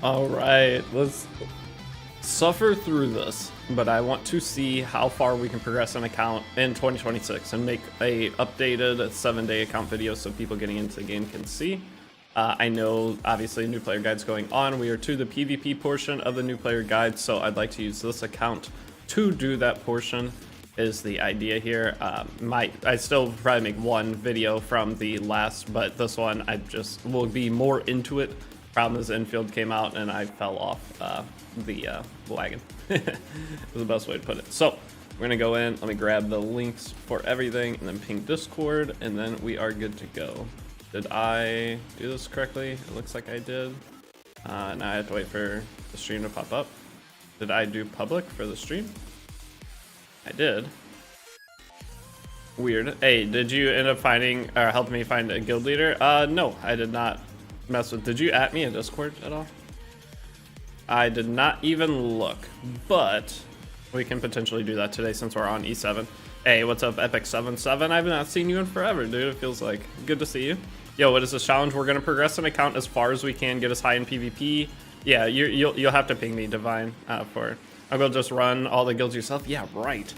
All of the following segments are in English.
All right, let's suffer through this, but I want to see how far we can progress an account in 2026 and make a updated 7-day account video so people getting into the game can see. I know obviously new player guide's going on. We are to the PvP portion of the new player guide, so I'd like to use this account to do that portion is the idea here. I still probably make one video from the last, but this one I just will be more into it. Problem is infield came out and I fell off the wagon. Is the best way to put it. So we're gonna go in, let me grab the links for everything and then ping Discord, and then we are good to go. Did I do this correctly? It looks like I did. Now I have to wait for the stream to pop up. Did I do public for the stream? I did. Weird. Hey, did you end up finding or helping me find a guild leader? No, I did not mess with. Did you at me in Discord at all? I did not even look, but we can potentially do that today since we're on E7. Hey, what's up, Epic77? I've not seen you in forever, dude. It feels like good to see you. Yo, what is this challenge? We're gonna progress an account as far as we can, get us high in PvP. Yeah, you'll have to ping me, Divine, for. I'll go just run all the guilds yourself. Yeah, right.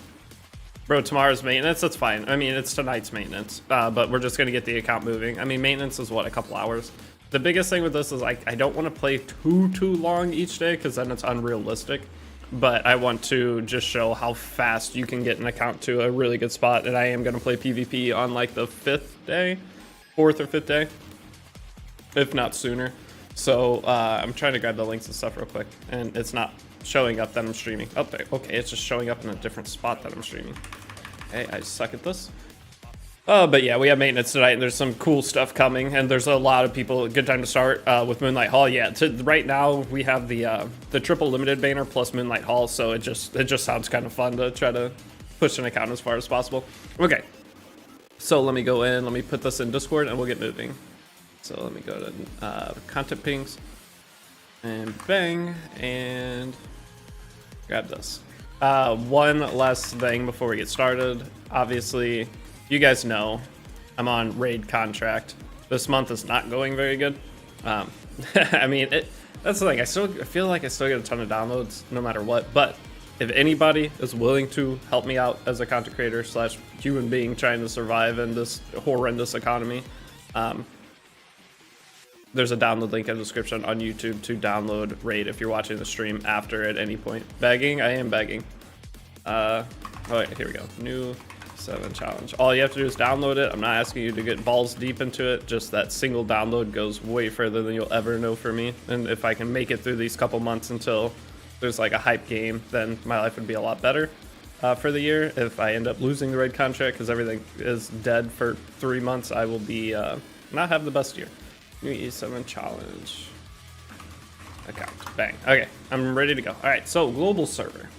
Bro, tomorrow's maintenance, that's fine. I mean, it's tonight's maintenance, but we're just gonna get the account moving. I mean, maintenance is what, a couple hours? The biggest thing with this is I don't want to play too long each day because then it's unrealistic. But I want to just show how fast you can get an account to a really good spot. And I am going to play PvP on like the 4th or 5th day, if not sooner. So I'm trying to grab the links and stuff real quick. And it's not showing up that I'm streaming. Oh, there. Okay, it's just showing up in a different spot that I'm streaming. Okay, I suck at this. But yeah, we have maintenance tonight, and there's some cool stuff coming, and there's a lot of people. Good time to start with Moonlight Hall. Yeah, right now we have the triple limited banner plus Moonlight Hall, so it just sounds kind of fun to try to push an account as far as possible. Okay, so let me go in. Let me put this in Discord, and we'll get moving. So let me go to content pings, and bang, and grab this. One last thing before we get started. Obviously, you guys know I'm on raid contract. This month is not going very good. I mean, that's the thing. I feel like I still get a ton of downloads no matter what. But if anybody is willing to help me out as a content creator slash human being trying to survive in this horrendous economy, there's a download link in the description on YouTube to download raid if you're watching the stream after at any point. Begging? I am begging. Oh, wait, here we go. New 7 challenge. All you have to do is download it. I'm not asking you to get balls deep into it. Just that single download goes way further than you'll ever know for me. And if I can make it through these couple months until there's like a hype game, then my life would be a lot better for the year. If I end up losing the raid contract because everything is dead for 3 months, I will be not have the best year. New E7 challenge account. Bang. Okay, I'm ready to go. All right, so global server.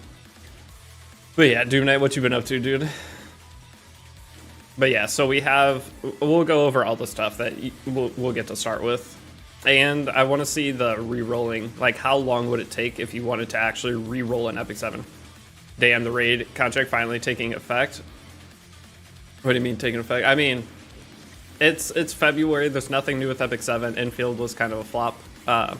But yeah, Doom Knight, what you been up to, dude? But yeah, so we'll go over all the stuff that we'll get to start with. And I want to see the re-rolling, like how long would it take if you wanted to actually re-roll an Epic 7? Damn, the raid contract finally taking effect. What do you mean taking effect? I mean, it's February, there's nothing new with Epic 7. Infield was kind of a flop. And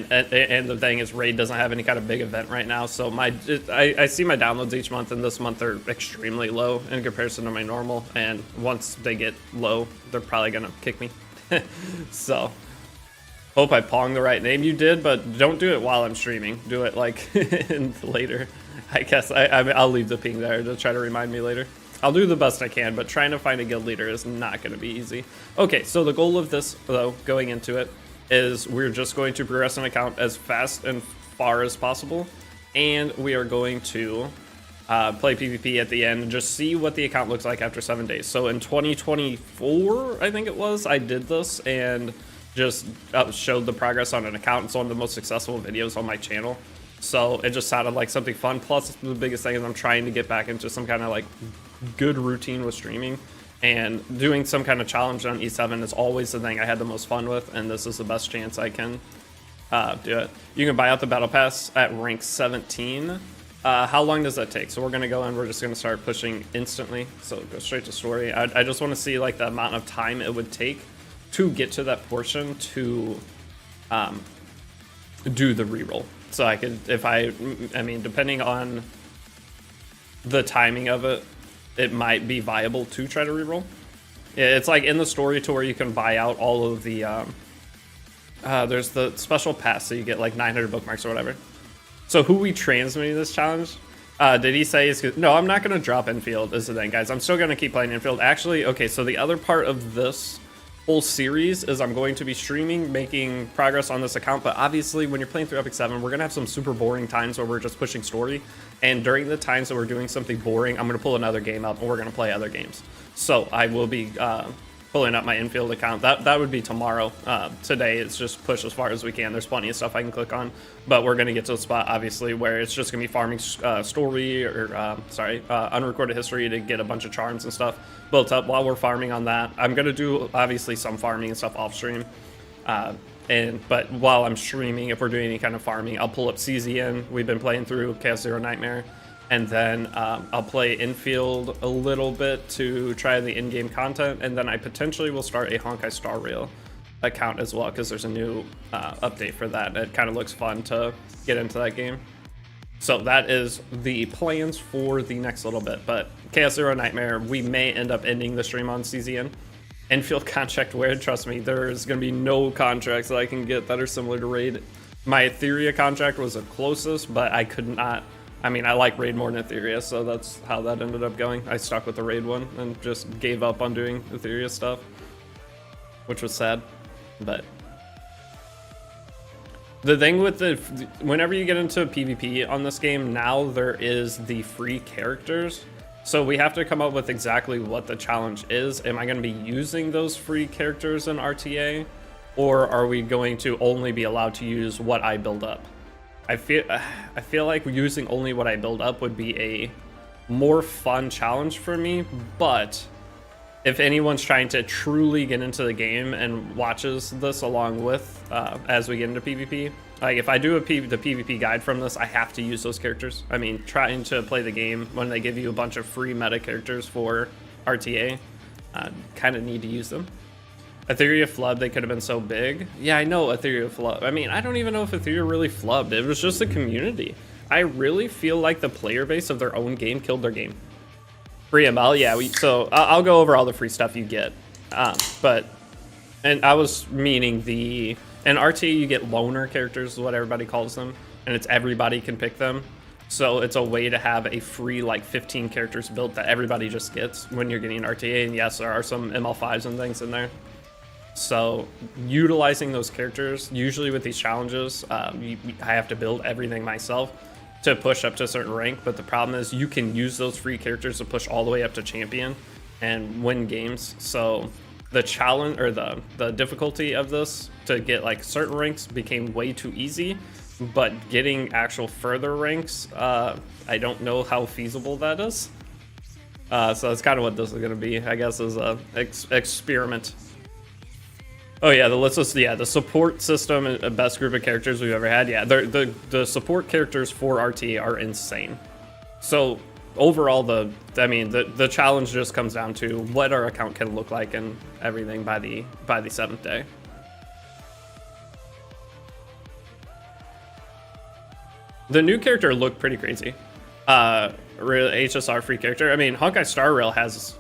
the thing is, raid doesn't have any kind of big event right now, so I see my downloads each month, and this month are extremely low in comparison to my normal, and once they get low, they're probably gonna kick me. So hope I ponged the right name. You did, but don't do it while I'm streaming. Do it like later. I guess I'll leave the ping there to try to remind me later. I'll do the best I can, but trying to find a guild leader is not going to be easy. Okay, so the goal of this, though, going into it, is we're just going to progress an account as fast and far as possible, and we are going to play PvP at the end and just see what the account looks like after 7 days. So in 2024, I think it was, I did this and just showed the progress on an account. It's one of the most successful videos on my channel. So it just sounded like something fun. Plus, the biggest thing is I'm trying to get back into some kind of like good routine with streaming. And doing some kind of challenge on E7 is always the thing I had the most fun with, and this is the best chance I can do it. You can buy out the battle pass at rank 17. How long does that take? So we're gonna go in, we're just gonna start pushing instantly. So go straight to story. I just want to see like the amount of time it would take to get to that portion to do the reroll. So I could, I mean, depending on the timing of it, it might be viable to try to reroll. It's like in the story to where you can buy out all of the, there's the special pass, so you get like 900 bookmarks or whatever. So who we transmitting this challenge, did he say is, no, I'm not going to drop infield is the thing, guys. I'm still going to keep playing infield. Actually, okay, so the other part of this whole series is I'm going to be streaming, making progress on this account, but obviously when you're playing through Epic 7, we're gonna have some super boring times where we're just pushing story, and during the times that we're doing something boring, I'm gonna pull another game up and we're gonna play other games. So I will be pulling up my infield account. That would be tomorrow. Today it's just push as far as we can. There's plenty of stuff I can click on, but we're gonna get to a spot obviously where it's just gonna be farming story or unrecorded history to get a bunch of charms and stuff built up while we're farming on that. I'm gonna do obviously some farming and stuff off stream, but while I'm streaming, if we're doing any kind of farming, I'll pull up CZN. We've been playing through Chaos Zero Nightmare. And then I'll play infield a little bit to try the in-game content, and then I potentially will start a Honkai Star Rail account as well, because there's a new update for that. It kind of looks fun to get into that game. So that is the plans for the next little bit. But Chaos Zero Nightmare, we may end up ending the stream on CZN. Infield contract where, trust me, there's going to be no contracts that I can get that are similar to Raid. My Etheria contract was the closest, but I could not. I mean, I like Raid more than Etheria, so that's how that ended up going. I stuck with the Raid one and just gave up on doing Etheria stuff, which was sad. But the thing with whenever you get into PvP on this game, now there is the free characters. So we have to come up with exactly what the challenge is. Am I going to be using those free characters in RTA? Or are we going to only be allowed to use what I build up? I feel like using only what I build up would be a more fun challenge for me, but if anyone's trying to truly get into the game and watches this along with as we get into PvP, like if I do the PvP guide from this, I have to use those characters. I mean, trying to play the game when they give you a bunch of free meta characters for RTA, kind of need to use them. Etheria flubbed, they could have been so big. Yeah, I know Etheria flubbed. I mean, I don't even know if Etheria really flubbed. It was just the community. I really feel like the player base of their own game killed their game. Free ML, yeah, so I'll go over all the free stuff you get. And I was meaning in RTA you get loner characters is what everybody calls them, and it's everybody can pick them. So it's a way to have a free like 15 characters built that everybody just gets when you're getting RTA, and yes, there are some ML5s and things in there. So utilizing those characters, usually with these challenges, I have to build everything myself to push up to a certain rank, but the problem is you can use those free characters to push all the way up to champion and win games. So the challenge or the difficulty of this to get like certain ranks became way too easy, but getting actual further ranks, I don't know how feasible that is. So that's kind of what this is going to be, I guess, is a experiment. Oh yeah, the support system, best group of characters we've ever had. Yeah, the support characters for RTA are insane. So overall, the challenge just comes down to what our account can look like and everything by the 7th day. The new character looked pretty crazy. HSR free character. I mean, Honkai Star Rail has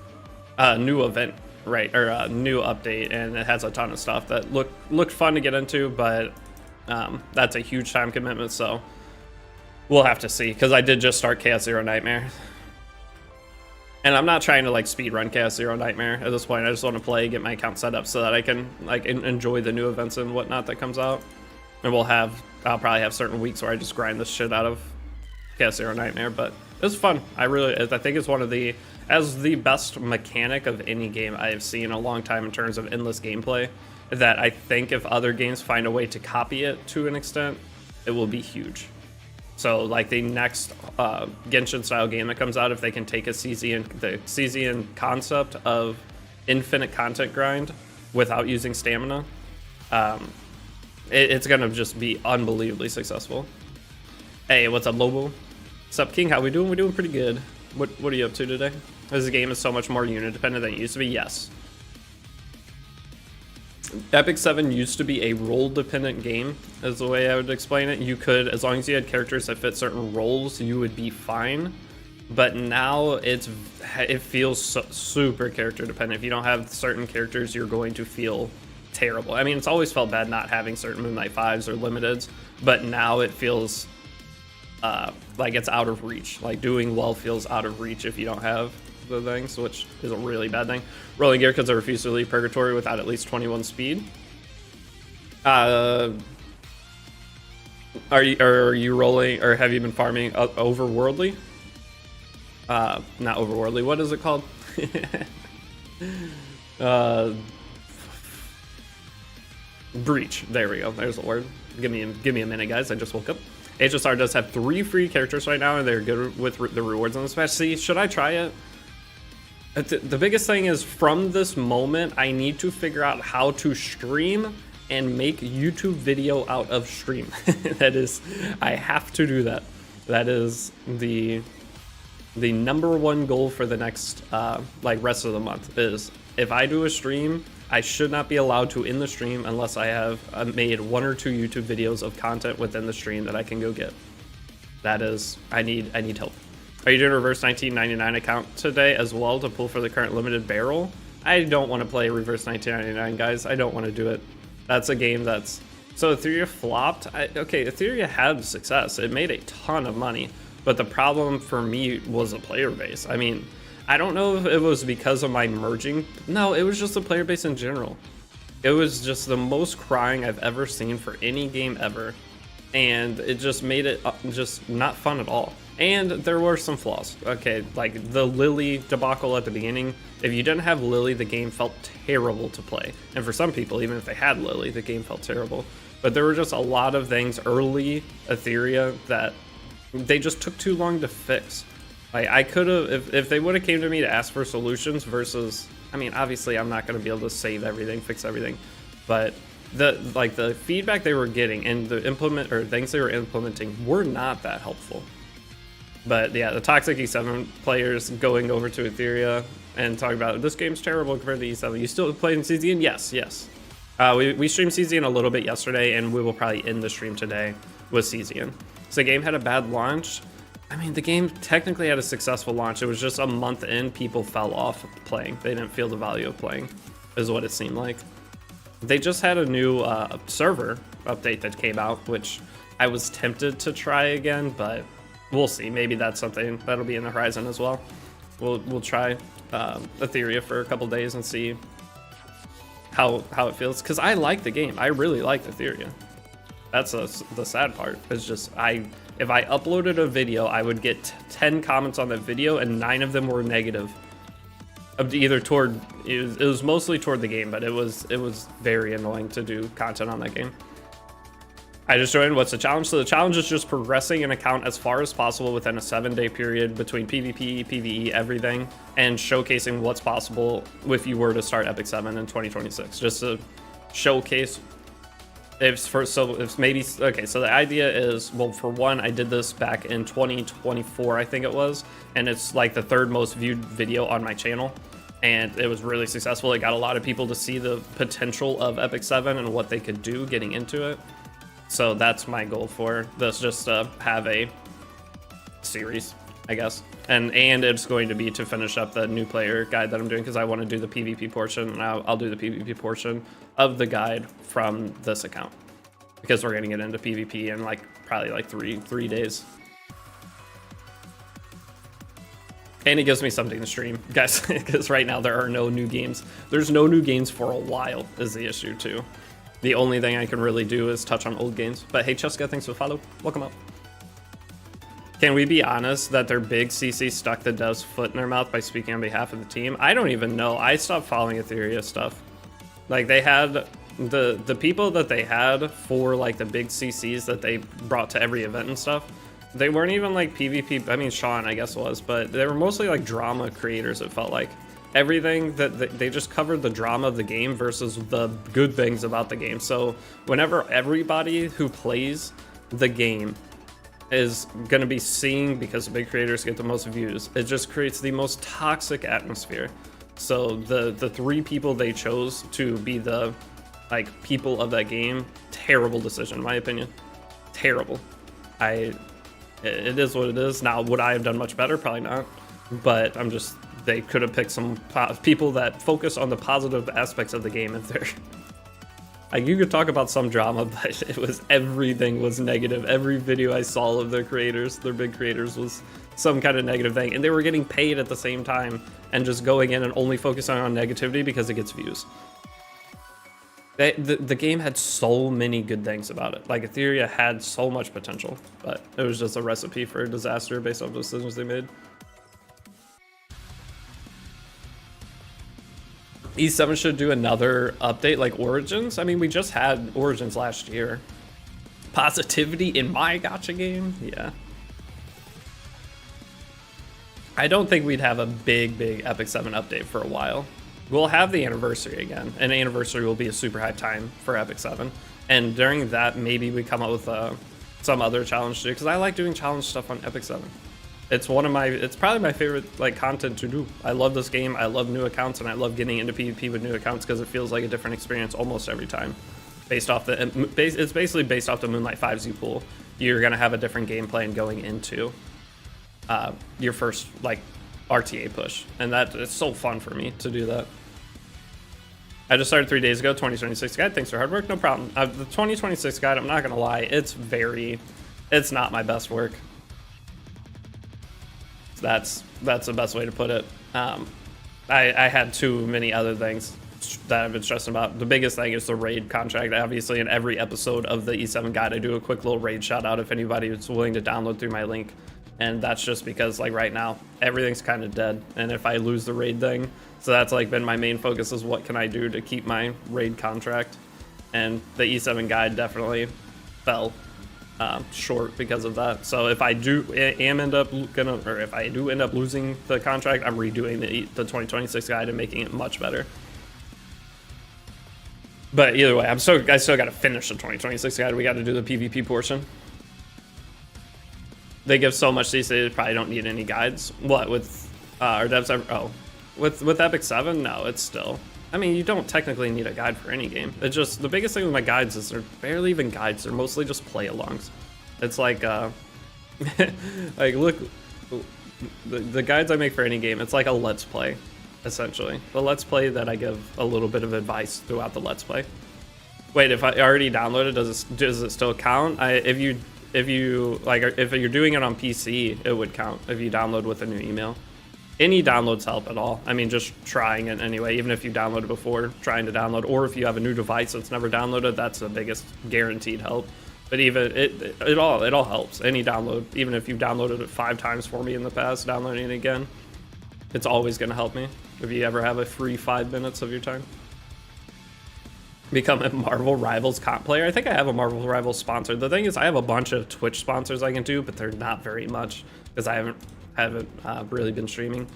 a new event. Right, or a new update, and it has a ton of stuff that looked fun to get into, but that's a huge time commitment, so we'll have to see, because I did just start Chaos Zero Nightmare. And I'm not trying to like speed run Chaos Zero Nightmare at this point. I just want to play, get my account set up so that I can like enjoy the new events and whatnot that comes out. And I'll probably have certain weeks where I just grind the shit out of Chaos Zero Nightmare, but it's fun. I think it's one of the best mechanic of any game I have seen in a long time in terms of endless gameplay, that I think if other games find a way to copy it to an extent, it will be huge. So like the next Genshin style game that comes out, if they can take the CZN concept of infinite content grind without using stamina, it's gonna just be unbelievably successful. Hey, what's up, Lobo? What's up, King? How we doing? We're doing pretty good. What are you up to today? This game is so much more unit dependent than it used to be. Yes. Epic 7 used to be a role-dependent game, is the way I would explain it. You could, as long as you had characters that fit certain roles, you would be fine. But now it feels super character dependent. If you don't have certain characters, you're going to feel terrible. I mean, it's always felt bad not having certain Moon Knight 5s or limiteds, but now it feels like it's out of reach. Like doing well feels out of reach if you don't have the things, which is a really bad thing. Rolling gear because I refuse to leave Purgatory without at least 21 speed. Are you rolling, or have you been farming overworldly? Not overworldly. What is it called? Breach. There we go. There's the word. Give me a minute, guys. I just woke up. HSR does have 3 free characters right now, and they're good with the rewards on this patch. See, should I try it? The biggest thing is, from this moment, I need to figure out how to stream and make YouTube video out of stream. That is, I have to do that. That is the #1 goal for the next like rest of the month. Is if I do a stream, I should not be allowed to in the stream unless I have made 1 or 2 YouTube videos of content within the stream that I can go get. That is, I need help. Are you doing reverse 1999 account today as well to pull for the current limited barrel? I don't want to play reverse 1999, guys. I don't want to do it. That's a game that's... So Etheria flopped. Okay, Etheria had success. It made a ton of money. But the problem for me was the player base. I mean, I don't know if it was because of my merging. No, it was just the player base in general. It was just the most crying I've ever seen for any game ever. And it just made it just not fun at all. And there were some flaws. Okay, like the Lily debacle at the beginning. If you didn't have Lily, the game felt terrible to play. And for some people, even if they had Lily, the game felt terrible. But there were just a lot of things early Etheria that they just took too long to fix. Like, I could have, if they would have came to me to ask for solutions versus, I mean, obviously I'm not going to be able to save everything, fix everything, but the feedback they were getting and the things they were implementing were not that helpful. But yeah, the toxic E7 players going over to Etheria and talking about this game's terrible compared to E7. You still playing CZN? Yes. We streamed CZN a little bit yesterday, and we will probably end the stream today with CZN. So the game had a bad launch. I mean, the game technically had a successful launch. It was just a month in, people fell off playing. They didn't feel the value of playing, is what it seemed like. They just had a new server update that came out, which I was tempted to try again, but we'll see. Maybe that's something that'll be in the horizon as well. We'll try Etheria for a couple days and see how it feels, because I like the game. I really like Etheria. That's the sad part. It's just if I uploaded a video, I would get 10 comments on that video, and 9 of them were negative. Either toward it was mostly toward the game, but it was very annoying to do content on that game. I just joined. What's the challenge? So the challenge is just progressing an account as far as possible within a 7-day period between PvP, PvE, everything, and showcasing what's possible if you were to start Epic 7 in 2026. Just to showcase. So the idea is, well, for one, I did this back in 2024, I think it was, and it's like the 3rd most viewed video on my channel, and it was really successful. It got a lot of people to see the potential of Epic 7 and what they could do getting into it. So that's my goal for this, just to have a series, I guess. And it's going to be to finish up the new player guide that I'm doing, because I want to do the PvP portion, and I'll do the PvP portion of the guide from this account, because we're going to get into PvP in probably like three days. And it gives me something to stream, guys, because right now there are no new games. There's no new games for a while is the issue too. The only thing I can really do is touch on old games. But hey, Cheska, thanks for the follow. Welcome up. Can we be honest that their big CC stuck the dev's foot in their mouth by speaking on behalf of the team? I don't even know. I stopped following Etheria stuff. Like, they had the people that they had for like the big CCs that they brought to every event and stuff. They weren't even like PvP. I mean, Sean, I guess was, but they were mostly like drama creators. It felt like everything that they just covered the drama of the game versus the good things about the game. So whenever everybody who plays the game is going to be seeing, because the big creators get the most views, it just creates the most toxic atmosphere. So the 3 people they chose to be the like people of that game, terrible decision in my opinion. Terrible. It is what it is. Now, would I have done much better? Probably not. But they could have picked some people that focus on the positive aspects of the game if they're like, you could talk about some drama, but everything was negative. Every video I saw of their big creators, was some kind of negative thing, and they were getting paid at the same time and just going in and only focusing on negativity because it gets views. The game had so many good things about it. Like, Etheria had so much potential, but it was just a recipe for disaster based off the decisions they made. E7 should do another update like Origins. I mean, we just had Origins last year. Positivity in my gacha game? Yeah. I don't think we'd have a big Epic 7 update for a while. We'll have the anniversary again, and anniversary will be a super hype time for Epic 7. And during that, maybe we come up with some other challenge too, because I like doing challenge stuff on Epic 7. It's probably my favorite like content to do. I love this game. I love new accounts, and I love getting into PvP with new accounts because it feels like a different experience almost every time. It's basically based off the Moonlight 5Z pool. You're gonna have a different game plan going into your first like RTA push, and it's so fun for me to do that. I just started 3 days ago. 2026 guide. Thanks for hard work. No problem. The 2026 guide, I'm not gonna lie, it's not my best work. That's the best way to put it. I had too many other things that I've been stressing about. The biggest thing is the raid contract. Obviously, in every episode of the E7 guide, I do a quick little raid shout out if anybody is willing to download through my link. And that's just because, like, right now everything's kind of dead, and if I lose the raid thing, so that's like been my main focus, is what can I do to keep my raid contract. And the E7 guide definitely fell short because of that. So if I do end up losing the contract, I'm redoing the 2026 guide and making it much better. But either way, I still got to finish the 2026 guide. We got to do the PvP portion. They give so much these days, they probably don't need any guides. What, with our devs ever? Oh, with Epic 7, no, it's still. I mean, you don't technically need a guide for any game. It's just, the biggest thing with my guides is they're barely even guides. They're mostly just play-alongs. It's like, like, look, the guides I make for any game, it's like a Let's Play, essentially. The Let's Play that I give a little bit of advice throughout the Let's Play. Wait, if I already downloaded, does it still count? If you're doing it on PC, it would count if you download with a new email. Any downloads help at all. I mean, just trying it anyway, even if you downloaded before, trying to download, or if you have a new device that's never downloaded, that's the biggest guaranteed help. But even it all helps. Any download, even if you've downloaded it 5 times for me in the past, downloading it again, it's always going to help me. If you ever have a free 5 minutes of your time. Become a Marvel Rivals comp player. I think I have a Marvel Rivals sponsor. The thing is, I have a bunch of Twitch sponsors I can do, but they're not very much because I haven't really been streaming.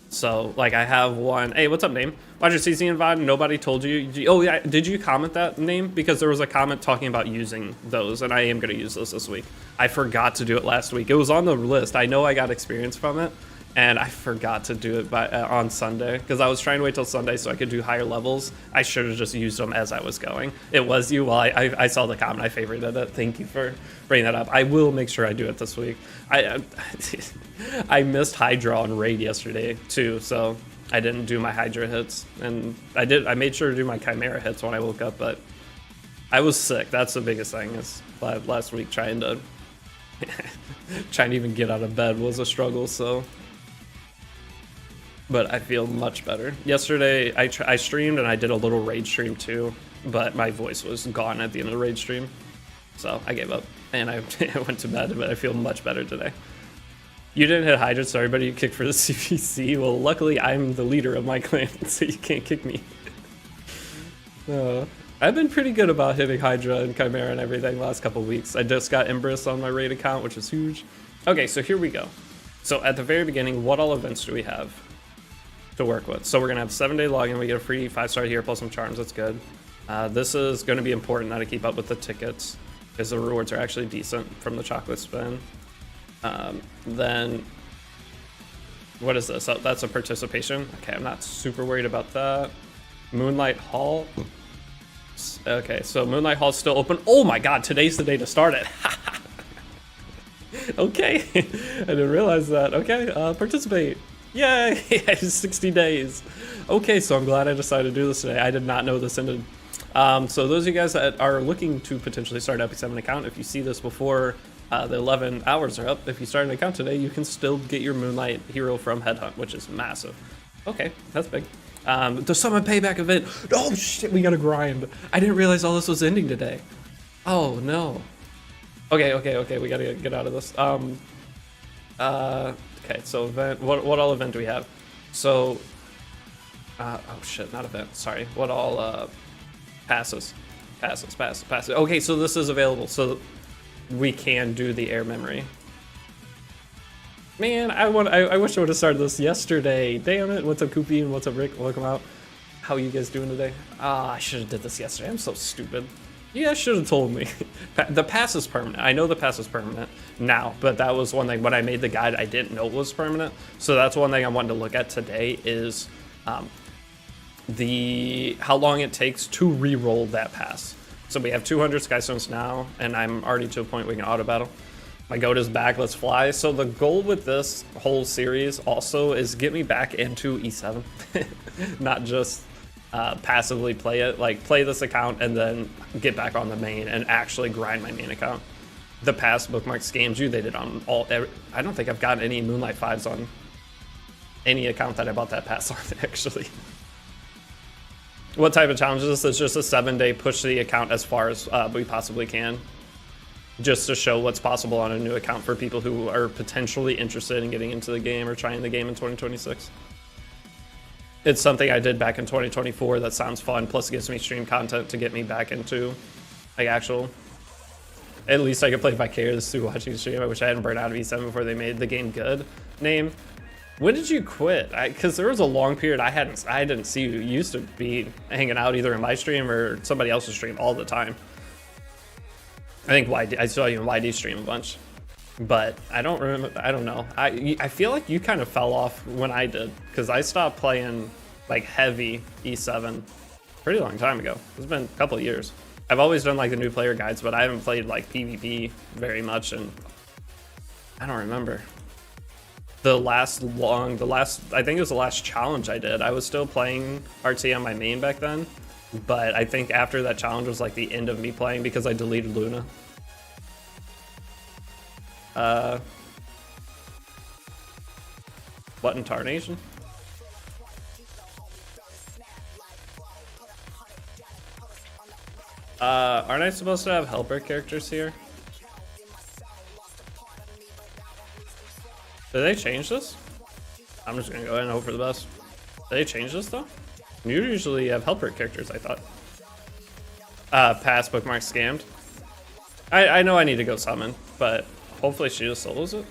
So, like, I have one. Hey, what's up, name? Watch your CC and VOD. Nobody told you. Oh yeah, did you comment that, name? Because there was a comment talking about using those, and I am gonna use those this week. I forgot to do it last week. It was on the list. I know I got experience from it, and I forgot to do it on Sunday because I was trying to wait till Sunday so I could do higher levels. I should have just used them as I was going. It was you. Well, I saw the comment. I favorited it. Thank you for bringing that up. I will make sure I do it this week. I missed Hydra on raid yesterday too, so I didn't do my Hydra hits, and I made sure to do my Chimera hits when I woke up, but I was sick. That's the biggest thing. Is last week trying to even get out of bed was a struggle. So. But I feel much better. Yesterday, I streamed and I did a little raid stream too, but my voice was gone at the end of the raid stream. So I gave up and I went to bed, but I feel much better today. You didn't hit Hydra, sorry, but you kicked for the CPC. Well, luckily I'm the leader of my clan, so you can't kick me. I've been pretty good about hitting Hydra and Chimera and everything last couple weeks. I just got Empress on my raid account, which is huge. Okay, so here we go. So at the very beginning, what all events do we have to work with? So we're gonna have 7-day login. We get a free 5-star here plus some charms. That's good. This is going to be important now to keep up with the tickets because the rewards are actually decent from the chocolate spin. Then what is this? Oh, that's a participation. Okay, I'm not super worried about that. Moonlight Hall. Okay, so Moonlight Hall's still open. Oh my god, today's the day to start it. Okay, I didn't realize that. Okay, participate. Yay, 60 days. Okay, so I'm glad I decided to do this today. I did not know this ended. So those of you guys that are looking to potentially start an EP7 account, if you see this before the 11 hours are up, if you start an account today, you can still get your Moonlight hero from Headhunt, which is massive. Okay, that's big. The Summon Payback event. Oh shit, we gotta grind. I didn't realize all this was ending today. Oh no. Okay, we gotta get out of this. Okay, so event, what all event do we have? So, oh shit, not event, sorry. What all, passes. Okay, so this is available, so we can do the air memory. Man, I wish I would have started this yesterday. Damn it, what's up Koopy and what's up Rick? Welcome out. How are you guys doing today? I should have did this yesterday, I'm so stupid. You guys should have told me. The pass is permanent. I know the pass is permanent now, but that was one thing. When I made the guide, I didn't know it was permanent. So that's one thing I wanted to look at today is how long it takes to re-roll that pass. So we have 200 Skystones now, and I'm already to a point we can auto battle. My goat is back, let's fly. So the goal with this whole series also is get me back into E7, not just passively play it, like play this account and then get back on the main and actually grind my main account. The past bookmark scams you, they did on I don't think I've gotten any Moonlight 5s on any account that I bought that pass on, actually. What type of challenge is this? It's just a 7-day push the account as far as we possibly can. Just to show what's possible on a new account for people who are potentially interested in getting into the game or trying the game in 2026. It's something I did back in 2024 that sounds fun, plus it gives me stream content to get me back into like actual, at least I could play Vicarious through watching the stream. I wish I hadn't burned out of E7 before they made the game good. Name, when did you quit? Because there was a long period I didn't see you. You used to be hanging out either in my stream or somebody else's stream all the time. I think I saw you in YD stream a bunch, but I don't remember. I don't know. I feel like you kind of fell off when I did, because I stopped playing like heavy E7 pretty long time ago. It's been a couple of years. I've always done like the new player guides, but I haven't played like PvP very much, and I don't remember. I think it was the last challenge I did. I was still playing RT on my main back then, but I think after that challenge was like the end of me playing because I deleted Luna. What in tarnation? Aren't I supposed to have helper characters here? Did they change this? I'm just gonna go ahead and hope for the best. Did they change this though? You usually have helper characters, I thought. Pass bookmark scammed. I know I need to go summon, but hopefully she just solos it.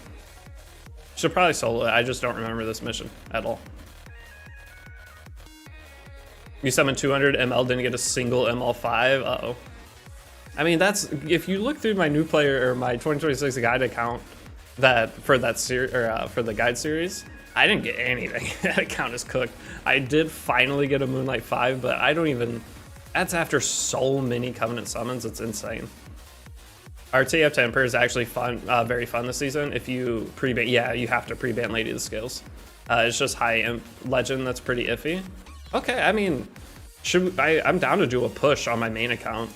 She'll probably solo it, I just don't remember this mission at all. You summoned 200 ML, didn't get a single ML5, uh-oh. I mean, that's, if you look through my new player, or my 2026 guide account, for the guide series, I didn't get anything. That account is cooked. I did finally get a Moonlight 5, but I don't even, that's after so many Covenant summons, it's insane. RTF Temper is actually fun, very fun this season. If you pre-ban, yeah, you have to pre-ban Lady of the Scales. It's just high imp legend that's pretty iffy. Okay, I mean, I'm down to do a push on my main account.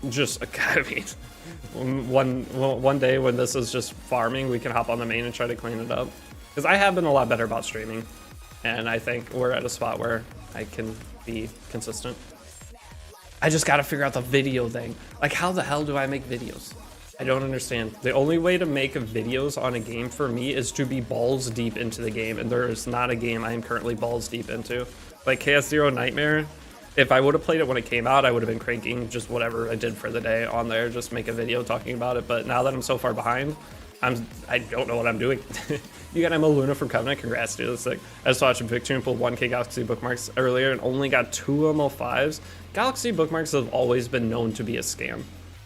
Just, I mean, one day when this is just farming, we can hop on the main and try to clean it up. Because I have been a lot better about streaming, and I think we're at a spot where I can be consistent. I just gotta figure out the video thing. Like, how the hell do I make videos? I don't understand. The only way to make videos on a game for me is to be balls deep into the game, and there is not a game I am currently balls deep into. Like KS0 Nightmare, if I would have played it when it came out, I would have been cranking just whatever I did for the day on there, just make a video talking about it. But now that I'm so far behind, I don't know what I'm doing. You got Emma Luna from Covenant, congrats dude, that's sick. I just watched Victory pull 1k Galaxy bookmarks earlier and only got 2 ML5s. Galaxy bookmarks have always been known to be a scam.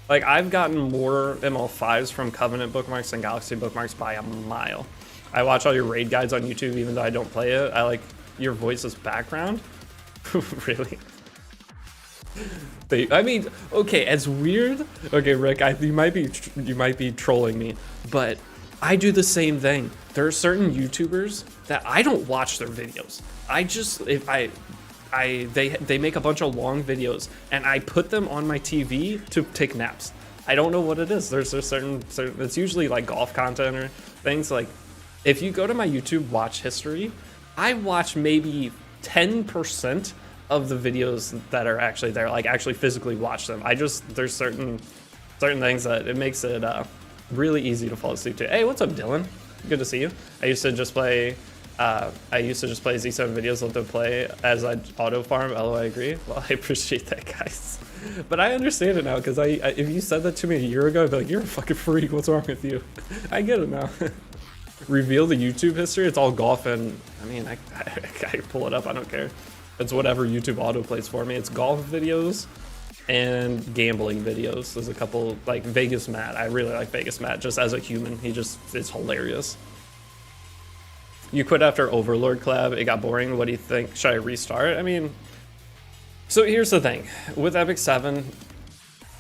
Like, I've gotten more ML5s from Covenant bookmarks than Galaxy bookmarks by a mile. I watch all your raid guides on YouTube even though I don't play it. I like your voice's background. Really? I mean, okay, as weird. Okay, Rick, you might be trolling me, but I do the same thing. There are certain YouTubers that I don't watch their videos. I just they make a bunch of long videos and I put them on my TV to take naps. I don't know what it is. There's a certain it's usually like golf content or things. Like if you go to my YouTube watch history, I watch maybe 10% of the videos that are actually there, like actually physically watch them. There's certain things that it makes it really easy to fall asleep to. Hey, what's up, Dylan? Good to see you. I used to just play Z7 videos, love to play as I auto farm. LO, I agree. Well, I appreciate that, guys. But I understand it now, because if you said that to me a year ago, I'd be like, you're a fucking freak. What's wrong with you? I get it now. Reveal the YouTube history. It's all golf, and I mean, I pull it up. I don't care. It's whatever YouTube autoplays for me. It's golf videos and gambling videos. There's a couple, like Vegas Matt. I really like Vegas Matt just as a human. He just is hilarious. You quit after Overlord collab. It got boring. What do you think? Should I restart? I mean, so here's the thing. With Epic 7,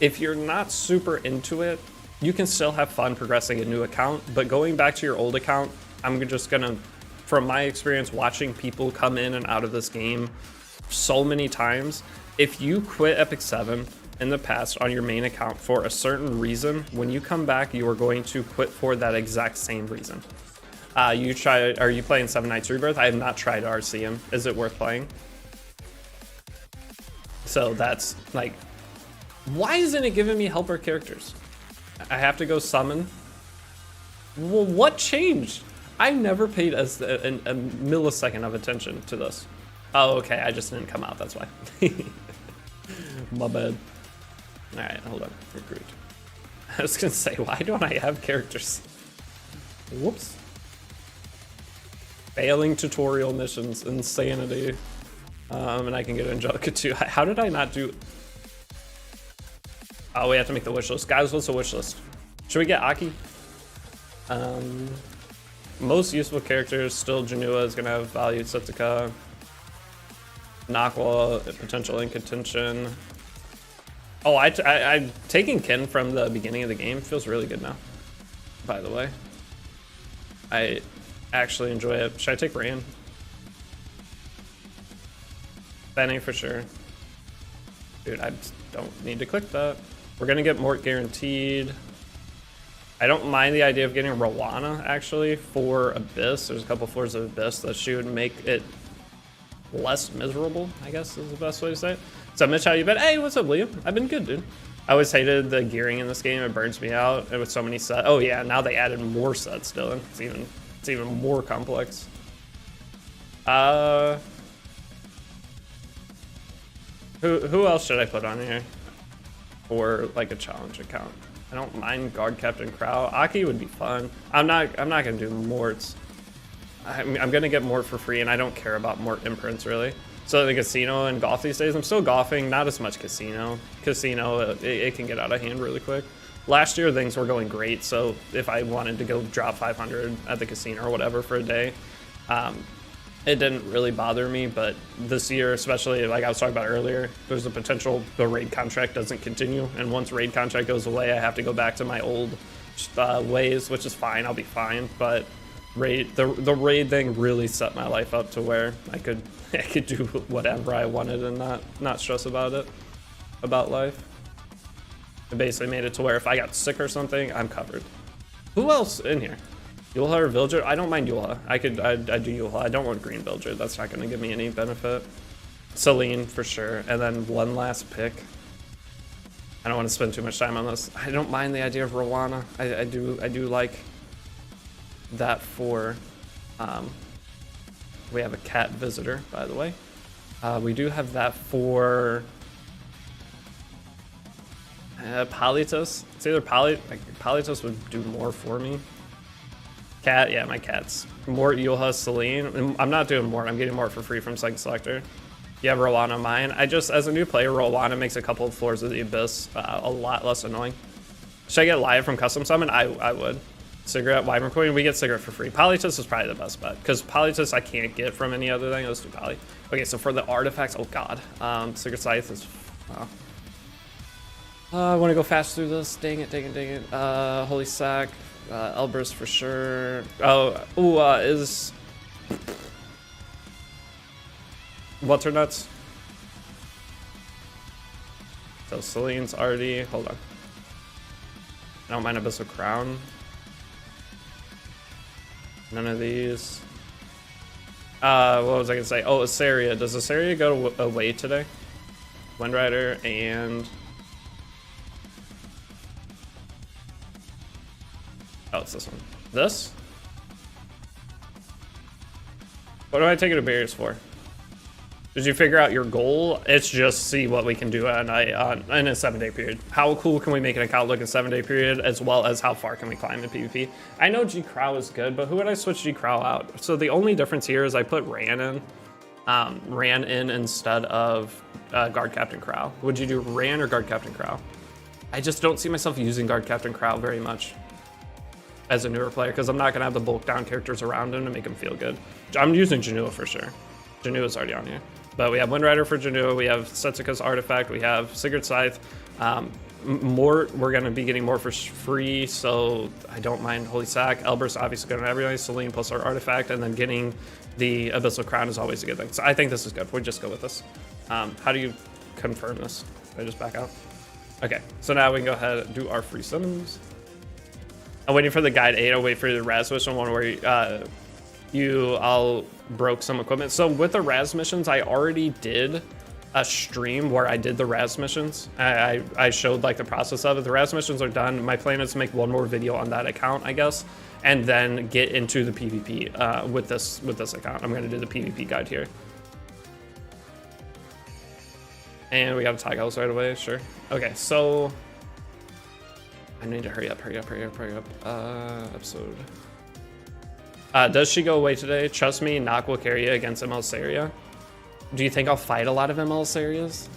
if you're not super into it, you can still have fun progressing a new account. But going back to your old account, I'm just gonna, from my experience watching people come in and out of this game so many times, if you quit Epic 7 in the past on your main account for a certain reason, when you come back, you are going to quit for that exact same reason. Are you playing Seven Nights Rebirth? I have not tried RCM. Is it worth playing? So that's like, why isn't it giving me helper characters? I have to go summon. Well, what changed? I never paid a millisecond of attention to this. Oh, okay, I just didn't come out, that's why. My bad. All right, hold on, recruit. I was gonna say, why don't I have characters? Whoops. Failing tutorial missions, insanity. And I can get Angelica too. How did I not do? Oh, we have to make the wish list. Guys, what's the wish list? Should we get Aki? Most useful characters, still Janua is gonna have value, Setsuka. Nakwa, potential in contention. Oh, I'm taking Ken from the beginning of the game. Feels really good now, by the way. I actually enjoy it. Should I take Rain? Benny for sure. Dude, I don't need to click that. We're gonna get Mort guaranteed. I don't mind the idea of getting Rowana actually for Abyss. There's a couple floors of Abyss that should make it less miserable, I guess is the best way to say it. So Mitch, how you been? Hey, what's up, Liam? I've been good, dude. I always hated the gearing in this game. It burns me out. There was so many sets. Oh yeah, now they added more sets, Dylan. It's even more complex. Who else should I put on here for like a challenge account? I don't mind Guard Captain Crow. Aki would be fun. I'm not gonna do Morts. I'm gonna get Mort for free, and I don't care about Mort imprints really. So the casino and golf these days, I'm still golfing, not as much casino. Casino, it can get out of hand really quick. Last year things were going great, so if I wanted to go drop 500 at the casino or whatever for a day, it didn't really bother me. But this year, especially like I was talking about earlier, there's a potential the raid contract doesn't continue, and once raid contract goes away, I have to go back to my old ways, which is fine. I'll be fine, but the raid thing really set my life up to where I could do whatever I wanted and not stress about life. It basically made it to where if I got sick or something, I'm covered. Who else in here? Yulha or Villager? I don't mind Yulha. I'd do Yulha. I don't want Green Villager. That's not going to give me any benefit. Celine for sure. And then one last pick. I don't want to spend too much time on this. I don't mind the idea of Rowana. I do like that for. We have a cat visitor, by the way. We do have that for. Politos. It's either Politos would do more for me. Cat, yeah, my cats. Mort, Yulha, Celine. I'm not doing Mort. I'm getting Mort for free from Second Selector. You have Rowana mine. As a new player, Rowana makes a couple of floors of the Abyss a lot less annoying. Should I get Live from Custom Summon? I would. Cigarette, Wyvern Coin. We get Cigarette for free. Politos is probably the best bet, because Politos I can't get from any other thing. Let's do Poly. Okay, so for the artifacts, oh god. Cigarette Scythe is I want to go fast through this. Dang it, dang it, dang it. Holy sack. Elbrus for sure. Is... What's her nuts? So Celine's already... Hold on. I don't mind Abyssal Crown. None of these. What was I gonna say? Oh, Asaria. Does Asaria go away today? Windrider and... Oh, it's this one. This? What am I taking to barriers for? Did you figure out your goal? It's just see what we can do in a 7-day period. How cool can we make an account look in a 7-day period, as well as how far can we climb in PvP? I know G Crow is good, but who would I switch G Crow out? So the only difference here is I put Ran in instead of Guard Captain Crow. Would you do Ran or Guard Captain Crow? I just don't see myself using Guard Captain Crow very much as a newer player, because I'm not gonna have the bulk down characters around him to make him feel good. I'm using Janua for sure. Janua's already on here. But we have Windrider for Janua, we have Setsuka's Artifact, we have Sigurd's Scythe. We're going to be getting more for free, so I don't mind Holy Sack. Elbrus obviously going to have everything, Celine plus our Artifact, and then getting the Abyssal Crown is always a good thing. So I think this is good. We'll just go with this. How do you confirm this? Did I just back out? Okay, so now we can go ahead and do our free summons. I'm waiting for the Guide 8. I'll wait for the Raz Mission one where I'll broke some equipment. So with the Raz missions, I already did a stream where I did the Raz missions. I showed like the process of it. The Raz missions are done. My plan is to make one more video on that account, I guess, and then get into the PvP with this account. I'm going to do the PvP guide here. And we got a Tag House right away, sure. Okay, so I need to hurry up. Episode. Does she go away today? Trust me, Nock will carry you against ML Saria. Do you think I'll fight a lot of ML Sarias?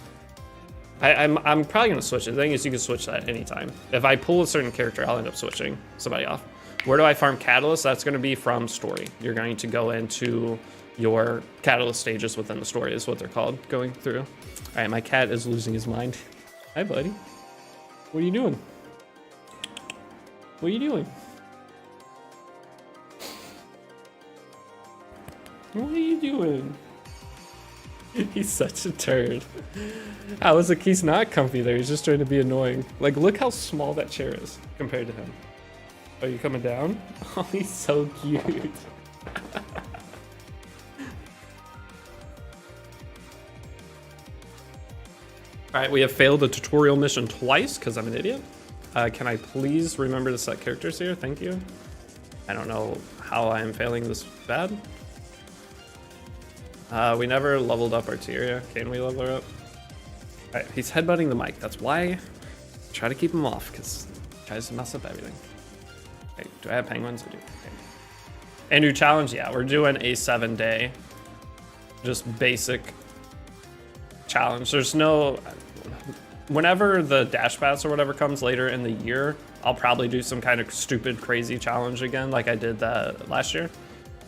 I'm probably gonna switch it. The thing is, you can switch that anytime. If I pull a certain character, I'll end up switching somebody off. Where do I farm Catalyst? That's gonna be from story. You're going to go into your Catalyst stages within the story is what they're called, going through. All right, my cat is losing his mind. Hi, buddy. What are you doing? What are you doing? What are you doing? He's such a turd. How is it? He's not comfy there. He's just trying to be annoying. Like, look how small that chair is compared to him. Are you coming down? Oh, he's so cute. All right, we have failed a tutorial mission twice because I'm an idiot. Can I please remember to set characters here? Thank you. I don't know how I am failing this bad. We never leveled up Arteria. Can we level her up? All right, he's headbutting the mic. That's why I try to keep him off, because he tries to mess up everything. Okay, do I have penguins? I do. Okay. And new challenge? Yeah, we're doing a 7-day, just basic challenge. There's no... Whenever the Dash Pass or whatever comes later in the year, I'll probably do some kind of stupid, crazy challenge again, like I did that last year.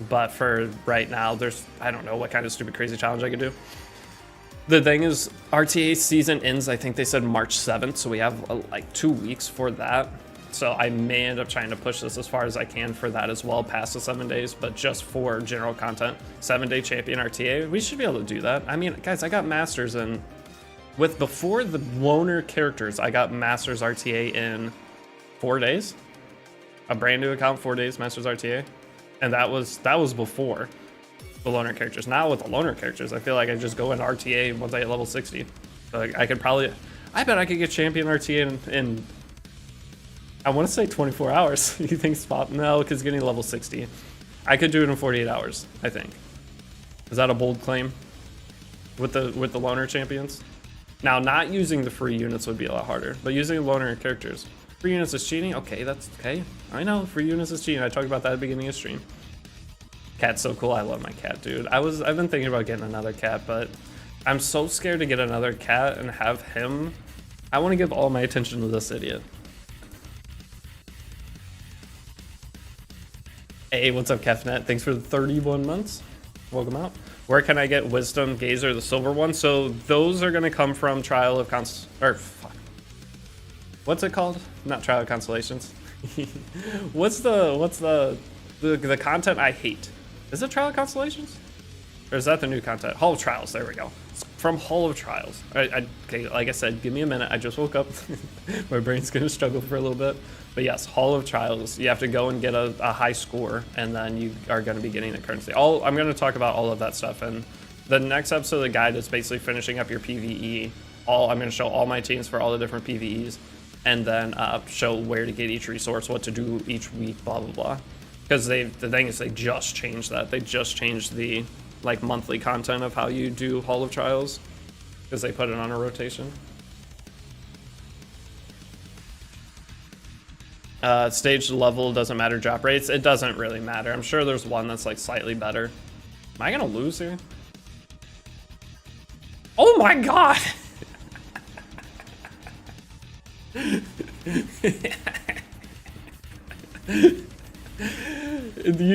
But for right now, I don't know what kind of stupid, crazy challenge I could do. The thing is, RTA season ends, I think they said March 7th, so we have like 2 weeks for that. So I may end up trying to push this as far as I can for that as well, past the 7 days, but just for general content. 7-day champion RTA, we should be able to do that. I mean, guys, I got Masters in, before the loner characters, I got Masters RTA in 4 days. A brand new account, 4 days, Masters RTA. And that was before the loner characters. Now with the loner characters, I feel like I just go in RTA once I hit level 60. So like I bet I could get champion RTA in I want to say 24 hours. You think spot? No, because getting level 60. I could do it in 48 hours, I think. Is that a bold claim? With the loner champions? Now, not using the free units would be a lot harder, but using loner characters. Free units is cheating? Okay, that's okay. I know, free units is cheating. I talked about that at the beginning of stream. Cat's so cool. I love my cat, dude. I've been thinking about getting another cat, but I'm so scared to get another cat and have him. I want to give all my attention to this idiot. Hey, what's up, Kefnet? Thanks for the 31 months. Welcome out. Where can I get Wisdom, Gazer, the silver one? So those are gonna come from Trial of fuck. What's it called? Not Trial of Constellations. what's the content I hate? Is it Trial of Constellations? Or is that the new content? Hall of Trials, there we go. It's from Hall of Trials. Okay, like I said, give me a minute. I just woke up. My brain's gonna struggle for a little bit. But yes, Hall of Trials. You have to go and get a high score, and then you are gonna be getting the currency. I'm gonna talk about all of that stuff, and the next episode of the guide is basically finishing up your PvE. I'm gonna show all my teams for all the different PvEs, and then show where to get each resource, what to do each week, blah, blah, blah. Because the thing is, they just changed that. They just changed the like monthly content of how you do Hall of Trials, because they put it on a rotation. Stage level doesn't matter, drop rates. It doesn't really matter. I'm sure there's one that's like slightly better. Am I gonna lose here? Oh my god! You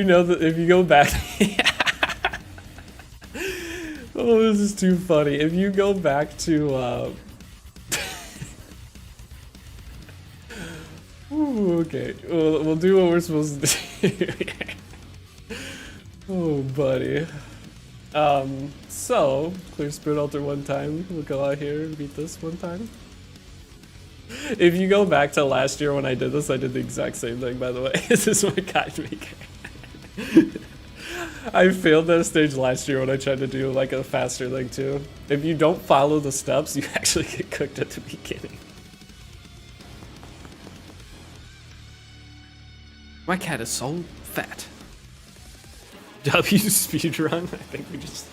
know that if you go back oh, this is too funny. If you go back to ooh, okay, we'll do what we're supposed to do. Oh buddy. So clear Spirit Altar one time. We'll go out here and beat this one time. If you go back to last year when I did this, I did the exact same thing, by the way. This is my guide maker. I failed that stage last year when I tried to do like a faster thing too. If you don't follow the steps, you actually get cooked at the beginning. My cat is so fat. W speedrun? I think we just...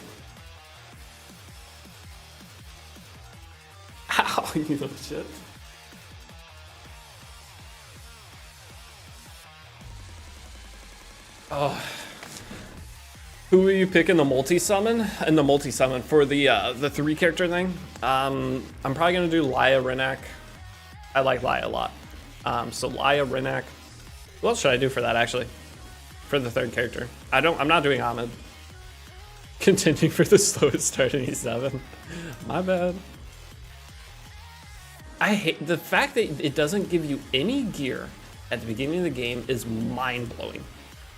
Ow, you little shit. Oh. Who are you picking the multi-summon? And the multi-summon for the 3-character thing? I'm probably gonna do Laya Renak. I like Laya a lot. So Laya Renak. What else should I do for that actually? For the 3rd character. I'm not doing Ahmed. Continue for the slowest start in E7. My bad. I hate the fact that it doesn't give you any gear at the beginning of the game is mind-blowing.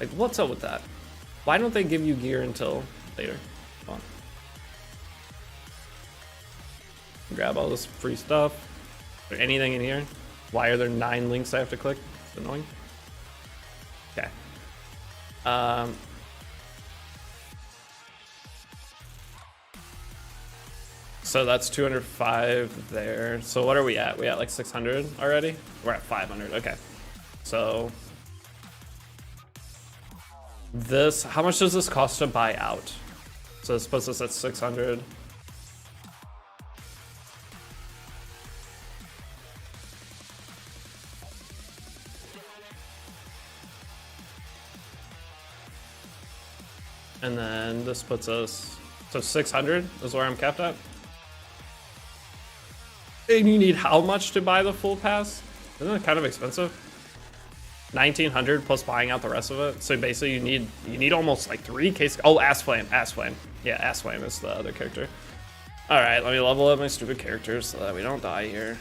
Like, what's up with that? Why don't they give you gear until later? Come on. Grab all this free stuff. Is there anything in here? Why are there 9 links I have to click? It's annoying. Okay. So that's 205 there. So what are we at? We at like 600 already? We're at 500. Okay. So this, how much does this cost to buy out? So this puts us at 600. And then this puts us, so 600 is where I'm capped at. And you need how much to buy the full pass? Isn't it kind of expensive? 1900 plus buying out the rest of it. So basically you need almost like 3 case. Oh, Ass Flame. Yeah, Ass Flame is the other character. All right, let me level up my stupid characters so that we don't die here.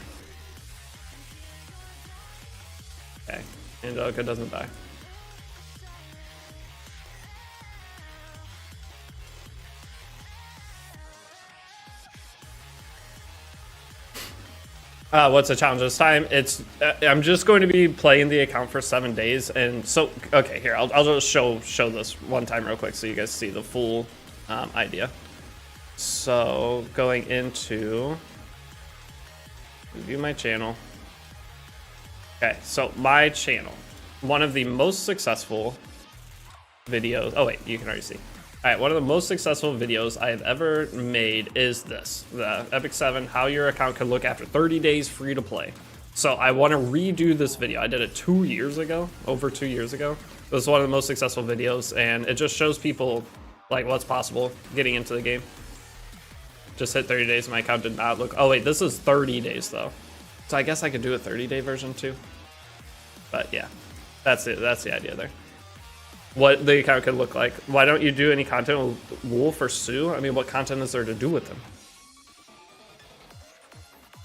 Okay, Angelica doesn't die. What's the challenge this time? It's I'm just going to be playing the account for 7 days, and so okay, here I'll just show this one time real quick so you guys see the full idea. So going into review my channel. Okay, so my channel, one of the most successful videos. Oh wait, you can already see. All right, one of the most successful videos I have ever made is this, the Epic 7, how your account can look after 30 days free to play. So I want to redo this video. I did it 2 years ago, over 2 years ago. It was one of the most successful videos, and it just shows people like what's possible getting into the game. Just hit 30 days, my account did not look, oh wait, this is 30 days though. So I guess I could do a 30-day version too. But yeah, that's it, that's the idea there. what the account could look like. Why don't you do any content with Wolf or Sue? I mean, what content is there to do with them?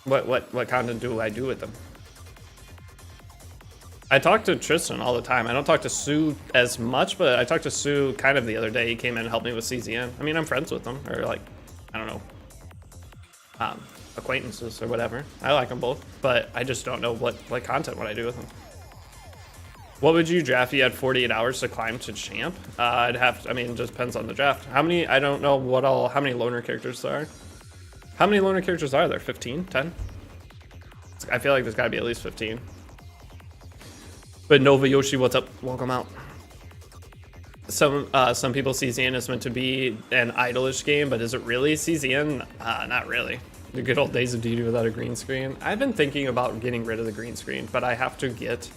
What content do I do with them? I talk to Tristan all the time. I don't talk to Sue as much, but I talked to Sue kind of the other day. He came in and helped me with CZN. I mean, I'm friends with them, or like, I don't know, acquaintances or whatever. I like them both, but I just don't know what content would I do with them. What would you draft if you had 48 hours to climb to champ? I'd have to, I mean, it just depends on the draft. How many, I don't know how many loner characters there are. How many loner characters are there? 15? 10? I feel like there's gotta be at least 15. But Nova Yoshi, what's up? Welcome out. Some people CZN is meant to be an idolish game, but is it really CZN? Not really. The good old days of Deity without a green screen. I've been thinking about getting rid of the green screen, but I have to get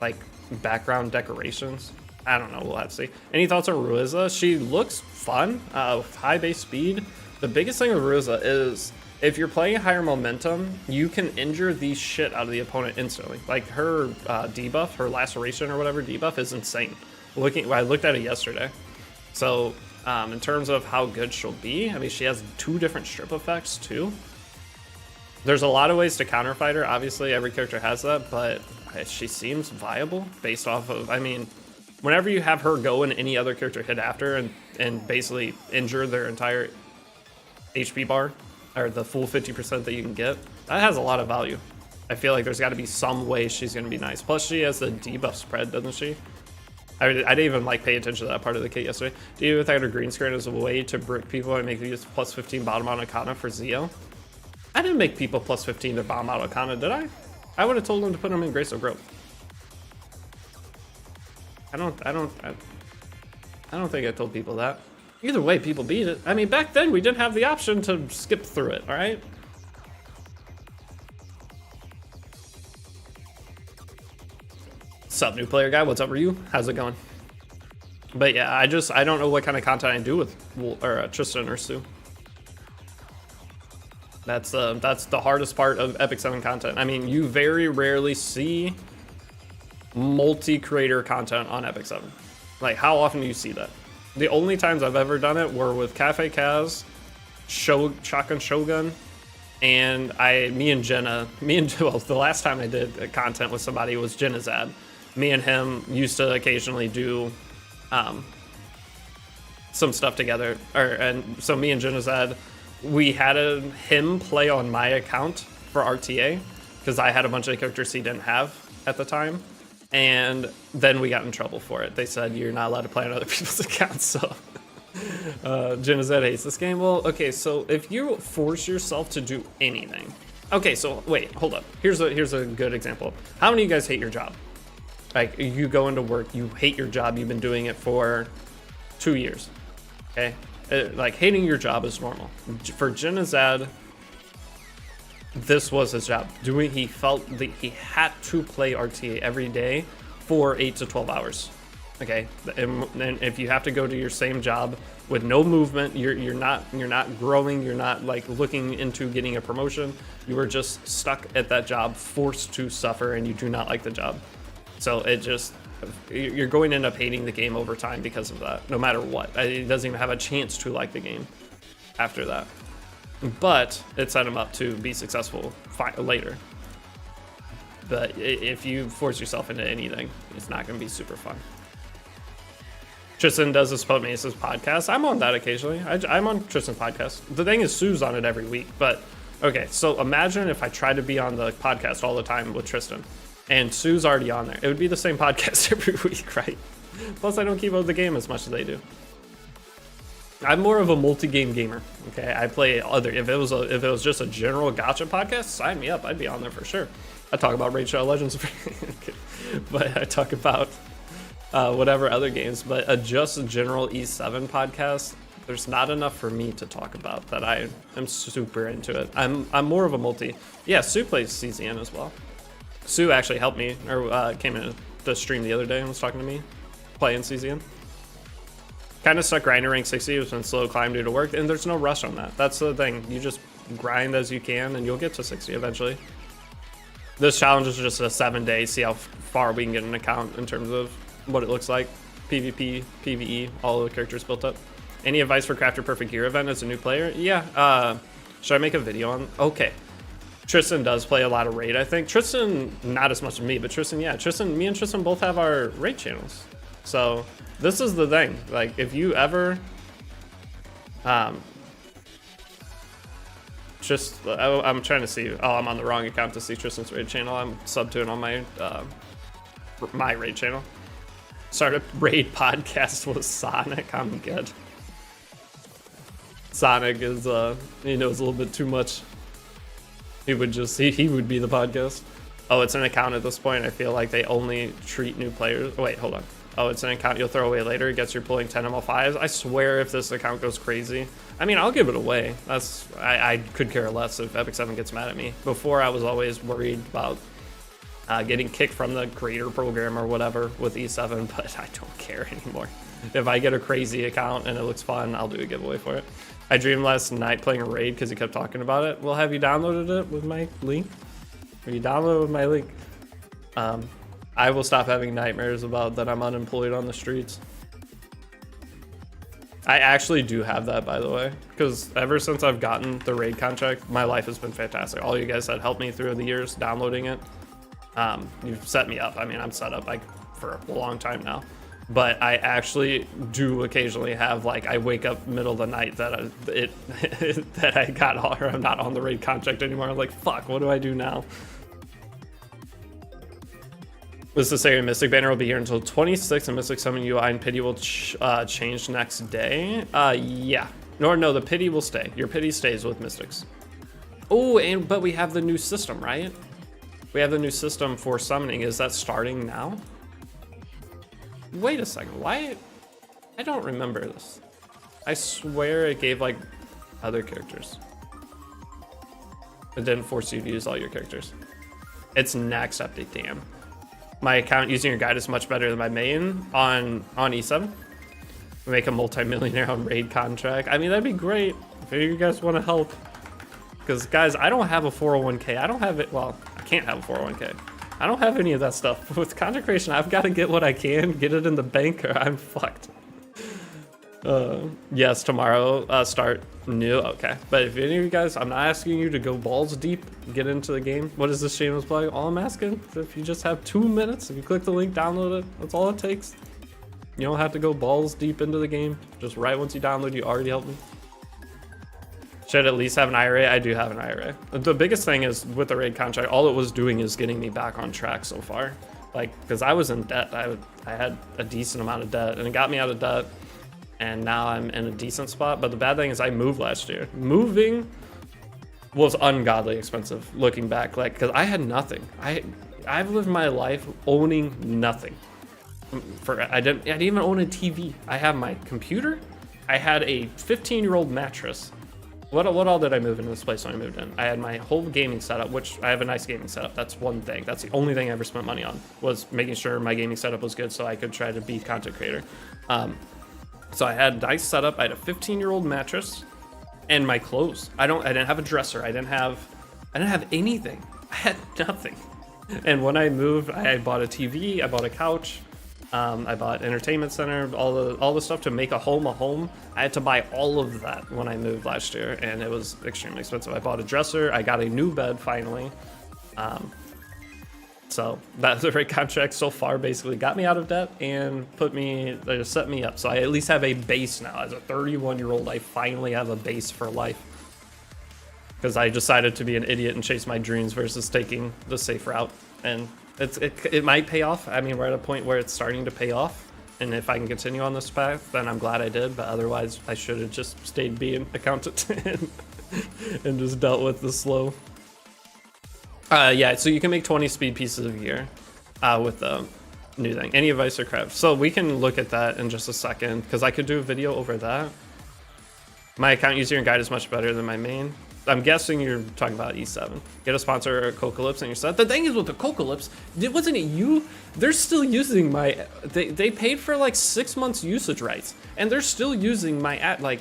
like background decorations. I don't know, we'll have to see. Any thoughts on Ruiza? She looks fun, high base speed. The biggest thing with Ruiza is if you're playing higher momentum, you can injure the shit out of the opponent instantly. Like her debuff, her laceration or whatever debuff is insane. I looked at it yesterday. So in terms of how good she'll be, I mean, she has 2 different strip effects too. There's a lot of ways to counterfight her. Obviously, every character has that, but she seems viable based off of, I mean, whenever you have her go and any other character hit after and basically injure their entire HP bar, or the full 50% that you can get, that has a lot of value. I feel like there's got to be some way she's going to be nice. Plus, she has the debuff spread, doesn't she? I didn't even like pay attention to that part of the kit yesterday. Do you without a green screen as a way to brick people and make these plus 15 bottom out Arcana for Zeo? I didn't make people plus 15 to bomb out Arcana, did I? I would have told them to put them in Grace of Growth. I don't think I told people that. Either way, people beat it. I mean, back then we didn't have the option to skip through it, all right? Sup, new player guy? What's up, Ryu? How's it going? But yeah, I don't know what kind of content I do with Tristan or Sue. That's the hardest part of Epic 7 content. I mean, you very rarely see multi-creator content on Epic 7. Like, how often do you see that? The only times I've ever done it were with Cafe Kaz, Shotgun Shogun, and me and Jenna, well, the last time I did content with somebody was Jenazad. Me and him used to occasionally do some stuff together, and so me and Jenazad, we had him play on my account for RTA, because I had a bunch of characters he didn't have at the time. And then we got in trouble for it. They said you're not allowed to play on other people's accounts. So Jenazed hates this game. Well, okay, so if you force yourself to do anything. Okay, so wait, hold up. Here's a good example. How many of you guys hate your job? Like, you go into work, you hate your job, you've been doing it for 2 years. Okay? Like, hating your job is normal. For Jenazed, this was his job. He felt that he had to play RTA every day for 8 to 12 hours. Okay, and if you have to go to your same job with no movement, you're not growing, you're not like looking into getting a promotion. You are just stuck at that job, forced to suffer, and you do not like the job. So you're going to end up hating the game over time because of that, no matter what. It doesn't even have a chance to like the game after that. But it set him up to be successful later. But if you force yourself into anything, it's not going to be super fun. Tristan does this Postmates podcast. I'm on that occasionally. I'm on Tristan's podcast. The thing is, Sue's on it every week. But okay, so imagine if I tried to be on the podcast all the time with Tristan, and Sue's already on there. It would be the same podcast every week, right? Plus, I don't keep up with the game as much as they do. I'm more of a multi-game gamer. Okay, I play other. If it was just a general gacha podcast, sign me up. I'd be on there for sure. I talk about Raid Shadow Legends, but I talk about whatever other games. But just a general E7 podcast, there's not enough for me to talk about that I am super into it. I'm more of a multi. Yeah, Sue plays CZN as well. Sue actually helped me, or came in the stream the other day and was talking to me, playing CZN. Kind of stuck grinding rank 60. It's been slow climb due to work, and there's no rush on that. That's the thing. You just grind as you can, and you'll get to 60 eventually. This challenge is just a 7-day, see how far we can get an account in terms of what it looks like. PvP, PvE, all the characters built up. Any advice for Craft Your Perfect Gear event as a new player? Yeah, should I make a video on? Okay. Tristan does play a lot of raid, I think. Tristan, not as much as me, but Tristan, yeah. Tristan, me and Tristan both have our raid channels. So this is the thing. Like, if you ever, I'm trying to see. Oh, I'm on the wrong account to see Tristan's raid channel. I'm subbed to it on my raid channel. Start a raid podcast with Sonic. I'm good. Sonic is, he knows a little bit too much. He would just, he would be the podcast. Oh, it's an account at this point. I feel like they only treat new players. Wait, hold on. Oh, it's an account you'll throw away later. It gets you pulling 10 ML5s. I swear if this account goes crazy, I mean, I'll give it away. I could care less if Epic 7 gets mad at me. Before, I was always worried about getting kicked from the creator program or whatever with E7, but I don't care anymore. If I get a crazy account and it looks fun, I'll do a giveaway for it. I dreamed last night playing a raid because he kept talking about it. Well, have you downloaded it with my link? Or you download it with my link? I will stop having nightmares about that I'm unemployed on the streets. I actually do have that, by the way, because ever since I've gotten the raid contract, my life has been fantastic. All you guys that helped me through the years downloading it, you've set me up. I mean, I'm set up like for a long time now. But I actually do occasionally have, like, I wake up middle of the night that that I got, or I'm not on the raid contract anymore. I'm like, fuck, what do I do now? This is saying Mystic Banner will be here until 26, and Mystic Summon UI and Pity will change next day. Yeah. No, the Pity will stay. Your Pity stays with Mystics. Oh, but we have the new system, right? We have the new system for summoning. Is that starting now? Wait a second, why? I don't remember this. I swear it gave like other characters. It didn't force you to use all your characters. It's next update, damn. My account using your guide is much better than my main on E7. Make a multi-millionaire on raid contract. I mean, that'd be great if you guys want to help. Because guys, I don't have a 401k. I don't have it, well, I can't have a 401k. I don't have any of that stuff. With content creation, I've got to get what I can, get it in the bank, or I'm fucked. Yes, tomorrow, start new. Okay, but if any of you guys, I'm not asking you to go balls deep, get into the game. What is this shameless plug? All I'm asking is if you just have 2 minutes, if you click the link, download it, that's all it takes. You don't have to go balls deep into the game. Just right once you download, you already helped me. Should I at least have an IRA? I do have an IRA. The biggest thing is with the raid contract, all it was doing is getting me back on track so far. Like, because I was in debt. I had a decent amount of debt, and it got me out of debt. And now I'm in a decent spot. But the bad thing is I moved last year. Moving was ungodly expensive looking back. Like, because I had nothing. I've lived my life owning nothing. I didn't even own a TV. I have my computer. I had a 15-year-old mattress. What all did I move into this place when I moved in? I had my whole gaming setup, which I have a nice gaming setup. That's one thing. That's the only thing I ever spent money on, was making sure my gaming setup was good so I could try to be a content creator. So I had a nice setup. I had a 15-year-old mattress and my clothes. I didn't have a dresser. I didn't have anything. I had nothing. And when I moved, I bought a TV, I bought a couch, I bought entertainment center, all the stuff to make a home a home. I had to buy all of that when I moved last year, and it was extremely expensive. I bought a dresser, I got a new bed finally. So that the rate contract so far basically got me out of debt and set me up. So I at least have a base now. As a 31-year-old, I finally have a base for life. Because I decided to be an idiot and chase my dreams versus taking the safe route. And it might pay off. I mean, we're at a point where it's starting to pay off. And if I can continue on this path, then I'm glad I did. But otherwise, I should have just stayed being an accountant and just dealt with the slow. Yeah, so you can make 20 speed pieces a year with the new thing. Any advice or craft? So we can look at that in just a second, because I could do a video over that. My account user and guide is much better than my main. I'm guessing you're talking about E7. Get a sponsor or Cocalypse and you're set. The thing is with the Cocalypse, wasn't it you? They're still using my, they paid for like 6 months usage rights, and they're still using my ad, like,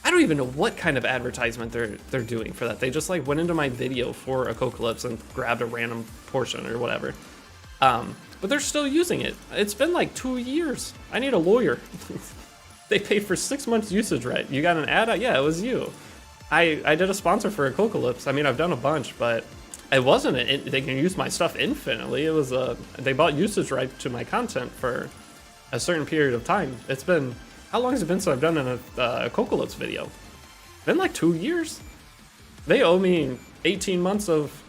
I don't even know what kind of advertisement they're doing for that. They just like went into my video for a Cocalypse and grabbed a random portion or whatever. but they're still using it. It's been like 2 years. I need a lawyer. They paid for 6 months usage right. You got an ad? Yeah, it was you. I did a sponsor for Apocalypse. I mean, I've done a bunch, but it wasn't. They can use my stuff infinitely. It was they bought usage right to my content for a certain period of time. It's been, how long has it been since I've done an Apocalypse video? Been like 2 years. They owe me 18 months of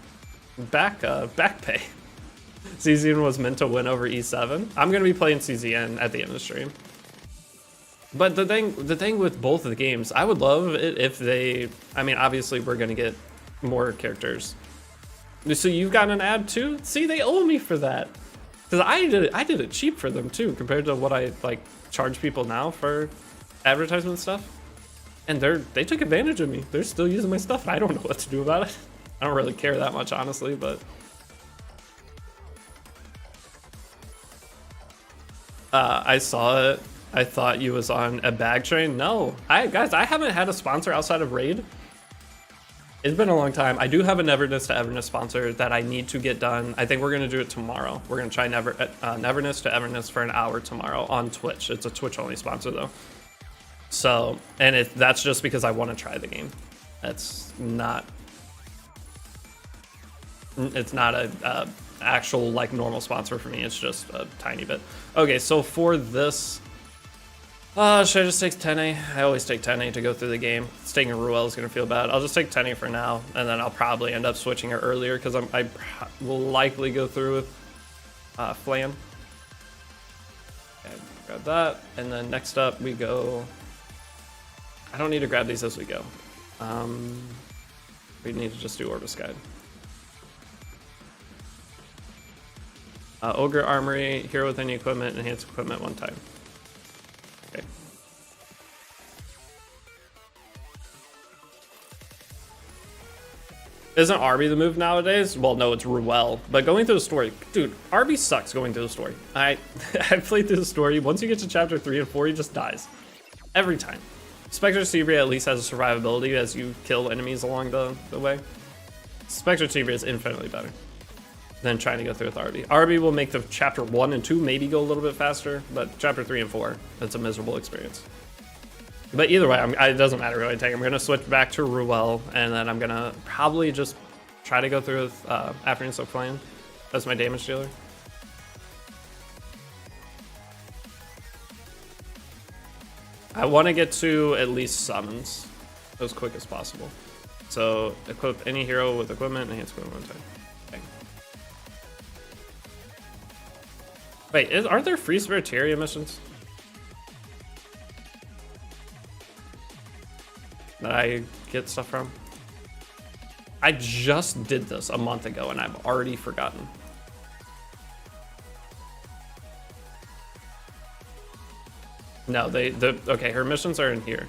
back pay. CZN was meant to win over E7. I'm gonna be playing CZN at the end of the stream. But the thing with both of the games, I would love it if they, I mean, obviously we're gonna get more characters. So you've got an ad too? See, they owe me for that. Cause I did it cheap for them too, compared to what I like charge people now for advertisement stuff. And they took advantage of me. They're still using my stuff. I don't know what to do about it. I don't really care that much, honestly, but. I saw it. I thought you was on a bag train. No, guys, I haven't had a sponsor outside of Raid. It's been a long time. I do have a Neverness to Everness sponsor that I need to get done. I think we're gonna do it tomorrow. We're gonna try Neverness to Everness for an hour tomorrow on Twitch. It's a Twitch only sponsor though. So, and that's just because I want to try the game. It's not a actual like normal sponsor for me. It's just a tiny bit. Okay, so for this, should I just take 10A? I always take 10A to go through the game. Taking Ruel is gonna feel bad. I'll just take 10A for now, and then I'll probably end up switching her earlier because I will likely go through with Flan. Okay, grab that, and then next up we go. I don't need to grab these as we go. We need to just do Orbis Guide. Ogre Armory, hero with any equipment, enhanced equipment one time. Okay. Isn't Arby the move nowadays? Well, no, it's Ruel. But going through the story, dude, Arby sucks going through the story. I played through the story. Once you get to chapter 3 and 4, he just dies. Every time. Spectre Tibria at least has a survivability as you kill enemies along the way. Spectre Tibria is infinitely better than trying to go through with Arby. Arby will make the chapter 1 and 2 maybe go a little bit faster, but chapter 3 and 4, it's a miserable experience. But either way, it doesn't matter who I take. I'm going to switch back to Ruel, and then I'm going to probably just try to go through with Afternoon Soak Flame. That's my damage dealer. I want to get to at least summons as quick as possible. So equip any hero with equipment, enhance equipment one time. Okay. Wait, aren't there free Spiritaria missions that I get stuff from? I just did this a month ago and I've already forgotten. No, okay, her missions are in here.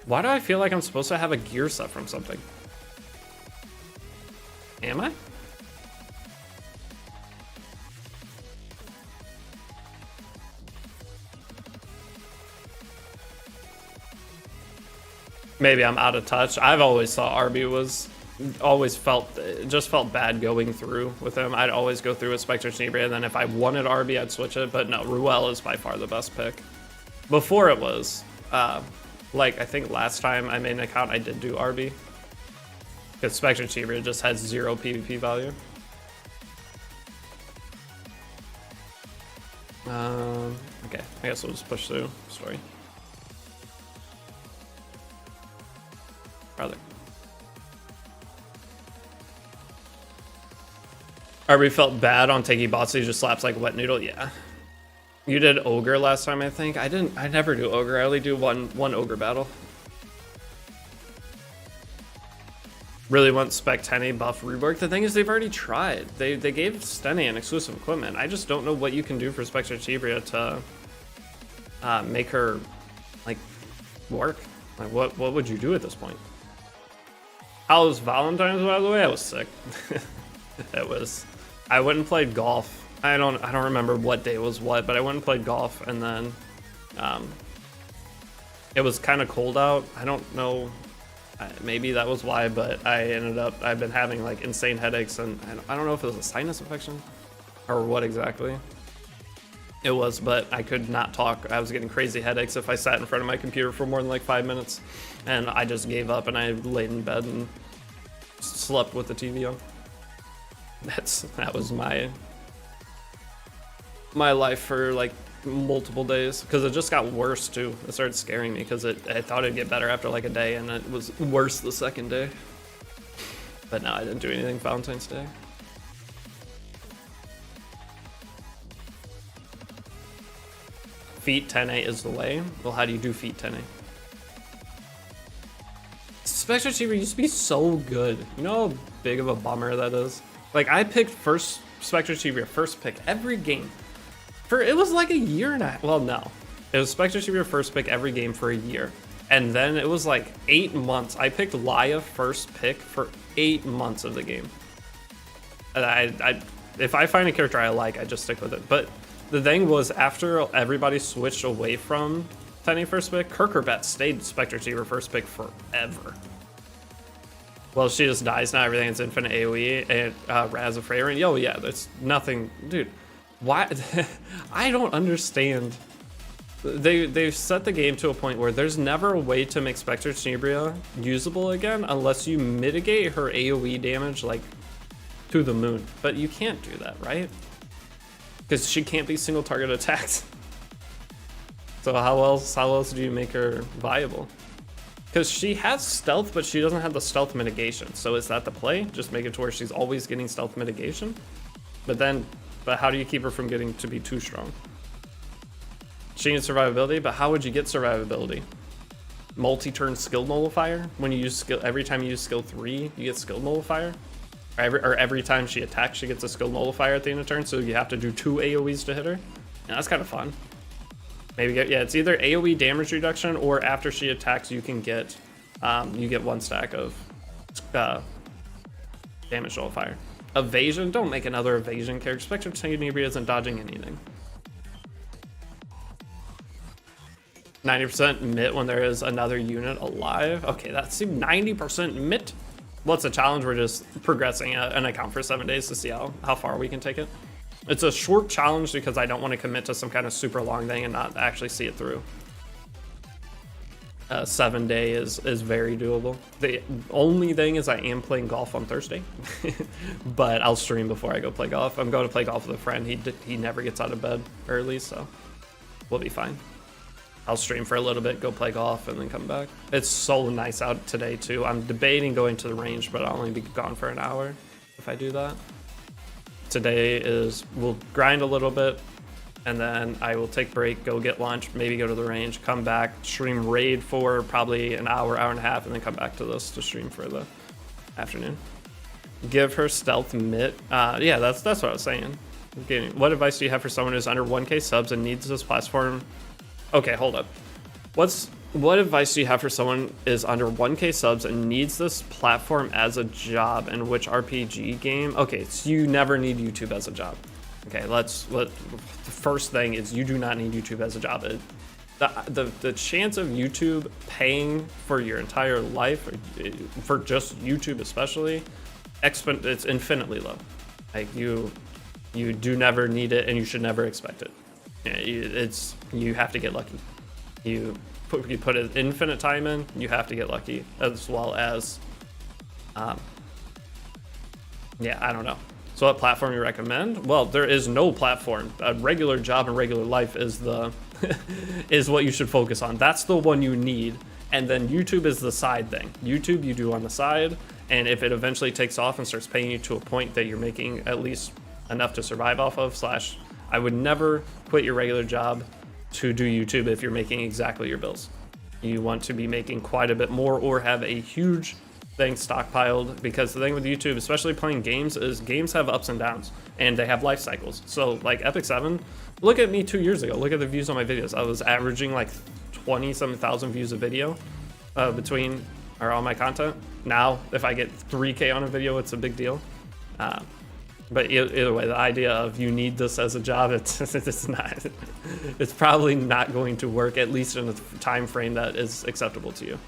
Why do I feel like I'm supposed to have a gear set from something? Am I? Maybe I'm out of touch. I've always thought Arby just felt bad going through with him. I'd always go through with Spectre Tenebria, and then if I wanted Arby, I'd switch it. But no, Ruel is by far the best pick. Before it was, like I think last time I made an account, I did do Arby. Because Spectre Tenebria just has 0 PvP value. Okay, I guess we'll just push through story. Brother. Arby felt bad on taking bots, so he just slaps like a wet noodle. Yeah. You did Ogre last time, I think. I never do Ogre. I only do one Ogre battle. Really want Spec Tenny buff rework. The thing is, they've already tried. They gave Steny an exclusive equipment. I just don't know what you can do for Spectre Tibria to make her like work. Like what would you do at this point? How was Valentine's, by the way? I was sick. It was. I went and played golf. I don't remember what day was what, but I went and played golf, and then it was kind of cold out. I don't know. Maybe that was why, but I've been having like insane headaches, and I don't know if it was a sinus infection. or what exactly it was, but I could not talk. I was getting crazy headaches if I sat in front of my computer for more than like 5 minutes, and I just gave up and I laid in bed and slept with the TV on. That was my life for like multiple days, because it just got worse too. It started scaring me because I thought it'd get better after like a day, and it was worse the second day. But no, I didn't do anything Valentine's Day. Feet 10A is the way. Well, how do you do feet 10A? Spectre Achiever used to be so good. You know how big of a bummer that is? Like, I picked first Spectre Achiever, first pick every game. It was like a year and a half. Well, no. It was Spectre Achiever first pick every game for a year. And then it was like 8 months. I picked Laia first pick for 8 months of the game. And if I find a character I like, I just stick with it. But the thing was, after everybody switched away from 10A first pick, Kirkerbet stayed Spectre Achiever first pick forever. Well, she just dies now. Everything is infinite AoE and Raz of Freyr. And yo, yeah, there's nothing, dude. Why? I don't understand. They've set the game to a point where there's never a way to make Spectre Tenebria usable again unless you mitigate her AoE damage like to the moon. But you can't do that, right? Because she can't be single target attacked. So how else do you make her viable? Because she has stealth, but she doesn't have the stealth mitigation. So is that the play? Just make it to where she's always getting stealth mitigation? But how do you keep her from getting to be too strong? She needs survivability, but how would you get survivability? Multi-turn skill nullifier? When you use skill, every time you use skill 3, you get skill nullifier? Or every time she attacks, she gets a skill nullifier at the end of turn, so you have to do 2 AoEs to hit her? Yeah, that's kind of fun. Maybe it's either AoE damage reduction, or after she attacks, you can get, you get 1 stack of damage nullifier. Evasion? Don't make another evasion character. Spectre Tenebria isn't dodging anything. 90% MIT when there is another unit alive. Okay, that seemed 90% MIT. What's the challenge? We're just progressing an account for 7 days to see how far we can take it. It's a short challenge because I don't want to commit to some kind of super long thing and not actually see it through. 7 day is very doable. The only thing is I am playing golf on Thursday, but I'll stream before I go play golf. I'm going to play golf with a friend. He never gets out of bed early, so we'll be fine. I'll stream for a little bit, go play golf, and then come back. It's so nice out today too. I'm debating going to the range, but I'll only be gone for an hour if I do that. Today we'll grind a little bit, and then I will take a break, go get lunch, maybe go to the range, come back, stream raid for probably an hour, hour and a half, and then come back to this to stream for the afternoon. Give her stealth mitt. Yeah, that's what I was saying. What advice do you have for someone who's under 1K subs and needs this platform? Okay, hold up. What advice do you have for someone is under 1K subs and needs this platform as a job, and which RPG game? Okay, so you never need YouTube as a job. Okay, the first thing is you do not need YouTube as a job. The chance of YouTube paying for your entire life, for just YouTube especially, it's infinitely low. Like you do never need it, and you should never expect it. You have to get lucky. You put an infinite time in, you have to get lucky, as well as yeah, I don't know. So what platform you recommend? Well, there is no platform. A regular job and regular life is the is what you should focus on. That's the one you need. And then YouTube is the side thing. YouTube you do on the side, and if it eventually takes off and starts paying you to a point that you're making at least enough to survive off of, I would never quit your regular job to do YouTube if you're making exactly your bills. You want to be making quite a bit more or have a huge thing stockpiled, because the thing with YouTube, especially playing games, is games have ups and downs and they have life cycles. So like Epic 7, look at me 2 years ago, look at the views on my videos. I was averaging like 20-some thousand views a video on my content. Now, if I get 3K on a video, it's a big deal. But either way, the idea of you need this as a job, it's not. It's probably not going to work, at least in a time frame that is acceptable to you.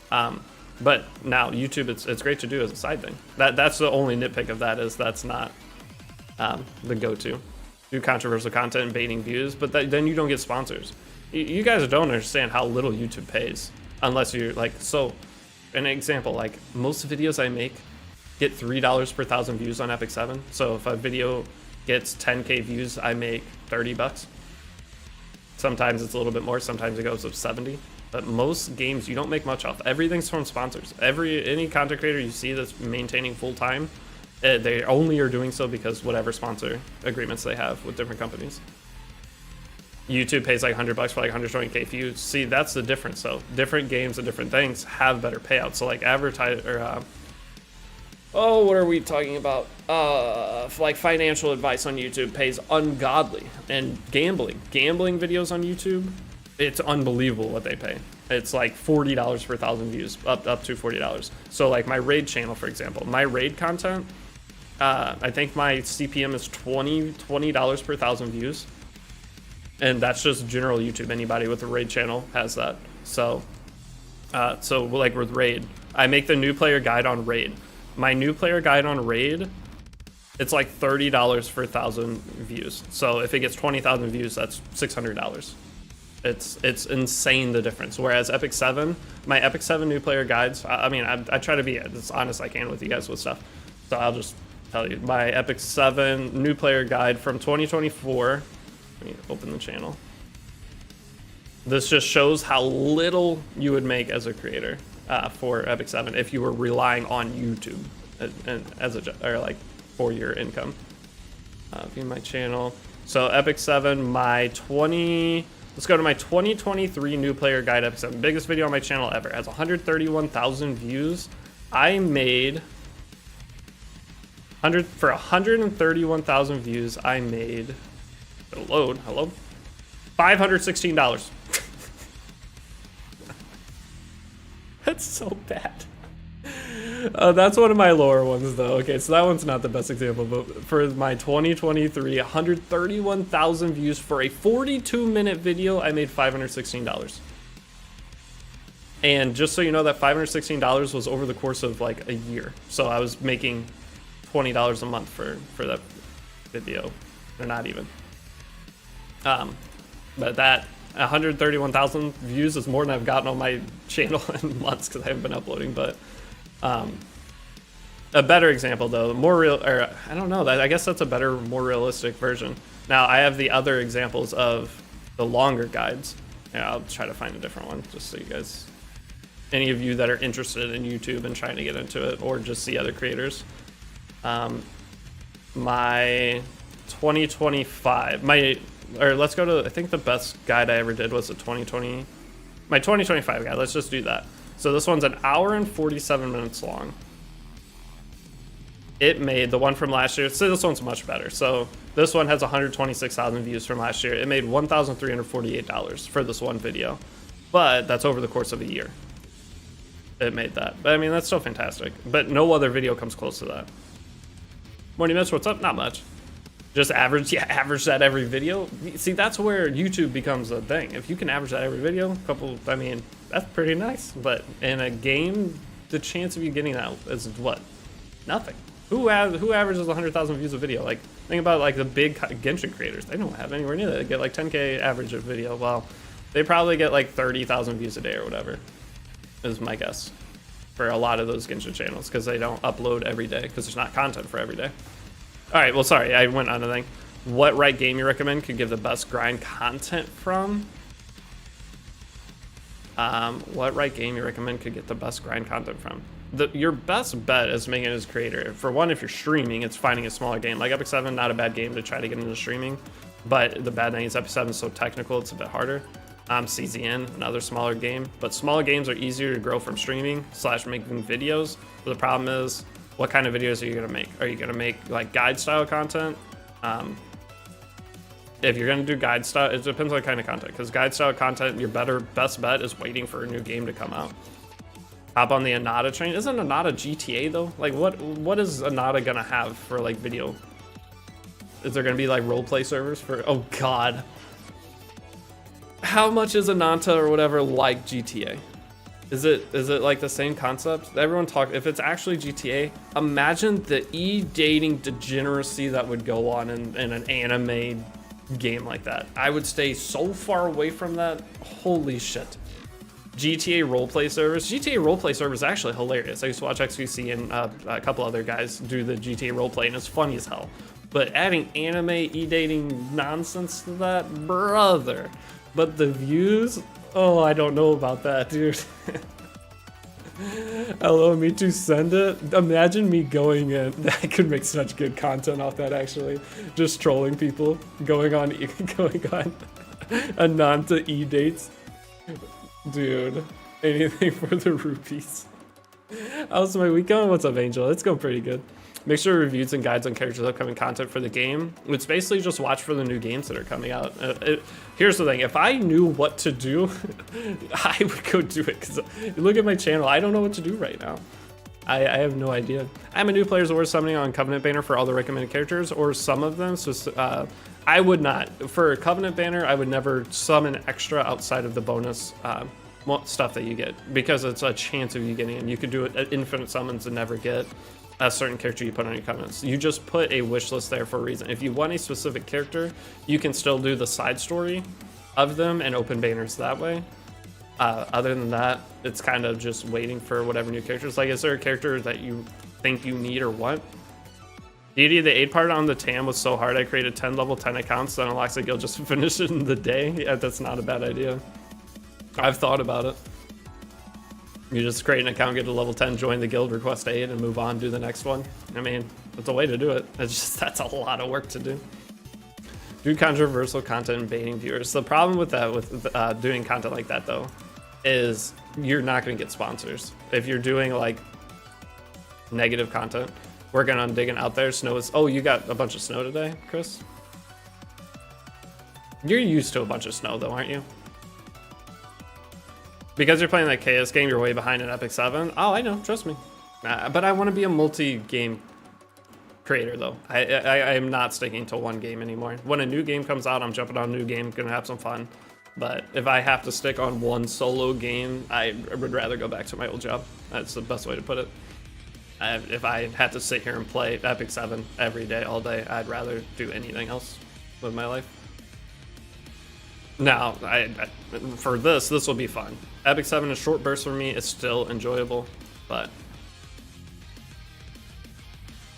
But now YouTube, it's great to do as a side thing. That's the only nitpick of that, is that's not the go-to. do controversial content and baiting views, but then you don't get sponsors. You guys don't understand how little YouTube pays unless you're like, so an example, like most videos I make get $3 per 1,000 views on Epic 7. So if a video gets 10K views, I make 30 bucks. Sometimes it's a little bit more, sometimes it goes up 70. But most games you don't make much off. Everything's from sponsors. Any content creator you see that's maintaining full time, they only are doing so because whatever sponsor agreements they have with different companies. YouTube pays like $100 for like 120K views. See, that's the difference. So different games and different things have better payouts. So like what are we talking about? Like financial advice on YouTube pays ungodly, and gambling videos on YouTube, it's unbelievable what they pay. It's like $40 per 1,000 views, up to $40. So like my raid channel, for example, my raid content, I think my CPM is $20 per 1,000 views. And that's just general YouTube. Anybody with a raid channel has that. So like with raid, I make the new player guide on raid. My new player guide on raid, it's like $30 for 1,000 views. So if it gets 20,000 views, that's $600. It's insane the difference. Whereas Epic 7, my Epic 7 new player guides, I mean, I try to be as honest as I can with you guys with stuff. So I'll just tell you, my Epic 7 new player guide from 2024, let me open the channel. This just shows how little you would make as a creator for Epic 7 if you were relying on YouTube and for your income. View my channel. So Epic 7, let's go to my 2023 new player guide Epic 7. Biggest video on my channel ever. It has 131,000 views. I made for 131,000 views. I made hello, $516. That's so bad. That's one of my lower ones though. Okay, so that one's not the best example, but for my 2023, 131,000 views for a 42-minute video, I made $516. And just so you know, that $516 was over the course of like a year. So I was making $20 a month for that video, or not even. But that 131,000 views is more than I've gotten on my channel in months because I haven't been uploading. But a better example though, I don't know, I guess that's a better, more realistic version. Now I have the other examples of the longer guides. Yeah, I'll try to find a different one just so you guys, any of you that are interested in YouTube and trying to get into it or just see other creators. My 2025, let's go to, I think the best guide I ever did was my 2025 guide. Let's just do that. So this one's an hour and 47 minutes long. It made the one from last year. So this one's much better. So this one has 126,000 views from last year. It made $1,348 for this one video, but that's over the course of a year. It made that. But I mean, that's still fantastic. But no other video comes close to that. Morning Mitch, what's up? Not much. Just average that every video. See, that's where YouTube becomes a thing. If you can average that every video, I mean, that's pretty nice. But in a game, the chance of you getting that is what? Nothing. Who averages 100,000 views a video? Like, think about like the big Genshin creators. They don't have anywhere near that. They get like 10K average of video. Well, they probably get like 30,000 views a day or whatever, is my guess, for a lot of those Genshin channels, because they don't upload every day, because there's not content for every day. All right, well, sorry, I went on a thing. What right game you recommend could give the best grind content from? What right game you recommend could get the best grind content from? Your best bet is making it as a creator. For one, if you're streaming, it's finding a smaller game. Like Epic 7, not a bad game to try to get into streaming, but the bad thing is Epic 7 is so technical, it's a bit harder. CZN, another smaller game, but smaller games are easier to grow from streaming / making videos. But the problem is, what kind of videos are you gonna make? Are you gonna make like guide style content? If you're gonna do guide style, it depends on the kind of content, because guide style content, your best bet is waiting for a new game to come out. Hop on the Anata train. Isn't Anata GTA though? Like what is Anata gonna have for like video? Is there gonna be like roleplay servers for, oh God. How much is Anata or whatever like GTA? Is it like the same concept? Everyone talk, if it's actually GTA, imagine the e-dating degeneracy that would go on in an anime game like that. I would stay so far away from that. Holy shit. GTA roleplay servers. GTA roleplay servers is actually hilarious. I used to watch XQC and a couple other guys do the GTA roleplay, and it's funny as hell. But adding anime e-dating nonsense to that, brother. But the views, oh, I don't know about that, dude. Allow me to send it. Imagine me going in. I could make such good content off that, actually. Just trolling people, going on anon to e-dates. Dude, anything for the rupees. How's my week going? What's up, Angel? It's going pretty good. Make sure reviews and guides on characters' upcoming content for the game. It's basically just watch for the new games that are coming out. Here's the thing, if I knew what to do, I would go do it, because look at my channel, I don't know what to do right now. I have no idea. I'm a new player's award summoning on Covenant Banner for all the recommended characters, or some of them, so I would not. For Covenant Banner, I would never summon extra outside of the bonus stuff that you get, because it's a chance of you getting in. You could do it at infinite summons and never get a certain character you put on your covenants. You just put a wish list there for a reason. If you want a specific character, you can still do the side story of them and open banners that way. Other than that, it's kind of just waiting for whatever new characters. Like, is there a character that you think you need or want? Deity, the 8 part on the TAM was so hard, I created 10 level 10 accounts, then unlocks a guild just to finish it in the day. Yeah, that's not a bad idea. I've thought about it. You just create an account, get to level 10, join the guild, request aid, and move on, do the next one. I mean, that's a way to do it. It's just, that's a lot of work to do. Do controversial content and baiting viewers. The problem with that, with doing content like that, though, is you're not going to get sponsors. If you're doing, like, negative content, working on digging out there, snow is... Oh, you got a bunch of snow today, Chris? You're used to a bunch of snow, though, aren't you? Because you're playing that KS game, you're way behind in Epic 7. Oh, I know, trust me. But I want to be a multi-game creator, though. I am not sticking to one game anymore. When a new game comes out, I'm jumping on a new game, gonna have some fun. But if I have to stick on one solo game, I would rather go back to my old job. That's the best way to put it. If I had to sit here and play Epic 7 every day, all day, I'd rather do anything else with my life. Now, for this will be fun. Epic 7 is short burst for me. It's still enjoyable, but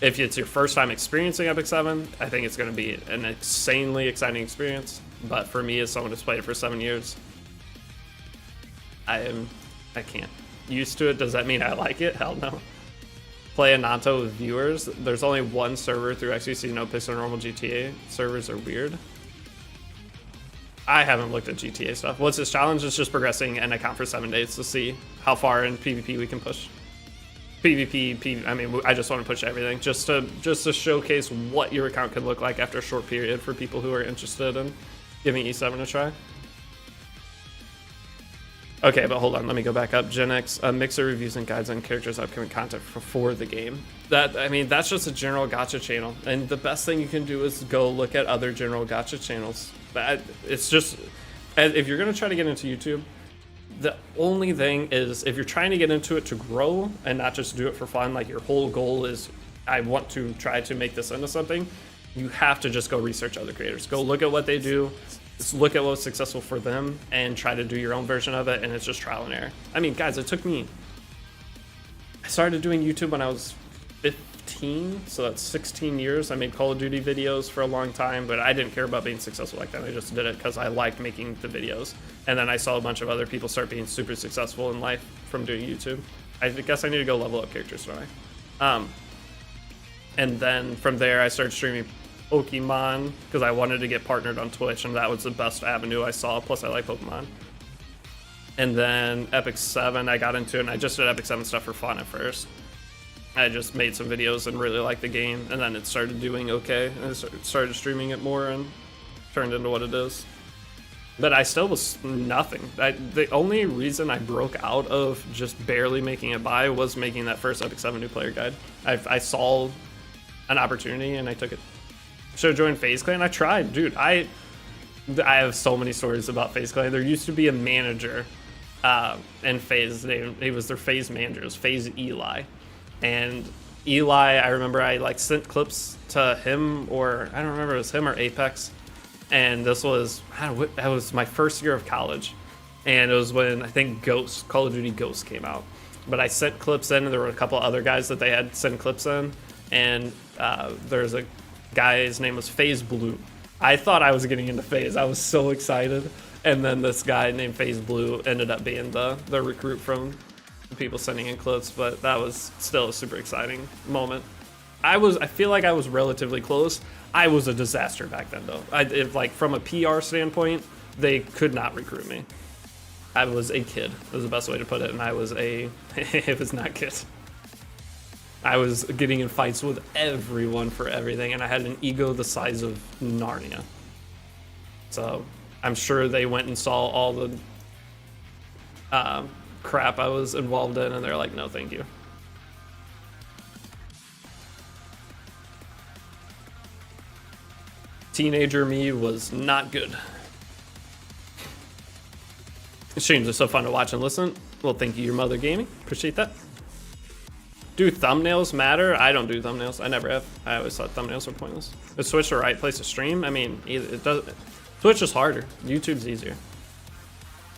if it's your first time experiencing Epic 7, I think it's going to be an insanely exciting experience. But for me, as someone who's played it for 7 years, I can't. Used to it. Does that mean I like it? Hell no. Play Ananto with viewers. There's only one server through XQC, no Pixel normal GTA. Servers are weird. I haven't looked at GTA stuff. What's this challenge? It's just progressing an account for 7 days to see how far in PvP we can push. PvP, I mean, I just want to push everything just to showcase what your account could look like after a short period for people who are interested in giving E7 a try. Okay, but hold on, let me go back up. Gen X, mixer reviews and guides on characters' upcoming content for the game. I mean, that's just a general gacha channel, and the best thing you can do is go look at other general gacha channels. It's just, if you're gonna try to get into YouTube, the only thing is, if you're trying to get into it to grow and not just do it for fun, like your whole goal is, I want to try to make this into something, you have to just go research other creators. Go look at what they do, just look at what was successful for them, and try to do your own version of it, and it's just trial and error. I mean, guys, I started doing YouTube when I was 15, so that's 16 years. I made Call of Duty videos for a long time, but I didn't care about being successful like that. I just did it because I liked making the videos. And then I saw a bunch of other people start being super successful in life from doing YouTube. I guess I need to go level up characters, don't I? And then from there, I started streaming Pokemon because I wanted to get partnered on Twitch, and that was the best avenue I saw. Plus, I like Pokemon. And then Epic 7, I got into it, and I just did Epic 7 stuff for fun at first. I just made some videos and really liked the game, and then it started doing okay, and I started streaming it more and turned into what it is. But I still was nothing. The only reason I broke out of just barely making it by was making that first Epic 7 new player guide. I saw an opportunity and I took it. Should have joined FaZe Clan. I tried, dude. I have so many stories about FaZe Clan. There used to be a manager and FaZe. He was their FaZe manager. It was FaZe Eli, and Eli, I remember I like sent clips to him, or I don't remember if it was him or Apex, and this was, that was my first year of college, and it was when I think Call of Duty Ghost came out. But I sent clips in, and there were a couple other guys that they had sent clips in, and there's a guy, his name was FaZe Blue. I thought I was getting into FaZe. I was so excited, and then this guy named FaZe Blue ended up being the recruit from people sending in clips, but that was still a super exciting moment. I feel like I was relatively close. I was a disaster back then, though. Like from a PR standpoint, they could not recruit me. I was a kid, was the best way to put it, and it was not good. I was getting in fights with everyone for everything, and I had an ego the size of Narnia. So I'm sure they went and saw all the crap I was involved in, and they're like, no thank you. Teenager me was not good. Streams are so fun to watch and listen. Well, thank you, your mother gaming. Appreciate that. Do thumbnails matter? I don't do thumbnails. I never have. I always thought thumbnails were pointless. Is Twitch the right place to stream? I mean, it does. Twitch is harder. YouTube's easier.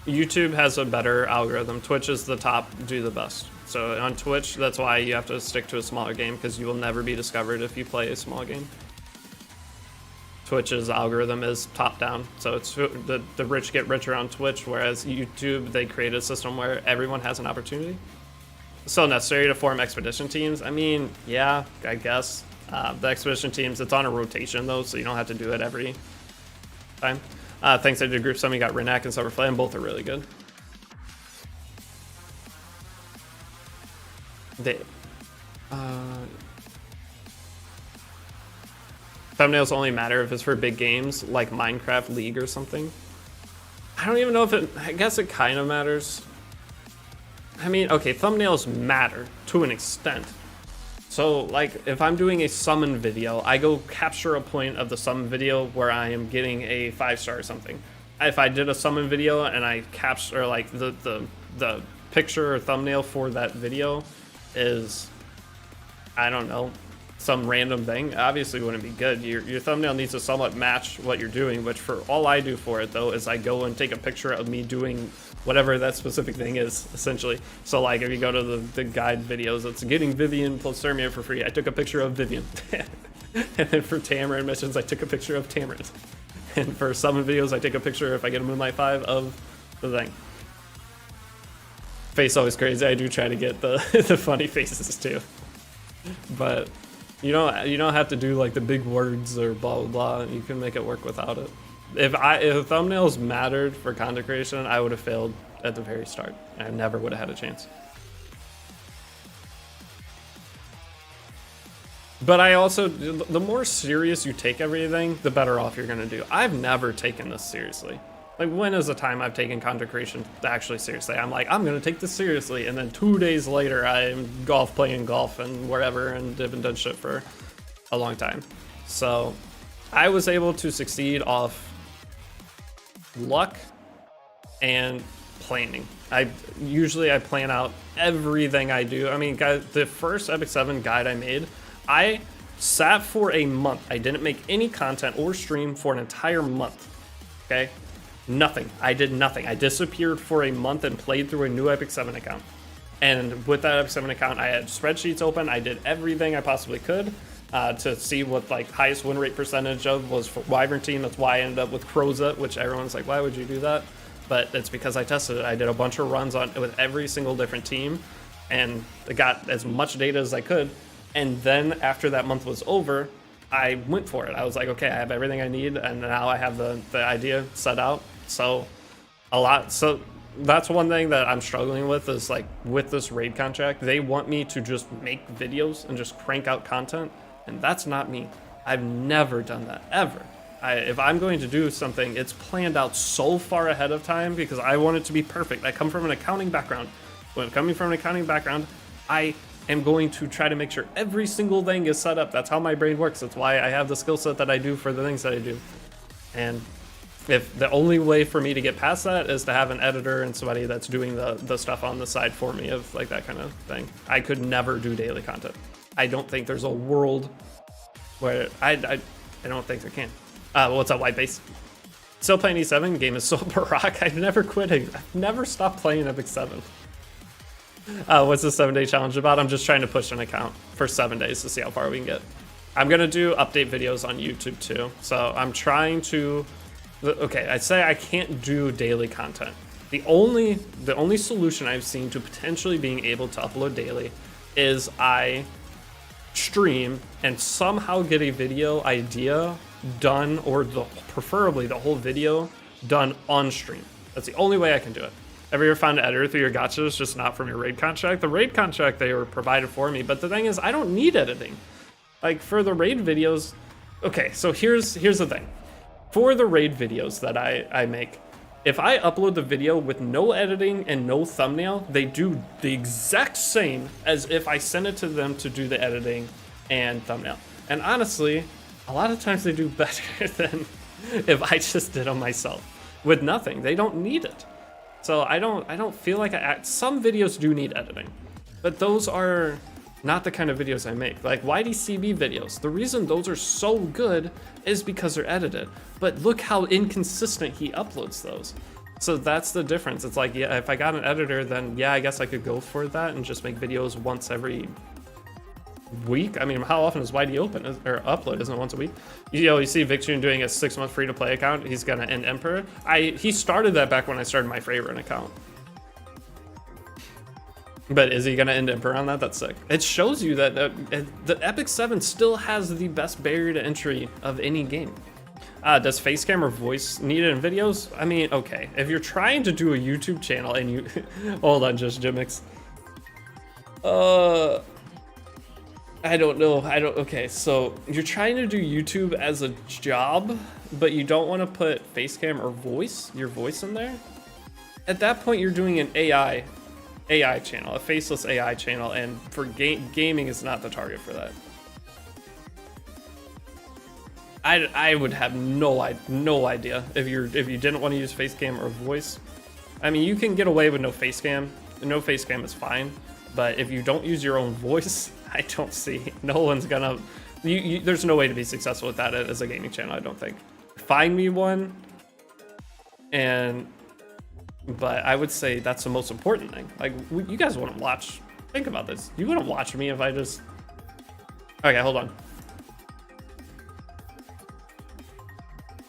YouTube has a better algorithm. Twitch is the top, do the best. So on Twitch, that's why you have to stick to a smaller game, because you will never be discovered if you play a small game. Twitch's algorithm is top down, so it's the rich get richer on Twitch, whereas YouTube, they created a system where everyone has an opportunity. So necessary to form expedition teams? I mean, yeah, I guess. The expedition teams, it's on a rotation though, so you don't have to do it every time. Thanks, I did group some, you got Renak and Silverflame, and both are really good. Thumbnails only matter if it's for big games, like Minecraft League or something. I don't even know if I guess it kind of matters. I mean, okay, thumbnails matter to an extent. So, like, if I'm doing a summon video, I go capture a point of the summon video where I am getting a 5-star or something. If I did a summon video and I capture, like, the picture or thumbnail for that video is, I don't know, some random thing, obviously wouldn't be good. Your thumbnail needs to somewhat match what you're doing, which for all I do for it, though, is I go and take a picture of me doing whatever that specific thing is, essentially. So, like, if you go to the guide videos, it's getting Vivian plus Thermia for free. I took a picture of Vivian. And then for Tamarin missions, I took a picture of Tamarin. And for summon videos, I take a picture, if I get a Moonlight 5, of the thing. Face always crazy. I do try to get the the funny faces, too. But you don't have to do like the big words or blah blah blah. You can make it work without it. If thumbnails mattered for content creation, I would have failed at the very start. I never would have had a chance. But I also, the more serious you take everything, the better off you're gonna do. I've never taken this seriously. Like, when is the time I've taken content creation actually seriously? I'm like, I'm gonna take this seriously, and then 2 days later, I'm playing golf and wherever, and haven't done shit for a long time. So, I was able to succeed off luck and planning. Usually I plan out everything I do. I mean, guys, the first Epic 7 guide I made, I sat for a month. I didn't make any content or stream for an entire month. Okay. Nothing. I did nothing. I disappeared for a month and played through a new Epic 7 account. And with that Epic 7 account, I had spreadsheets open. I did everything I possibly could to see what like highest win rate percentage of was for Wyvern team. That's why I ended up with Crozet, which everyone's like, why would you do that? But it's because I tested it. I did a bunch of runs on with every single different team and I got as much data as I could. And then after that month was over, I went for it. I was like, okay, I have everything I need, and now I have the idea set out. So that's one thing that I'm struggling with is like with this raid contract, they want me to just make videos and just crank out content, and that's not me. I've never done that, ever. If I'm going to do something, it's planned out so far ahead of time because I want it to be perfect. I come from an accounting background. When coming from an accounting background, I am going to try to make sure every single thing is set up. That's how my brain works. That's why I have the skill set that I do for the things that I do. And If the only way for me to get past that is to have an editor and somebody that's doing the stuff on the side for me of like that kind of thing, I could never do daily content. I don't think there's a world where I don't think there can. What's up, White Base? Still playing E7, game is so baroque. I've never quit. I've never stopped playing Epic 7. What's the 7-day challenge about? I'm just trying to push an account for 7 days to see how far we can get. I'm gonna do update videos on YouTube too. So I'm trying to, okay, I'd say I can't do daily content. The only solution I've seen to potentially being able to upload daily is I stream and somehow get a video idea done, or preferably the whole video done on stream. That's the only way I can do it. Ever found an editor through your gachas, just not from your raid contract? The raid contract, they were provided for me, but the thing is, I don't need editing. Like for the raid videos, okay, so here's the thing. For the raid videos that I make, if I upload the video with no editing and no thumbnail, they do the exact same as if I send it to them to do the editing and thumbnail. And honestly, a lot of times they do better than if I just did them myself with nothing. They don't need it. So I don't feel like some videos do need editing, but those are not the kind of videos I make. Like YDCB videos, the reason those are so good is because they're edited, but look how inconsistent he uploads those. So that's the difference. It's like, yeah, if I got an editor, then yeah, I guess I could go for that and just make videos once every week. I mean, how often is YD open or upload? Isn't it once a week? You see Victune doing a 6-month free-to-play account. He's gonna end Emperor. He started that back when I started my favorite account. But is he gonna end Emperor on that? That's sick. It shows you that the Epic 7 still has the best barrier to entry of any game. Does Facecam or voice need it in videos? I mean, okay, if you're trying to do a YouTube channel and you hold on, just Jimmix. I don't know. Okay, so you're trying to do YouTube as a job, but you don't want to put Facecam or your voice in there. At that point, you're doing an AI channel, a faceless AI channel, and for gaming is not the target for that. I would have no idea if you didn't want to use Facecam or voice. I mean, you can get away with no Facecam. No Facecam is fine, but if you don't use your own voice, I don't see, no one's gonna, there's no way to be successful with that as a gaming channel, I don't think. Find me one, but I would say that's the most important thing. Like, you guys wouldn't watch, think about this. You wouldn't watch me if I just, okay, hold on.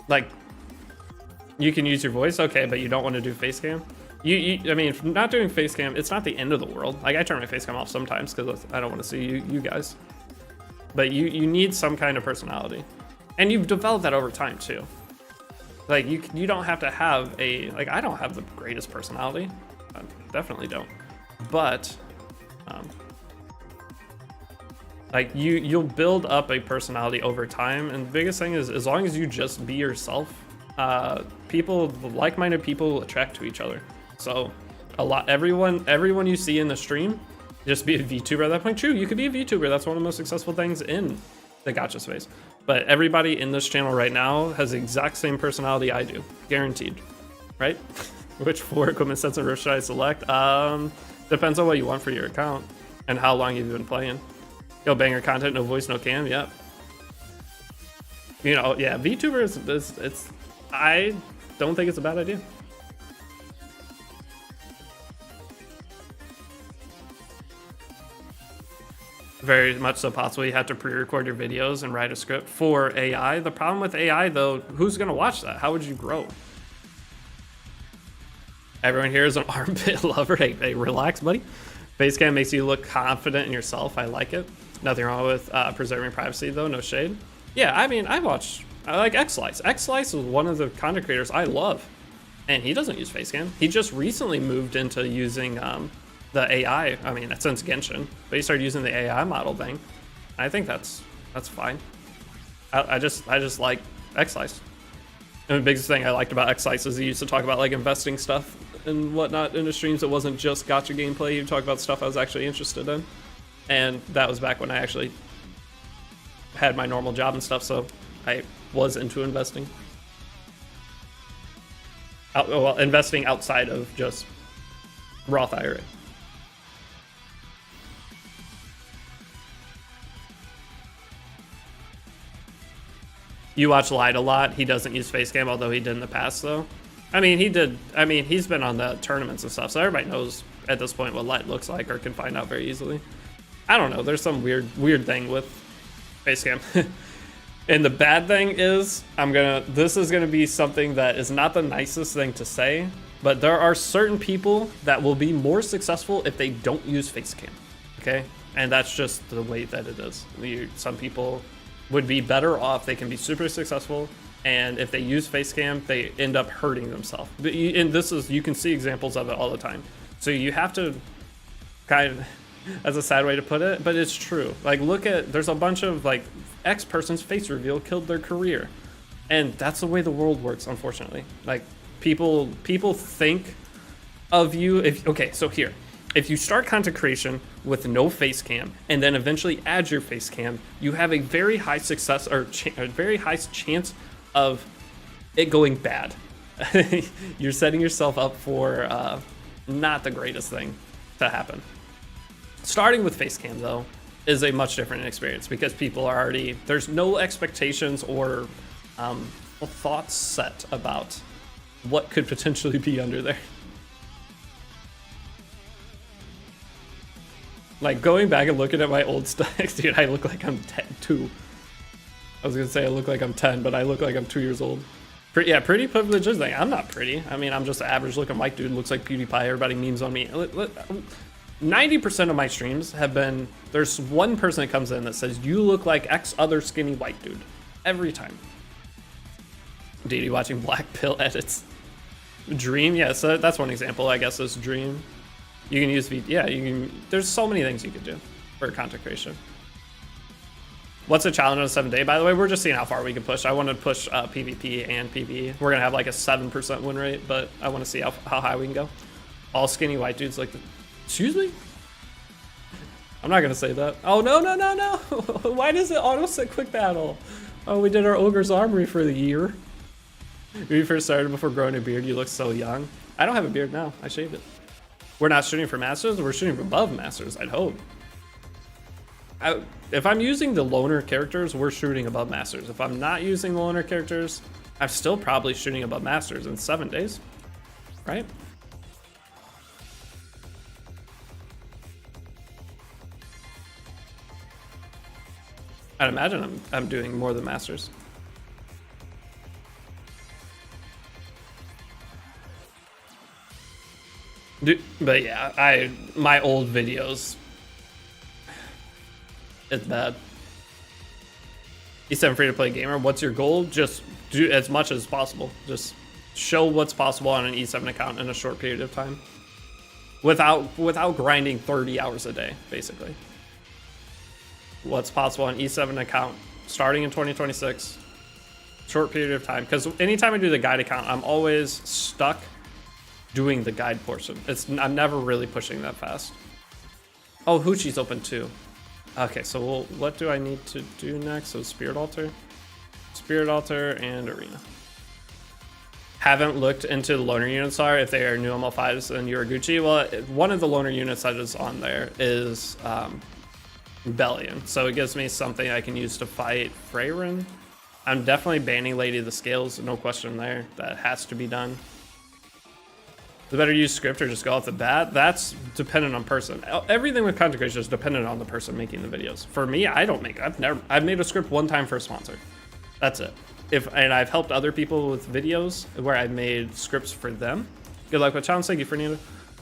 Like, you can use your voice, okay, but you don't want to do Facecam? I mean, not doing Facecam, it's not the end of the world. Like, I turn my Facecam off sometimes because I don't want to see you guys. But you need some kind of personality. And you've developed that over time, too. Like, you don't have to have like, I don't have the greatest personality. I definitely don't. But, like, you'll build up a personality over time. And the biggest thing is, as long as you just be yourself, like-minded people attract to each other. So everyone you see in the stream, just be a VTuber at that point. True, you could be a VTuber. That's one of the most successful things in the gacha space. But everybody in this channel right now has the exact same personality I do, guaranteed, right? Which 4 equipment sets and rift should I select? Depends on what you want for your account and how long you've been playing. Yo, banger content, no voice, no cam, yep. You know, yeah, VTuber I don't think it's a bad idea. Very much so possible you have to pre-record your videos and write a script for AI. The problem with AI, though, who's gonna watch that? How would you grow? Everyone here is an armpit lover. Hey, relax, buddy. Facecam makes you look confident in yourself. I like it. Nothing wrong with preserving privacy, though. No shade. Yeah, I mean, I like X-Slice. X-Slice is one of the content creators I love, and he doesn't use Facecam. He just recently moved into using the AI. I mean, since Genshin, but he started using the AI model thing. I think that's fine. I just like X-Slice. And the biggest thing I liked about X-Slice is he used to talk about like investing stuff and whatnot in the streams. It wasn't just gacha gameplay. He would talk about stuff I was actually interested in, and that was back when I actually had my normal job and stuff, so I was into investing. well, investing outside of just Roth IRA. You watch Light a lot. He doesn't use Facecam, although he did in the past, though. I mean, he did. I mean, he's been on the tournaments and stuff, so everybody knows at this point what Light looks like or can find out very easily. I don't know. There's some weird thing with Facecam. And the bad thing is, this is gonna be something that is not the nicest thing to say, but there are certain people that will be more successful if they don't use Facecam. Okay, and that's just the way that it is. Some people would be better off. They can be super successful, and if they use Facecam, they end up hurting themselves. And you can see examples of it all the time. So you have to kind of, as a sad way to put it, but it's true. Like, there's a bunch of like X person's face reveal killed their career, and that's the way the world works, unfortunately. Like, people think of you if you start content creation with no face cam and then eventually add your face cam, you have a very high success or a very high chance of it going bad. You're setting yourself up for not the greatest thing to happen. Starting with face cam, though, is a much different experience because people are there's no expectations or thoughts set about what could potentially be under there. Like, going back and looking at my old stacks, dude, I look like I'm 2. I was gonna say I look like I'm 10, but I look like I'm 2 years old. Pretty privileged thing. I'm not pretty. I mean, I'm just an average looking white dude. Looks like PewDiePie. Everybody memes on me. 90% of my streams have been, there's one person that comes in that says, you look like X other skinny white dude. Every time. Deity watching Black Pill edits. Dream, yeah, so that's one example, I guess, is Dream. You can use, there's so many things you could do for content creation. What's the challenge on a 7-day? By the way, we're just seeing how far we can push. I want to push PvP and PvE. We're going to have like a 7% win rate, but I want to see how high we can go. All skinny white dudes like excuse me? I'm not going to say that. Oh, no. Why does it auto-set quick battle? Oh, we did our Ogre's Armory for the year. When you first started before growing a beard, you look so young. I don't have a beard now. I shaved it. We're not shooting for Masters. We're shooting above Masters, I'd hope. If I'm using the loner characters, we're shooting above Masters. If I'm not using the loner characters, I'm still probably shooting above Masters in 7 days, right? I'd imagine I'm doing more than Masters. But yeah, my old videos, it's bad. E7 free to play gamer. What's your goal? Just do as much as possible. Just show what's possible on an E7 account in a short period of time, without grinding 30 hours a day, basically. What's possible on E7 account starting in 2026, short period of time. Because anytime I do the guide account, I'm always stuck doing the guide portion. I'm never really pushing that fast. Oh, Hoochie's open too. Okay, so what do I need to do next? So Spirit Altar, and Arena. Haven't looked into the loner units are if they are new ML5s and Yuraguchi. Well, one of the loner units that is on there is Bellion, so it gives me something I can use to fight Freyrin. I'm definitely banning Lady of the Scales, no question there. That has to be done. The better use script or just go off the bat? That's dependent on person. Everything with content creation is dependent on the person making the videos. For me, I've made a script one time for a sponsor. That's it. And I've helped other people with videos where I've made scripts for them. Good luck with challenge. Thank you, Fernando.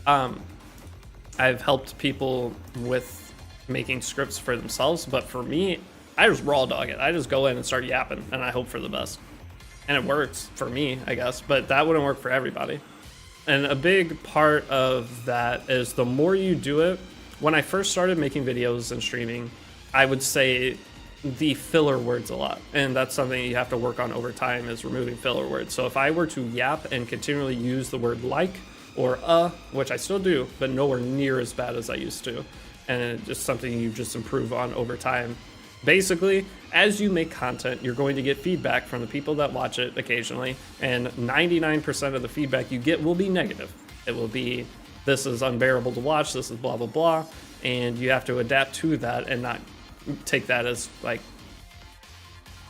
I've helped people with making scripts for themselves, but for me, I just raw dog it. I just go in and start yapping, and I hope for the best. And it works for me, I guess, but that wouldn't work for everybody. And a big part of that is the more you do it. When I first started making videos and streaming, I would say the filler words a lot. And that's something you have to work on over time, is removing filler words. So if I were to yap and continually use the word like or which I still do, but nowhere near as bad as I used to, and it's just something you just improve on over time, Basically, as you make content, you're going to get feedback from the people that watch it occasionally, and 99% of the feedback you get will be negative. It will be, this is unbearable to watch, this is blah, blah, blah, and you have to adapt to that and not take that as, like,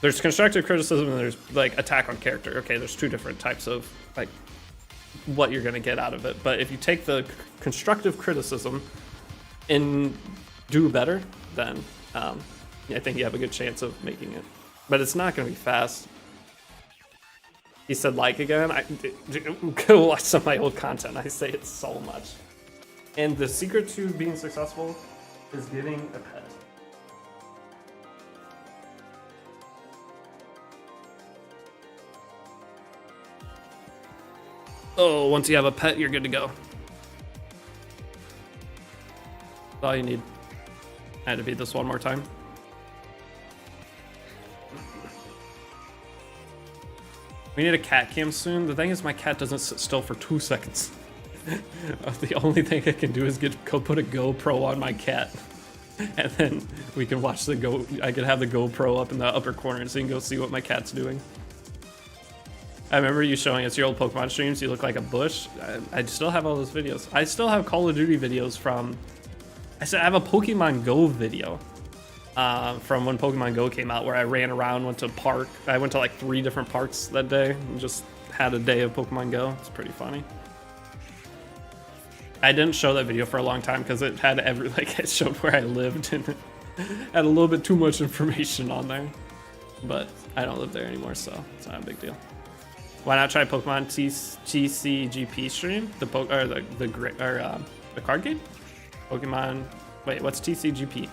there's constructive criticism and there's, like, attack on character. Okay, there's two different types of, like, what you're gonna get out of it. But if you take the constructive criticism and do better, then I think you have a good chance of making it. But it's not gonna be fast. He said like again. Go watch some of my old content. I say it so much. And the secret to being successful is getting a pet. Oh, once you have a pet, you're good to go. That's all you need. I had to beat this one more time. We need a cat cam soon. The thing is, my cat doesn't sit still for 2 seconds. The only thing I can do is go put a GoPro on my cat. And then we can watch I can have the GoPro up in the upper corner so you can go see what my cat's doing. I remember you showing us your old Pokemon streams. You look like a bush. I still have all those videos. I still have Call of Duty videos from... I have a Pokemon Go video from when Pokemon Go came out where I ran around, went to a park. I went to like 3 different parks that day and just had a day of Pokemon Go. It's pretty funny. I didn't show that video for a long time because it had it showed where I lived and it had a little bit too much information on there. But I don't live there anymore, so it's not a big deal. Why not try Pokemon TCGP stream? The card game? Pokemon. Wait, what's TCGP?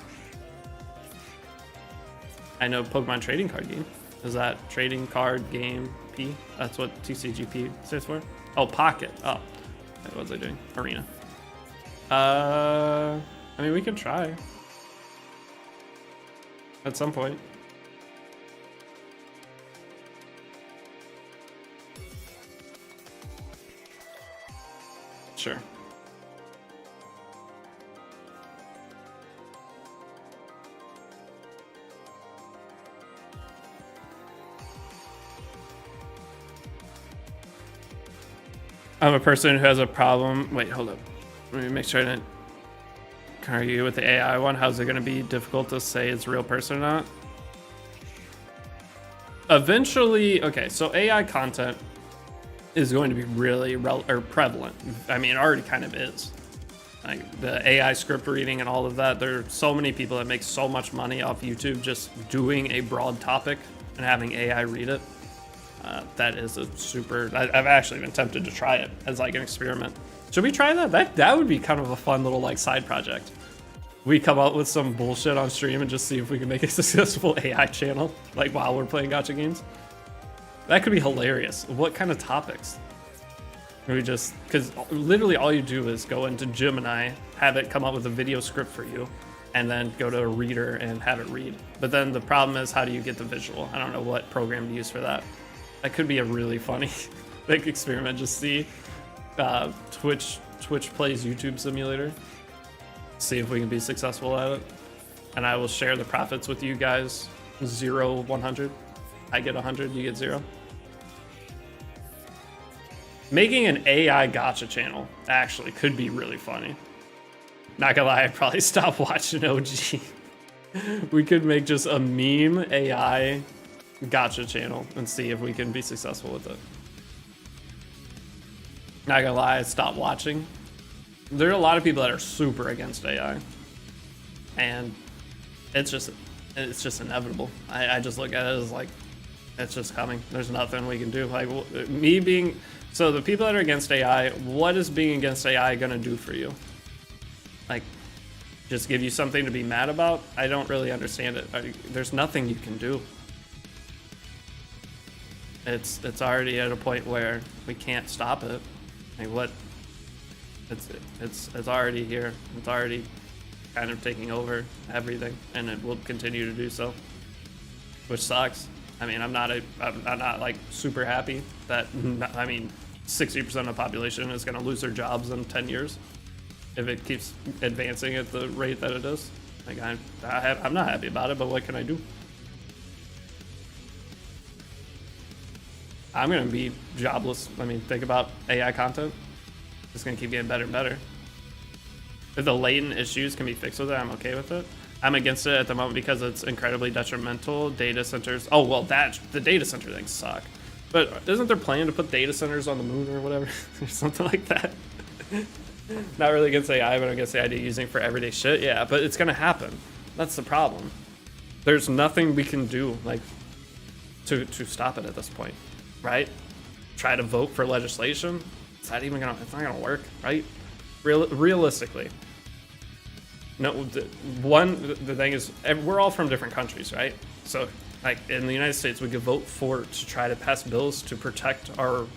I know Pokemon trading card game. Is that trading card game P? That's what TCGP stands for? Oh, Pocket. Oh, what was I doing? Arena. I mean, we can try at some point. Sure. I'm a person who has a problem. Wait, hold up. Let me make sure I didn't argue with the AI one. How's it going to be difficult to say it's a real person or not? Eventually, okay, so AI content is going to be really prevalent. I mean, it already kind of is. Like the AI script reading and all of that, there are so many people that make so much money off YouTube just doing a broad topic and having AI read it. That is a super... I've actually been tempted to try it as like an experiment. Should we try that? That would be kind of a fun little like side project. We come up with some bullshit on stream and just see if we can make a successful AI channel, like while we're playing gacha games. That could be hilarious. What kind of topics? We just... Because literally all you do is go into Gemini, have it come up with a video script for you, and then go to a reader and have it read. But then the problem is, how do you get the visual? I don't know what program to use for that. That could be a really funny like experiment. Just see Twitch plays YouTube Simulator. See if we can be successful at it. And I will share the profits with you guys. 0, 100. I get 100, you get 0. Making an AI gacha channel actually could be really funny. Not gonna lie, I'd probably stop watching OG. We could make just a meme AI gacha channel and see if we can be successful with it. Not gonna lie, I stopped watching. There are a lot of people that are super against AI, and it's just inevitable. I just look at it as like, it's just coming. There's nothing we can do. Like so the people that are against AI, what is being against AI gonna do for you? Like, just give you something to be mad about? I don't really understand it. There's nothing you can do. It's already at a point where we can't stop it. Like what? It's already here. It's already kind of taking over everything, and it will continue to do so, which sucks. I mean, I'm not like super happy that 60% of the population is going to lose their jobs in 10 years if it keeps advancing at the rate that it is. Like I'm not happy about it, but what can I do? I'm gonna be jobless. I mean, think about AI content. It's gonna keep getting better and better. If the latent issues can be fixed with it, I'm okay with it. I'm against it at the moment because it's incredibly detrimental. Data centers. Oh, well, the data center things suck. But isn't there plan to put data centers on the moon or whatever? Or something like that? Not really against AI, but I'm against the idea of using it for everyday shit. Yeah, but it's gonna happen. That's the problem. There's nothing we can do, like, to stop it at this point, right? Try to vote for legislation. It's not gonna work, right? Realistically. No, the thing is, we're all from different countries, right? So, like, in the United States, we could vote to try to pass bills to protect our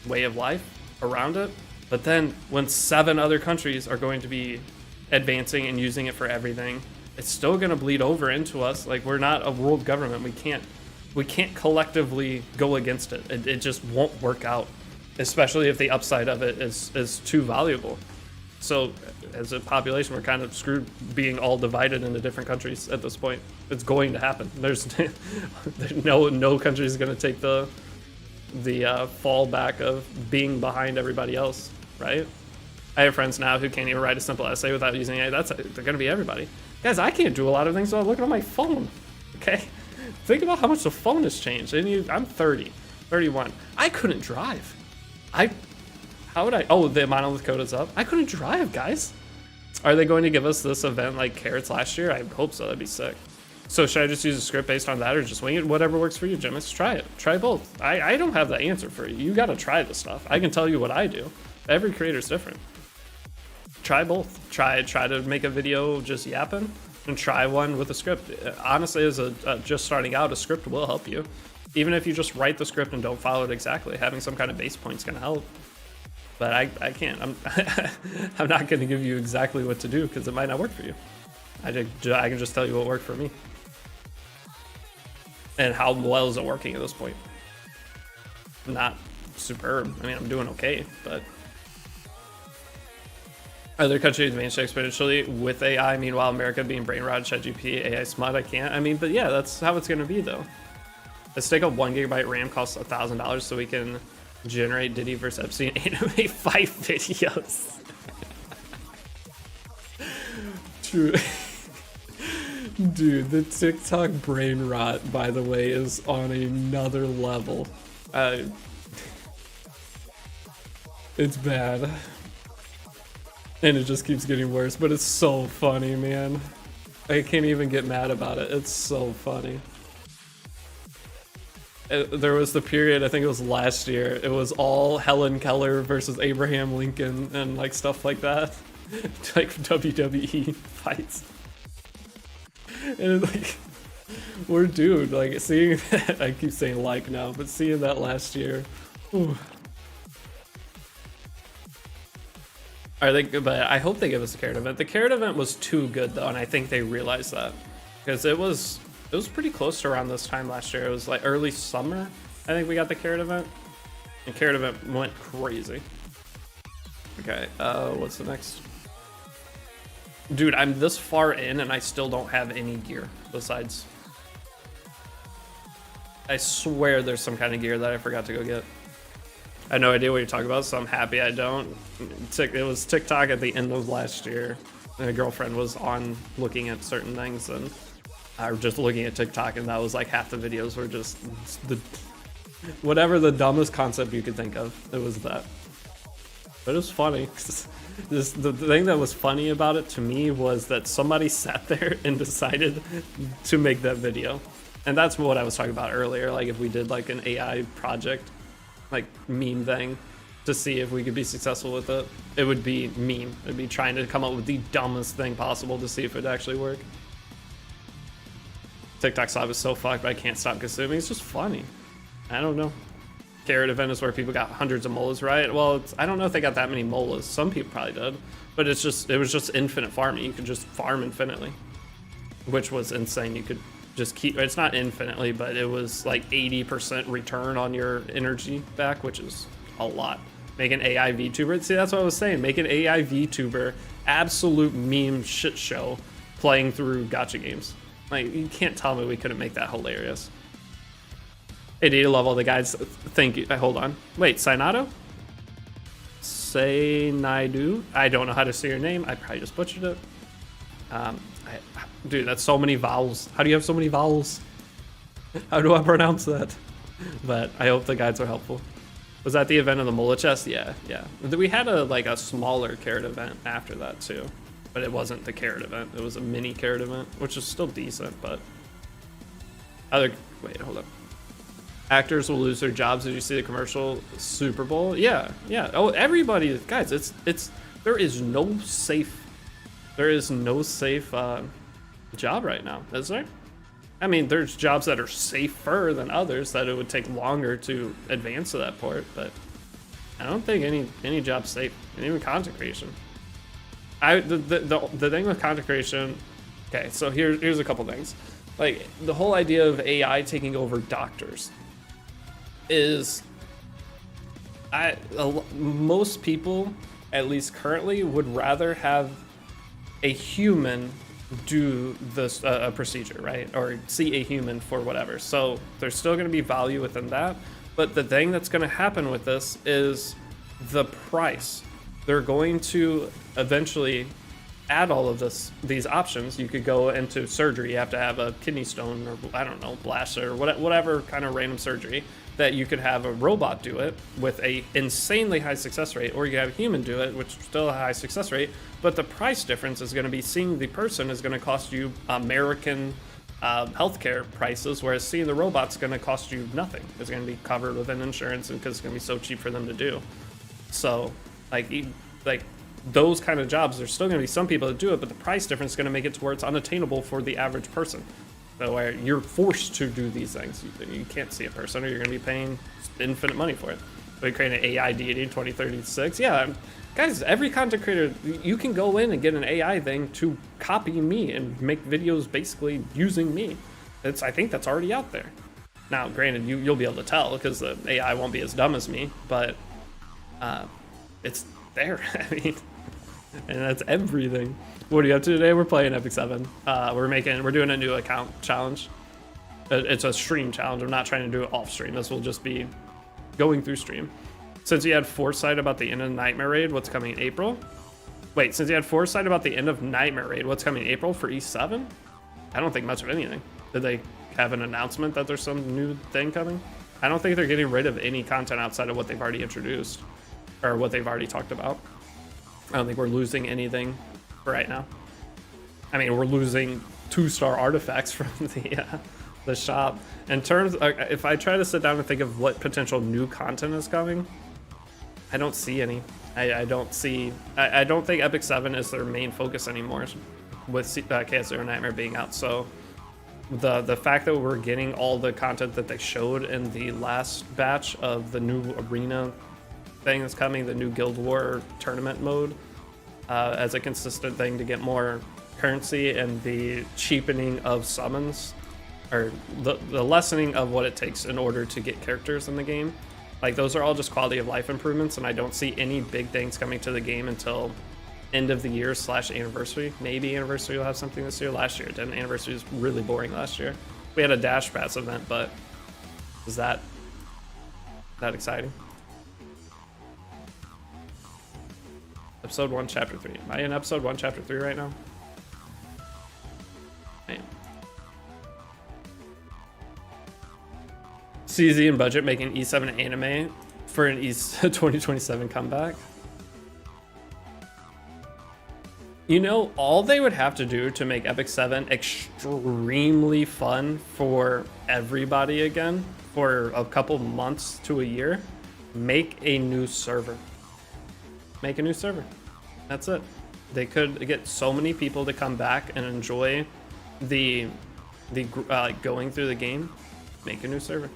way of life around it. But then, when 7 other countries are going to be advancing and using it for everything, it's still going to bleed over into us. Like, we're not a world government. We can't collectively go against it. It just won't work out, especially if the upside of it is too valuable. So as a population, we're kind of screwed being all divided into different countries at this point. It's going to happen. There's no country is going to take the fallback of being behind everybody else, right? I have friends now who can't even write a simple essay without using AI. They're going to be everybody. Guys, I can't do a lot of things without looking at my phone, okay? Think about how much the phone has changed. I'm 30, 31. I couldn't drive. How would I? Oh, the monolith code is up. I couldn't drive, guys. Are they going to give us this event like Carrots last year? I hope so. That'd be sick. So should I just use a script based on that or just wing it? Whatever works for you, Jim. Let's try it. Try both. I don't have the answer for you. You got to try this stuff. I can tell you what I do. Every creator's different. Try both. Try to make a video just yapping and try one with a script. Honestly, as just starting out, a script will help you. Even if you just write the script and don't follow it exactly, having some kind of base point's gonna help. But I can't. I'm not gonna give you exactly what to do because it might not work for you. I can just tell you what worked for me. And how well is it working at this point? Not superb. I mean, I'm doing okay, but other countries advanced exponentially with AI. Meanwhile, America being brain rot, ChatGPT, AI smut. I can't. I mean, but yeah, that's how it's gonna be though. Let's take a 1 GB RAM costs $1,000 so we can generate Diddy versus Epstein animate 5 videos. True. Dude, the TikTok brain rot, by the way, is on another level. It's bad. And it just keeps getting worse, but it's so funny, man. I can't even get mad about it. It's so funny. There was the period, I think it was last year, it was all Helen Keller versus Abraham Lincoln and like stuff like that. Like WWE fights. And like, we're dude, like seeing that, I keep saying like now, but seeing that last year, ooh. But I hope they give us a carrot event. The carrot event was too good though, and I think they realized that. Because it was pretty close to around this time last year. It was like early summer, I think we got the carrot event. And carrot event went crazy. Okay, what's the next? Dude, I'm this far in and I still don't have any gear besides. I swear there's some kind of gear that I forgot to go get. I have no idea what you're talking about, so I'm happy I don't. It was TikTok at the end of last year. My girlfriend was on looking at certain things and I was just looking at TikTok and that was like half the videos were just whatever the dumbest concept you could think of. It was that. But it was funny. The thing that was funny about it to me was that somebody sat there and decided to make that video. And that's what I was talking about earlier. Like if we did like an AI project, like meme thing, to see if we could be successful with it, it would be meme. It'd be trying to come up with the dumbest thing possible to see if it'd actually work. TikTok stop is so fucked, but I can't stop consuming. It's just funny. I don't know. Carrot event is where people got hundreds of molas, right? Well, I don't know if they got that many molas. Some people probably did, but it was just infinite farming. You could just farm infinitely, which was insane. You could just keep, it's not infinitely, but it was like 80% return on your energy back, which is a lot. Make an AI VTuber. See, that's what I was saying. Make an AI VTuber, absolute meme shit show, playing through gacha games. Like, you can't tell me we couldn't make that hilarious. Hey, do you love all the guides? Thank you. Hold on. Wait, Sainato? Sainaidu? I don't know how to say your name. I probably just butchered it. Dude, that's so many vowels. How do you have so many vowels? How do I pronounce that? But I hope the guides are helpful. Was that the event of the mullet chest? Yeah. We had a smaller carrot event after that too, but it wasn't the carrot event. It was a mini carrot event, which is still decent. But wait, hold up. Actors will lose their jobs. Did you see the commercial? Super Bowl? Yeah. Oh, everybody, guys. There is no safe job right now, is there? I mean, there's jobs that are safer than others that it would take longer to advance to that point, but I don't think any job's safe, and even content creation. The thing with content creation, okay, so here's a couple things. Like, the whole idea of AI taking over doctors is, most people, at least currently, would rather have a human do this a procedure, right? Or see a human for whatever. So there's still going to be value within that, but the thing that's going to happen with this is the price. They're going to eventually add all of these options. You could go into surgery, you have to have a kidney stone, or I don't know, blast, or whatever kind of random surgery, that you could have a robot do it with a insanely high success rate, or you could have a human do it, which is still a high success rate, but the price difference is going to be, seeing the person is going to cost you American healthcare prices, whereas seeing the robot's going to cost you nothing. It's going to be covered within insurance, and because it's going to be so cheap for them to do. So like those kind of jobs, there's still going to be some people that do it, but the price difference is going to make it to where it's unattainable for the average person. So where you're forced to do these things. You can't see a person, or you're going to be paying infinite money for it. We create an AI deity in 2036. Yeah, guys, every content creator, you can go in and get an AI thing to copy me and make videos basically using me. I think that's already out there. Now, granted, you'll be able to tell because the AI won't be as dumb as me, but it's there. I mean, and that's everything. What are you up to today? We're playing Epic 7. We're doing a new account challenge. It's a stream challenge. I'm not trying to do it off stream. This will just be going through stream. Since you had foresight about the end of Nightmare Raid, what's coming in April? Wait, since you had foresight about the end of Nightmare Raid, what's coming in April for E7? I don't think much of anything. Did they have an announcement that there's some new thing coming? I don't think they're getting rid of any content outside of what they've already introduced, or what they've already talked about. I don't think we're losing anything for right now. I mean, we're losing 2-star artifacts from the shop. In terms of, if I try to sit down and think of what potential new content is coming, I don't see any. I don't think Epic 7 is their main focus anymore, with KS0 Nightmare being out. So the fact that we're getting all the content that they showed in the last batch of the new arena thing that's coming, the new Guild War tournament mode, as a consistent thing to get more currency, and the cheapening of summons, or the lessening of what it takes in order to get characters in the game. Like, those are all just quality of life improvements, and I don't see any big things coming to the game until end of the year / anniversary. Maybe anniversary will have something this year. Last year it didn't. Anniversary was really boring last year. We had a Dash Pass event, but is that exciting? Episode 1, Chapter 3. Am I in Episode 1, Chapter 3 right now? Man. CZ and Budget making E7 anime for an 2027 comeback. You know, all they would have to do to make Epic 7 extremely fun for everybody again, for a couple months to a year, make a new server. Make a new server. That's it. They could get so many people to come back and enjoy the going through the game. Make a new server.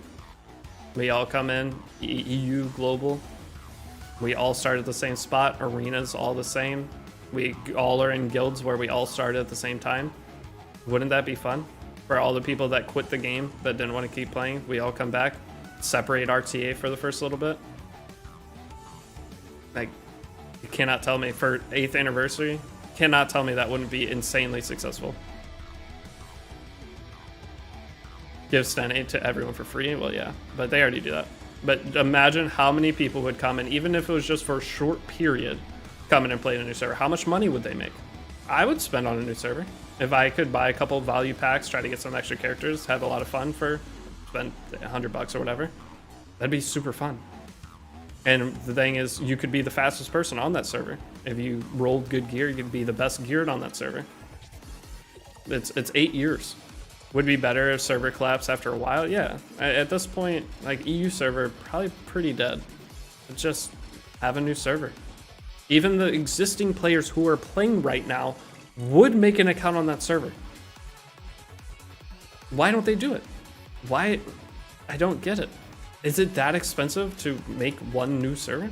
We all come in, EU global. We all start at the same spot. Arenas all the same. We all are in guilds where we all started at the same time. Wouldn't that be fun? For all the people that quit the game, that didn't want to keep playing, we all come back, separate RTA for the first little bit. Like, you cannot tell me for 8th anniversary, cannot tell me that wouldn't be insanely successful. Give Sten to everyone for free? Well, yeah, but they already do that. But imagine how many people would come in, even if it was just for a short period, come in and play in a new server. How much money would they make? I would spend on a new server. If I could buy a couple value packs, try to get some extra characters, have a lot of fun for, spend $100 or whatever, that'd be super fun. And the thing is, you could be the fastest person on that server. If you rolled good gear, you could be the best geared on that server. It's 8 years. Would be better if server collapsed after a while. Yeah, at this point, like EU server, probably pretty dead. Just have a new server. Even the existing players who are playing right now would make an account on that server. Why don't they do it? Why? I don't get it. Is it that expensive to make one new server?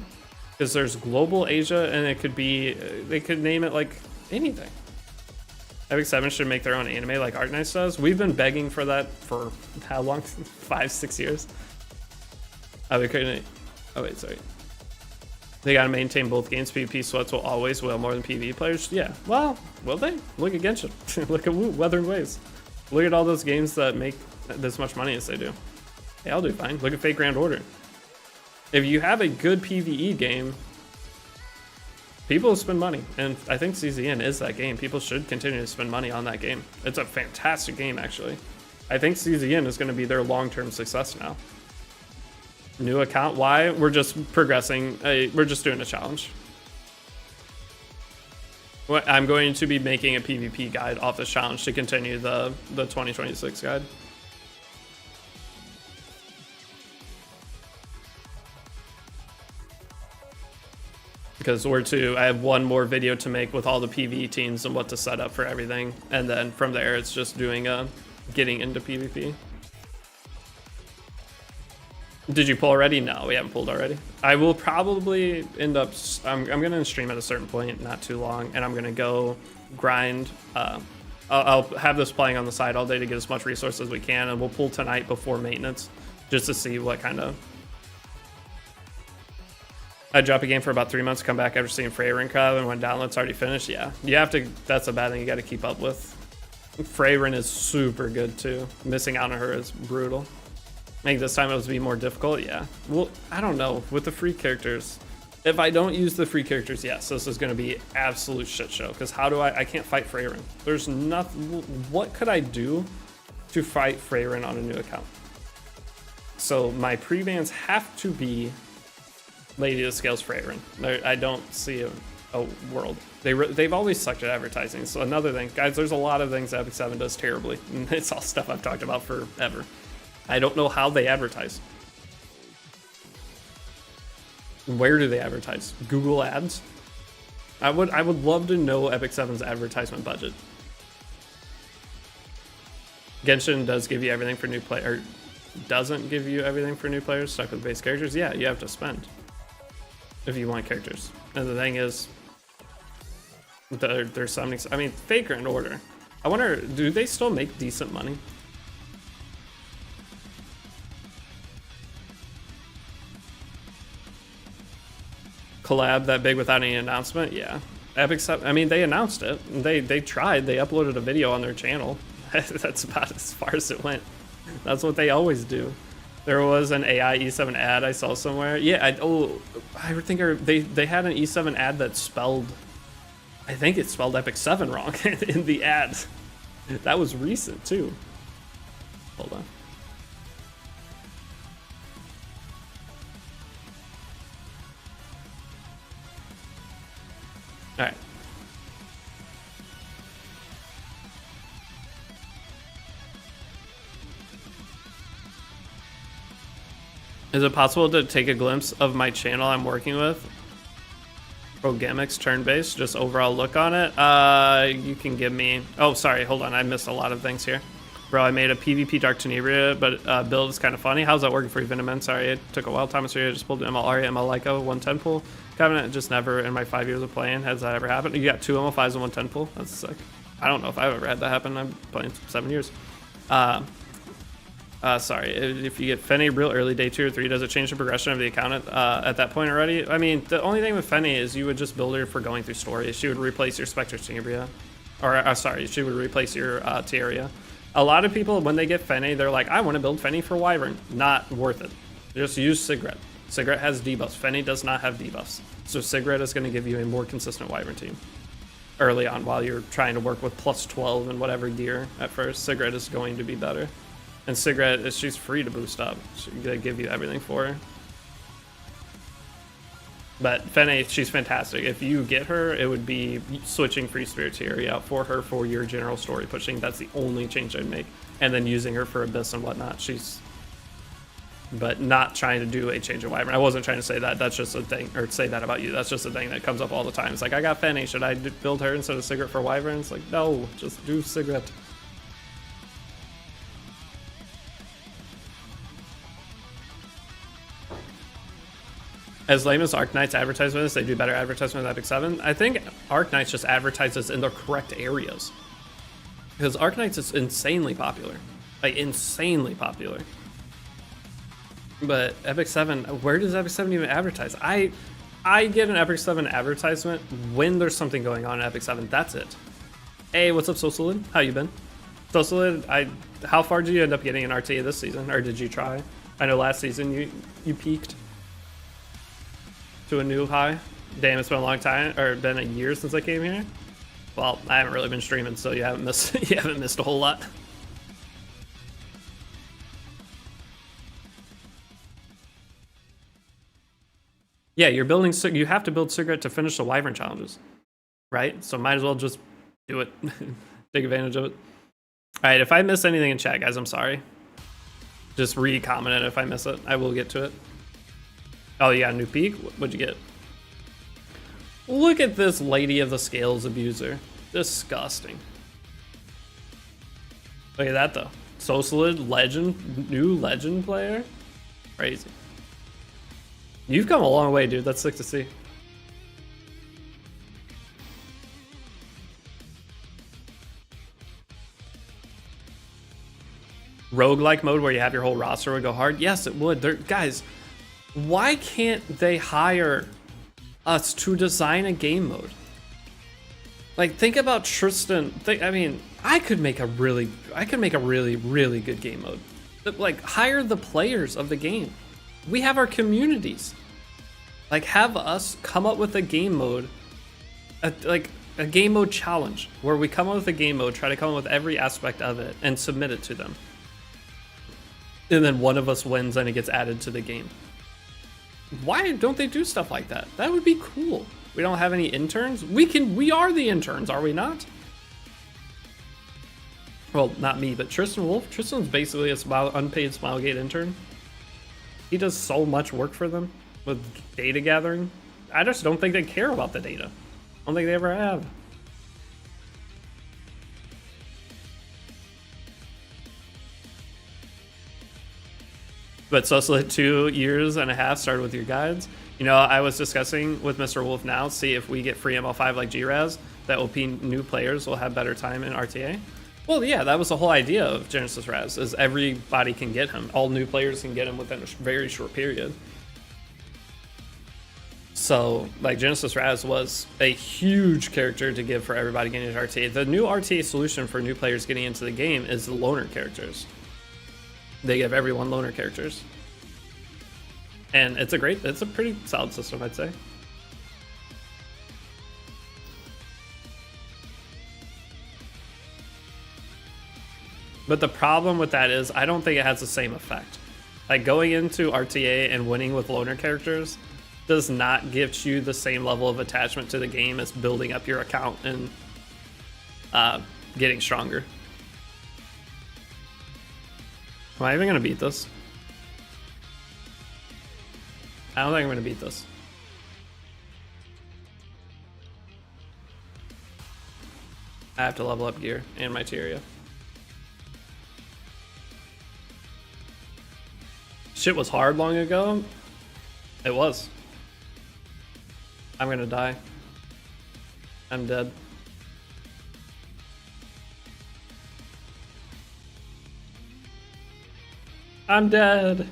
Because there's global Asia, and it could be, they could name it like anything. Epic 7 should make their own anime like Art Nice does. We've been begging for that for how long? 5-6 years? Oh, we couldn't. Oh, wait, sorry. They gotta maintain both games. PvP sweats will always will more than PvE players. Yeah, well, will they? Look at Genshin. Look at Weathering Waves. Look at all those games that make this much money as they do. Yeah, I'll do fine. Look at Fate Grand Order. If you have a good PvE game, people will spend money, and I think CZN is that game. People should continue to spend money on that game. It's a fantastic game, actually. I think CZN is going to be their long-term success now. New account, why? We're just progressing. We're just doing a challenge. I'm going to be making a PvP guide off this challenge to continue the 2026 guide. Because I have one more video to make with all the PvE teams and what to set up for everything. And then from there, it's just doing getting into PvP. Did you pull already? No, we haven't pulled already. I will probably end up, I'm going to stream at a certain point, not too long, and I'm going to go grind. I'll have this playing on the side all day to get as much resources as we can, and we'll pull tonight before maintenance just to see what kind of... I drop a game for about 3 months, come back after seeing Freyrin Crab, and when download's already finished. Yeah, you have to. That's a bad thing you got to keep up with. Freyrin is super good too. Missing out on her is brutal. I think this time it was be more difficult. Yeah. Well, I don't know with the free characters. If I don't use the free characters, yes, this is going to be absolute shit show. Because how do I can't fight Freyrin. There's nothing. What could I do to fight Freyrin on a new account? So my pre-bans have to be Lady of the Scales Freyrin. I don't see a world. They've always sucked at advertising. So another thing, guys, there's a lot of things Epic 7 does terribly. And it's all stuff I've talked about forever. I don't know how they advertise. Where do they advertise? Google Ads? I would love to know Epic 7's advertisement budget. Genshin does give you everything for new players. Doesn't give you everything for new players stuck with base characters. Yeah, you have to spend if you want characters. And the thing is, there's some. I mean, Fate Grand Order. I wonder, do they still make decent money? Collab that big without any announcement? Yeah. Epic 7, I mean, they announced it. They tried. They uploaded a video on their channel. That's about as far as it went. That's what they always do. There was an AI E7 ad I saw somewhere. Yeah, I think they had an E7 ad that spelled, I think it spelled Epic 7 wrong in the ad. That was recent too. Hold on. All right. Is it possible to take a glimpse of my channel I'm working with? Progamics turn-based, just overall look on it. You can give me... Oh, sorry, hold on. I missed a lot of things here. Bro, I made a PvP Dark Tenebria, but build is kind of funny. How's that working for you, Venoman? Sorry, it took a while. Thomas here, I just pulled ML Aria, ML Lyco, 110 pull. Covenant just never, in my 5 years of playing, has that ever happened? You got 2 ML5s and 110 pull? That's sick. I don't know if I've ever had that happen. I'm playing 7 years. Sorry, if you get Fenny real early, day 2 or 3, does it change the progression of the account at that point already? I mean, the only thing with Fenny is you would just build her for going through stories. She would replace your Spectre Tingerbria. Or, sorry, she would replace your Tieria. A lot of people, when they get Fenny, they're like, I want to build Fenny for Wyvern. Not worth it. Just use Sigret. Sigret has debuffs. Fenny does not have debuffs. So Sigret is going to give you a more consistent Wyvern team early on while you're trying to work with plus 12 and whatever gear at first. Sigret is going to be better. And Sigret, she's free to boost up. She's gonna give you everything for her. But Fenny, she's fantastic. If you get her, it would be switching Free Spirit Tieria out for her for your general story pushing. That's the only change I'd make. And then using her for Abyss and whatnot. But not trying to do a change of Wyvern. I wasn't trying to say that. That's just a thing, or say that about you. That's just a thing that comes up all the time. It's like, I got Fenny. Should I build her instead of Sigret for Wyvern? It's like, no, just do Sigret. As lame as Arknight's advertisements, they do better advertisement with Epic 7. I think Arknights just advertises in the correct areas. Because Arknights is insanely popular. Like, insanely popular. But Epic 7, where does Epic 7 even advertise? I get an Epic 7 advertisement when there's something going on in Epic 7. That's it. Hey, what's up, Sosolid? How you been? Sosolid, how far did you end up getting in RTA this season? Or did you try? I know last season you peaked to a new high. Damn, it's been a long time, or been a year since I came here. Well, I haven't really been streaming, so you haven't missed a whole lot. Yeah, you're building. You have to build Sigret to finish the Wyvern challenges, right? So might as well just do it. Take advantage of it. All right, if I miss anything in chat, guys, I'm sorry. Just re-comment it if I miss it. I will get to it. Oh, you got a new peak? What'd you get? Look at this Lady of the Scales abuser. Disgusting. Look at that, though. So solid, legend, new legend player. Crazy. You've come a long way, dude. That's sick to see. Roguelike mode where you have your whole roster would go hard? Yes, it would. Guys, why can't they hire us to design a game mode? Like, think about Tristan. I mean, I could make a really, really good game mode. Like, hire the players of the game. We have our communities. Like, have us come up with a game mode, like a game mode challenge where we come up with a game mode, try to come up with every aspect of it, and submit it to them. And then one of us wins and it gets added to the game. Why don't they do stuff like that? That would be cool. We don't have any interns. We are the interns, are we not? Well, not me, but Tristan Wolf. Tristan's basically a unpaid Smilegate intern. He does so much work for them with data gathering. I just don't think they care about the data. I don't think they ever have. But Susla 2.5 years started with your guides. You know, I was discussing with Mr. Wolf now, see if we get free ML5 like GRAS, that OP new players will have better time in RTA. Well, yeah, that was the whole idea of Genesis Raz, is everybody can get him. All new players can get him within a very short period. So, like, Genesis Raz was a huge character to give for everybody getting into RTA. The new RTA solution for new players getting into the game is the loner characters. They give everyone loner characters. And it's a pretty solid system, I'd say. But the problem with that is I don't think it has the same effect. Like, going into RTA and winning with loner characters does not give you the same level of attachment to the game as building up your account and getting stronger. Am I even gonna beat this? I don't think I'm gonna beat this. I have to level up gear and my Tyria. Shit was hard long ago. It was. I'm gonna die. I'm dead. I'm dead.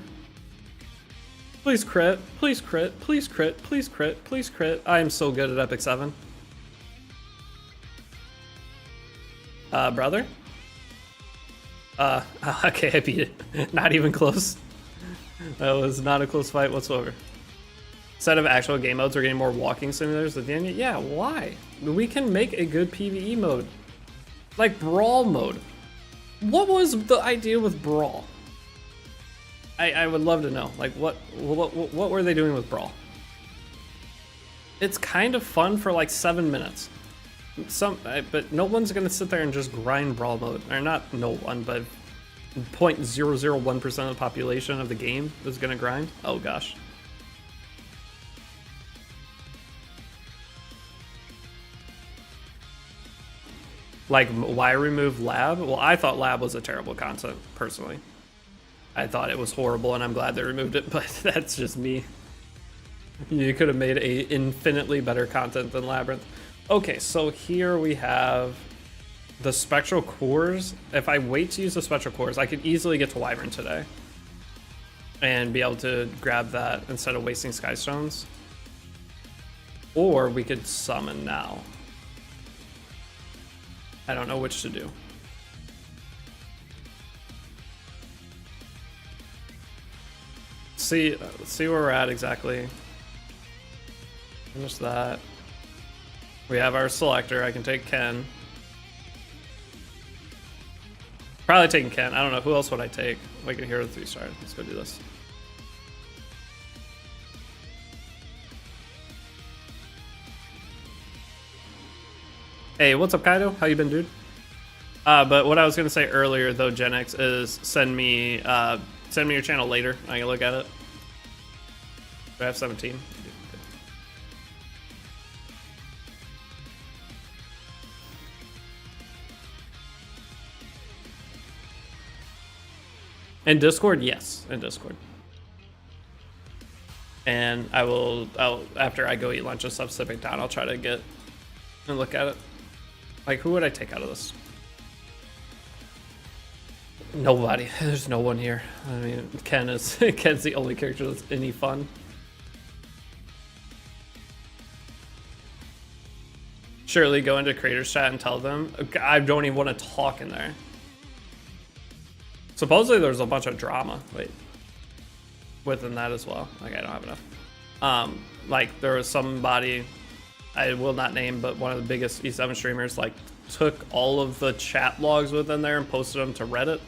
Please crit, please crit, please crit, please crit, please crit. I am so good at Epic 7. Brother? Okay, I beat it. Not even close. That was not a close fight whatsoever. Instead of actual game modes, we're getting more walking simulators at the end. Yeah, why? We can make a good PvE mode. Like Brawl mode. What was the idea with Brawl? I would love to know. Like, what were they doing with Brawl? It's kind of fun for like 7 minutes. But no one's gonna sit there and just grind Brawl mode. Or not no one, but 0.001% of the population of the game is gonna grind. Oh gosh. Like, why remove lab? Well, I thought lab was a terrible concept, personally. I thought it was horrible, and I'm glad they removed it, but that's just me. You could have made a infinitely better content than Labyrinth. Okay, so here we have the Spectral Cores. If I wait to use the Spectral Cores, I could easily get to Wyvern today. And be able to grab that instead of wasting Skystones. Or we could summon now. I don't know which to do. Let's see where we're at exactly. Finish that. We have our selector. I can take Ken. Probably taking Ken. I don't know. Who else would I take? We can hero 3-star. Let's go do this. Hey, what's up, Kaido? How you been, dude? But what I was gonna say earlier, though, Gen X, is send me your channel later. I can look at it. Do I have 17? In Discord, yes, in Discord. And I'll after I go eat lunch and stuff, sit down, I'll try to get and look at it. Like, who would I take out of this? Nobody. There's no one here. I mean, Ken's the only character that's any fun. Surely go into creators chat and tell them. I don't even want to talk in there. Supposedly there's a bunch of drama. Wait. Within that as well. Like, I don't have enough. Like, there was somebody, I will not name, but one of the biggest E7 streamers, like, took all of the chat logs within there and posted them to Reddit.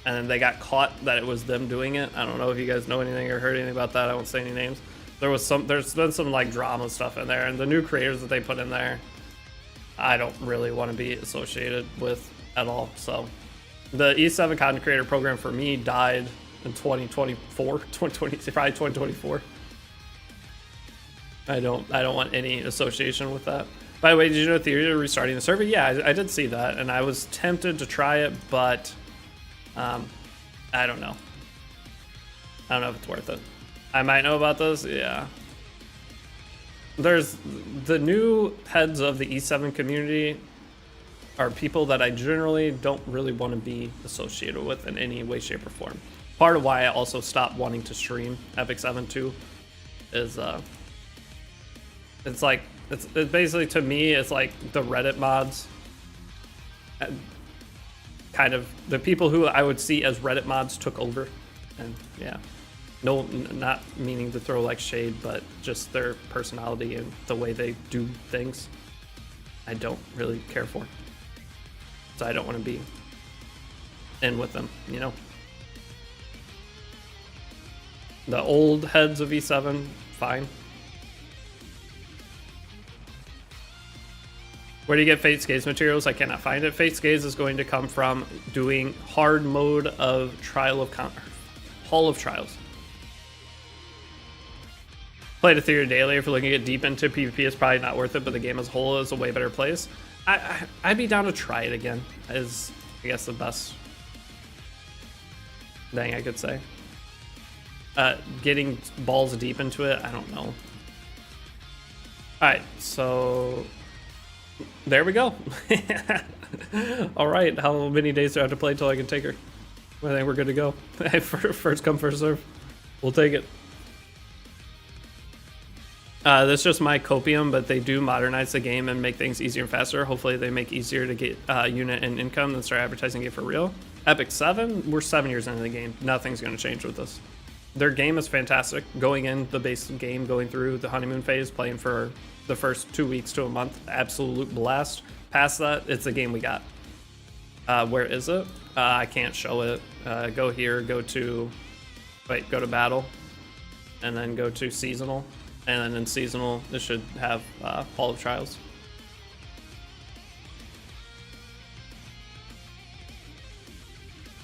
And then they got caught that it was them doing it. I don't know if you guys know anything or heard anything about that. I won't say any names. There's been some like drama stuff in there, and the new creators that they put in there, I don't really want to be associated with at all. So the E7 content creator program for me died in 2024, 2020, probably 2024. I don't want any association with that. By the way, did you know Theory are restarting the server? Yeah, I did see that, and I was tempted to try it, but I don't know. I don't know if it's worth it. I might know about this, yeah. There's the new heads of the E7 community are people that I generally don't really want to be associated with in any way, shape, or form. Part of why I also stopped wanting to stream Epic 7 too is it's like it's basically, to me, it's like the Reddit mods. Kind of the people who I would see as Reddit mods took over, and yeah, no, not meaning to throw like shade, but just their personality and the way they do things, I don't really care for. So I don't want to be in with them, you know. The old heads of E7, fine. Where do you get Fate's Gaze materials? I cannot find it. Fate's Gaze is going to come from doing hard mode of Hall of Trials. Played Ethereum daily. If you're looking to get deep into PvP, it's probably not worth it, but the game as a whole is a way better place. I'd be down to try it again, is I guess the best thing I could say. Getting balls deep into it, I don't know. Alright, so there we go. Alright, how many days do I have to play until I can take her? I think we're good to go. First come, first serve. We'll take it. That's just my copium, but they do modernize the game and make things easier and faster. Hopefully they make easier to get unit and income and start advertising it for real. Epic 7, we're 7 years into the game. Nothing's going to change with this. Their game is fantastic. Going in the base game, going through the honeymoon phase, playing for the first 2 weeks to a month, absolute blast. Past that, it's the game we got. Where is it? I can't show it. Go here, go to battle, and then go to seasonal. And then in seasonal, this should have Hall of Trials.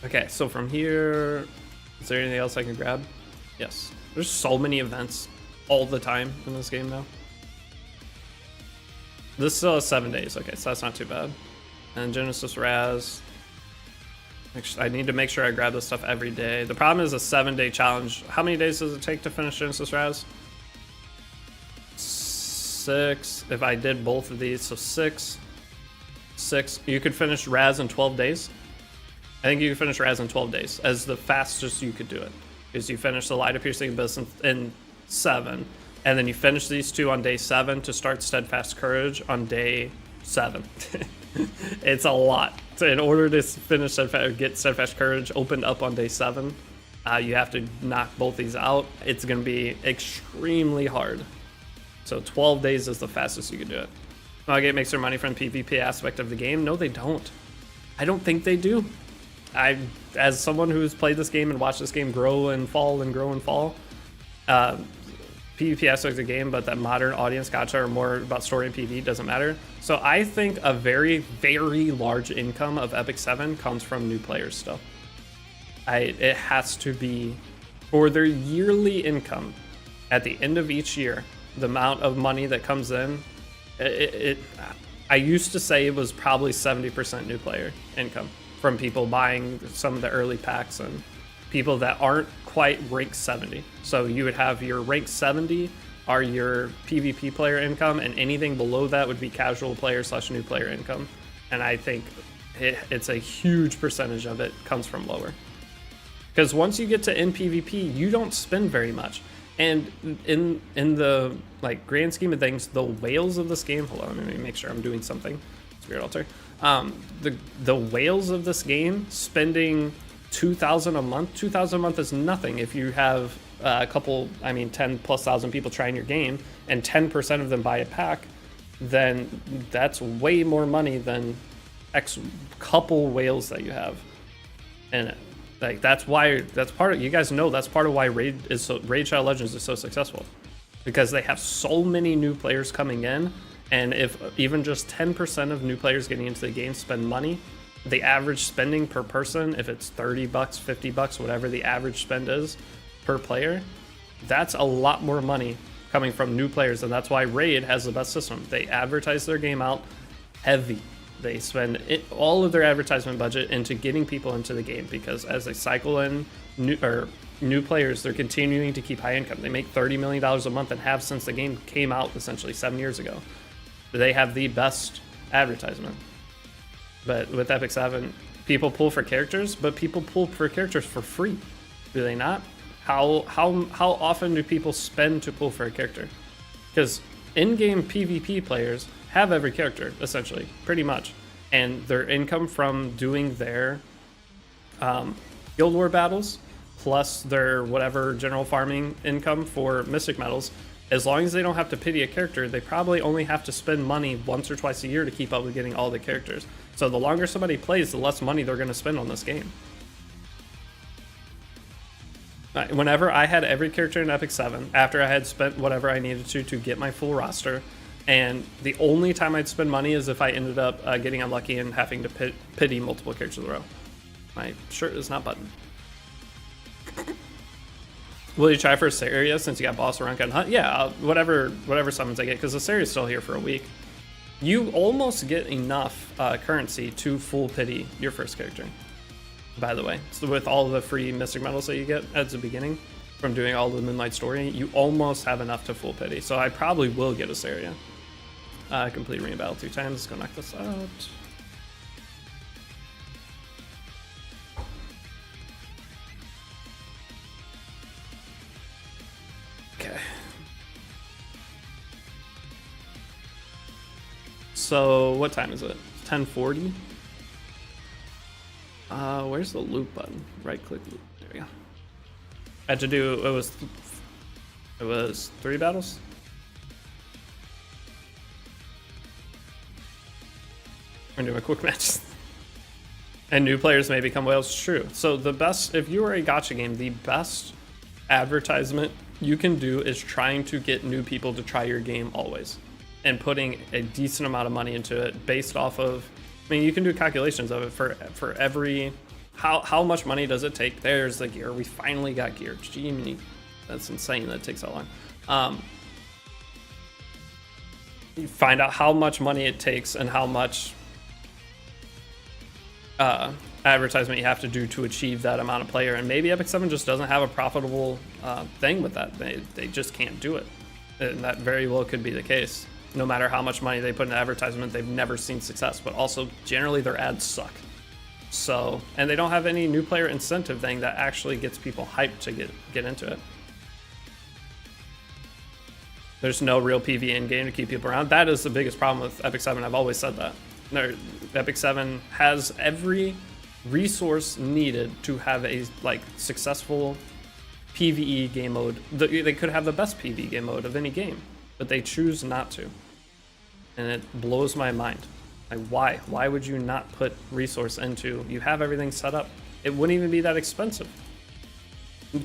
Okay, so from here, is there anything else I can grab? Yes. There's so many events all the time in this game now. This still has 7 days. Okay, so that's not too bad. And Genesis Raz. I need to make sure I grab this stuff every day. The problem is a 7-day challenge. How many days does it take to finish Genesis Raz? 6. If I did both of these, so 6. You could finish Raz in 12 days. I think you could finish Raz in 12 days as the fastest you could do it. Because you finish the Light of Piercing Abyss in 7. And then you finish these two on day 7 to start Steadfast Courage on day 7. It's a lot. So in order to finish get Steadfast Courage opened up on day 7, you have to knock both these out. It's going to be extremely hard. So 12 days is the fastest you can do it. Nugget makes their money from the PvP aspect of the game. No, they don't. I don't think they do. As someone who's played this game and watched this game grow and fall and grow and fall, PvP aspect of the game, but that modern audience gacha are more about story and PvP, doesn't matter. So I think a very, very large income of Epic 7 comes from new players still. It has to be for their yearly income at the end of each year. The amount of money that comes in, I used to say it was probably 70% new player income from people buying some of the early packs and people that aren't quite rank 70. So you would have your rank 70 are your PvP player income, and anything below that would be casual player / new player income. And I think it's a huge percentage of it comes from lower. Because once you get to NPvP, you don't spend very much. And in the grand scheme of things, the whales of this game, hold on, let me make sure I'm doing something. Spirit Altar. The whales of this game spending 2,000 a month. 2,000 a month is nothing if you have a couple, 10,000+ people trying your game and 10% of them buy a pack, then that's way more money than X couple whales that you have. And that's part of, you guys know that's part of why Raid Shadow Legends is so successful, because they have so many new players coming in, and if even just 10% of new players getting into the game spend money, the average spending per person, if it's $30, $50, whatever the average spend is per player, that's a lot more money coming from new players, and that's why Raid has the best system. They advertise their game out heavy. They spend all of their advertisement budget into getting people into the game, because as they cycle in new players, they're continuing to keep high income. They make $30 million a month and have since the game came out essentially 7 years ago. They have the best advertisement. But with Epic 7, people pull for characters, but people pull for characters for free. Do they not? How often do people spend to pull for a character? Because in-game PvP players have every character, essentially, pretty much. And their income from doing their Guild War battles, plus their whatever general farming income for Mystic Metals, as long as they don't have to pity a character, they probably only have to spend money once or twice a year to keep up with getting all the characters. So the longer somebody plays, the less money they're going to spend on this game. Whenever I had every character in Epic 7, after I had spent whatever I needed to get my full roster, and the only time I'd spend money is if I ended up getting unlucky and having to pity multiple characters in a row. My shirt is not buttoned. Will you try for Saria since you got Boss, Ranka, and Hunt? Yeah, whatever summons I get, because the Saria's still here for a week. You almost get enough currency to full pity your first character, by the way. So with all the free Mystic Metals that you get at the beginning from doing all the Moonlight Story, you almost have enough to full pity. So I probably will get a Saria. Complete arena battle 2 times. Let's go knock this out. So what time is it? 10:40. Where's the loop button? Right click loop. There we go. I had to do it was 3 battles. We're doing a quick match. And new players may become whales. True. So the best, if you are a gacha game, the best advertisement you can do is trying to get new people to try your game always, and putting a decent amount of money into it based off of, I mean, you can do calculations of it for every, how much money does it take? There's the gear. We finally got gear. Gee, that's insane that it takes that long. You find out how much money it takes and how much advertisement you have to do to achieve that amount of player, and maybe Epic 7 just doesn't have a profitable thing with that. They just can't do it, and that very well could be the case. No matter how much money they put in advertisement, they've never seen success. But also, generally, their ads suck. So, and they don't have any new player incentive thing that actually gets people hyped to get into it. There's no real PvE in game to keep people around. That is the biggest problem with Epic 7. I've always said that. Epic 7 has every resource needed to have a successful PvE game mode. They could have the best PvE game mode of any game, but they choose not to, and it blows my mind. Like, why would you not put resource into, you have everything set up, it wouldn't even be that expensive.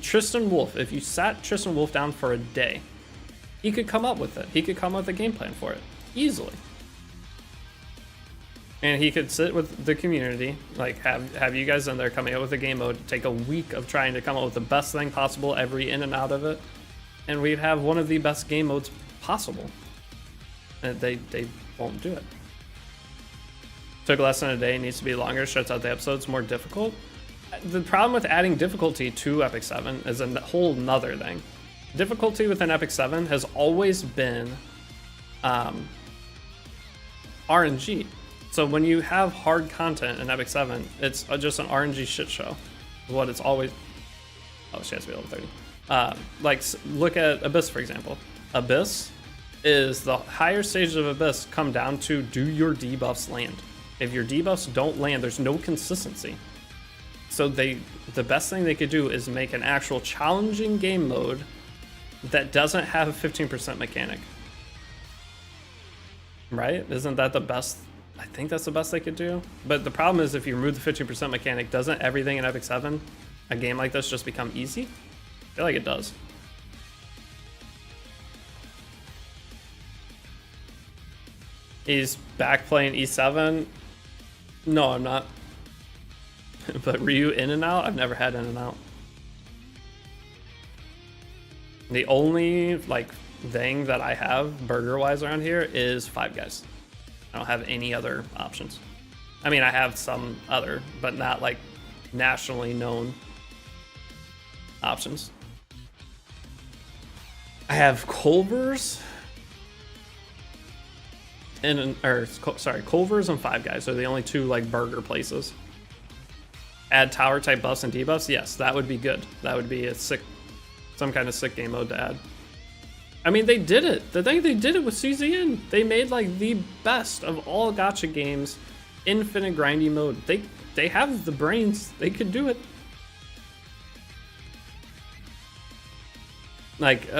Tristan Wolf, if you sat Tristan Wolf down for a day, he could come up with it. He could come up with a game plan for it easily. And he could sit with the community, like have you guys in there coming up with a game mode, take a week of trying to come up with the best thing possible, every in and out of it, and we'd have one of the best game modes possible. And they won't do it. Took less than a day, needs to be longer, shuts out the episodes, more difficult. The problem with adding difficulty to Epic 7 is a whole nother thing. Difficulty within Epic 7 has always been RNG. So when you have hard content in Epic 7, it's just an RNG shit show. What it's always... Oh, she has to be level 30. Like, look at Abyss, for example. Abyss is the higher stages of Abyss come down to, do your debuffs land? If your debuffs don't land, there's no consistency. So the best thing they could do is make an actual challenging game mode that doesn't have a 15% mechanic. Right? Isn't that the best? I think that's the best they could do. But the problem is, if you remove the 15% mechanic, doesn't everything in Epic 7, a game like this, just become easy? I feel like it does. He's back playing E7. No, I'm not. But Ryu in and out? I've never had in and out. The only thing that I have burger-wise around here is Five Guys. I don't have any other options. I mean, I have some other, but not nationally known options. I have Culver's Culver's and Five Guys are the only two burger places. Add tower type buffs and debuffs. Yes, that would be good. That would be some kind of sick game mode to add. I mean, they did it. The thing they did it with CZN. They made the best of all gacha games, infinite grindy mode. They have the brains. They could do it.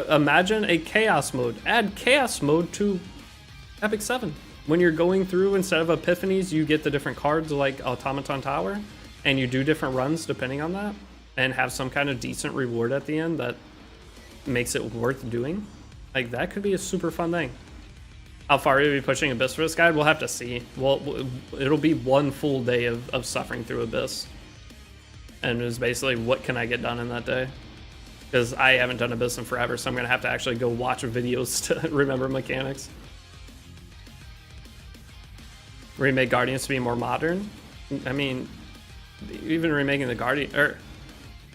Imagine a chaos mode. Add chaos mode to Epic 7. When you're going through, instead of epiphanies, you get the different cards like Automaton Tower, and you do different runs depending on that, and have some kind of decent reward at the end that makes it worth doing. That could be a super fun thing. How far you'll be pushing Abyss for this guide, we'll have to see. Well, it'll be one full day of suffering through Abyss. And it's basically, what can I get done in that day? Because I haven't done Abyss in forever, so I'm going to have to actually go watch videos to remember mechanics. Remake Guardians to be more modern? I mean, even remaking the Guardian...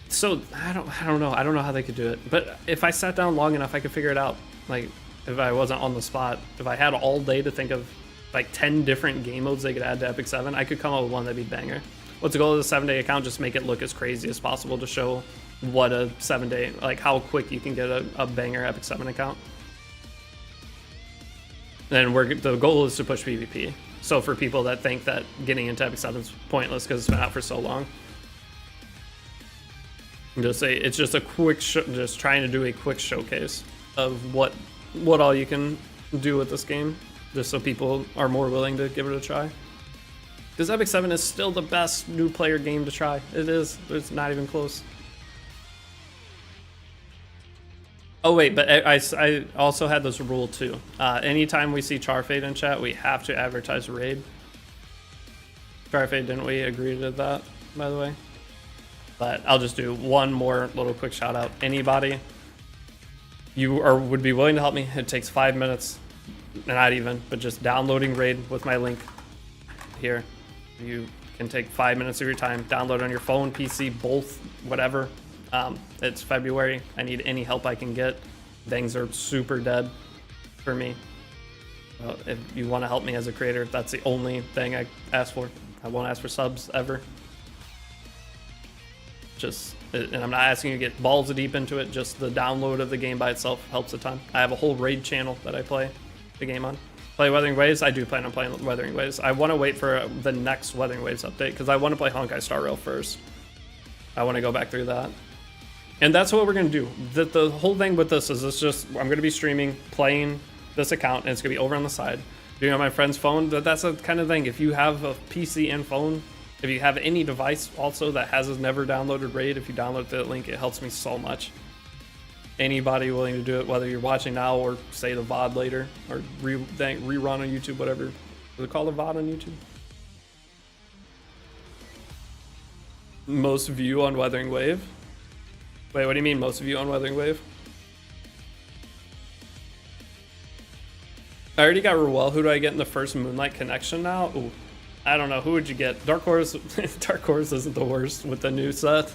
So, I don't know. I don't know how they could do it. But if I sat down long enough, I could figure it out. If I wasn't on the spot, if I had all day to think of 10 different game modes they could add to Epic 7, I could come up with one that'd be banger. What's the goal of the 7-day account? Just make it look as crazy as possible to show what a 7-day, how quick you can get a banger Epic 7 account. then the goal is to push PvP. So for people that think that getting into Epic 7 is pointless because it's been out for so long, just say it's just a quick, just trying to do a quick showcase of what all you can do with this game, just so people are more willing to give it a try. Because Epic 7 is still the best new player game to try. It is. It's not even close. Oh wait, but I also had this rule too. Anytime we see Charfade in chat, we have to advertise raid. Charfade, didn't we agree to that, by the way? But I'll just do one more little quick shout out. Anybody would be willing to help me, it takes 5 minutes, not even, but just downloading raid with my link here. You can take 5 minutes of your time, download on your phone, PC, both, whatever. It's February. I need any help I can get. Things are super dead for me. If you want to help me as a creator, that's the only thing I ask for. I won't ask for subs ever. And I'm not asking you to get balls deep into it. Just the download of the game by itself helps a ton. I have a whole raid channel that I play the game on. Play Wuthering Waves. I do plan on playing Wuthering Waves. I want to wait for the next Wuthering Waves update because I want to play Honkai Star Rail first. I want to go back through that. And that's what we're going to do. The whole thing with this is I'm going to be streaming, playing this account, and it's going to be over on the side. Doing it on my friend's phone, that's the kind of thing. If you have a PC and phone, if you have any device also that has never downloaded Raid, if you download the link, it helps me so much. Anybody willing to do it, whether you're watching now or say the VOD later, or rerun on YouTube, whatever. Is it called a VOD on YouTube? Most view on Wuthering Wave? Wait, what do you mean most view on Wuthering Wave? I already got Ruel. Who do I get in the first Moonlight Connection now? Ooh, I don't know. Who would you get? Dark Horse. Dark Horse isn't the worst with the new set.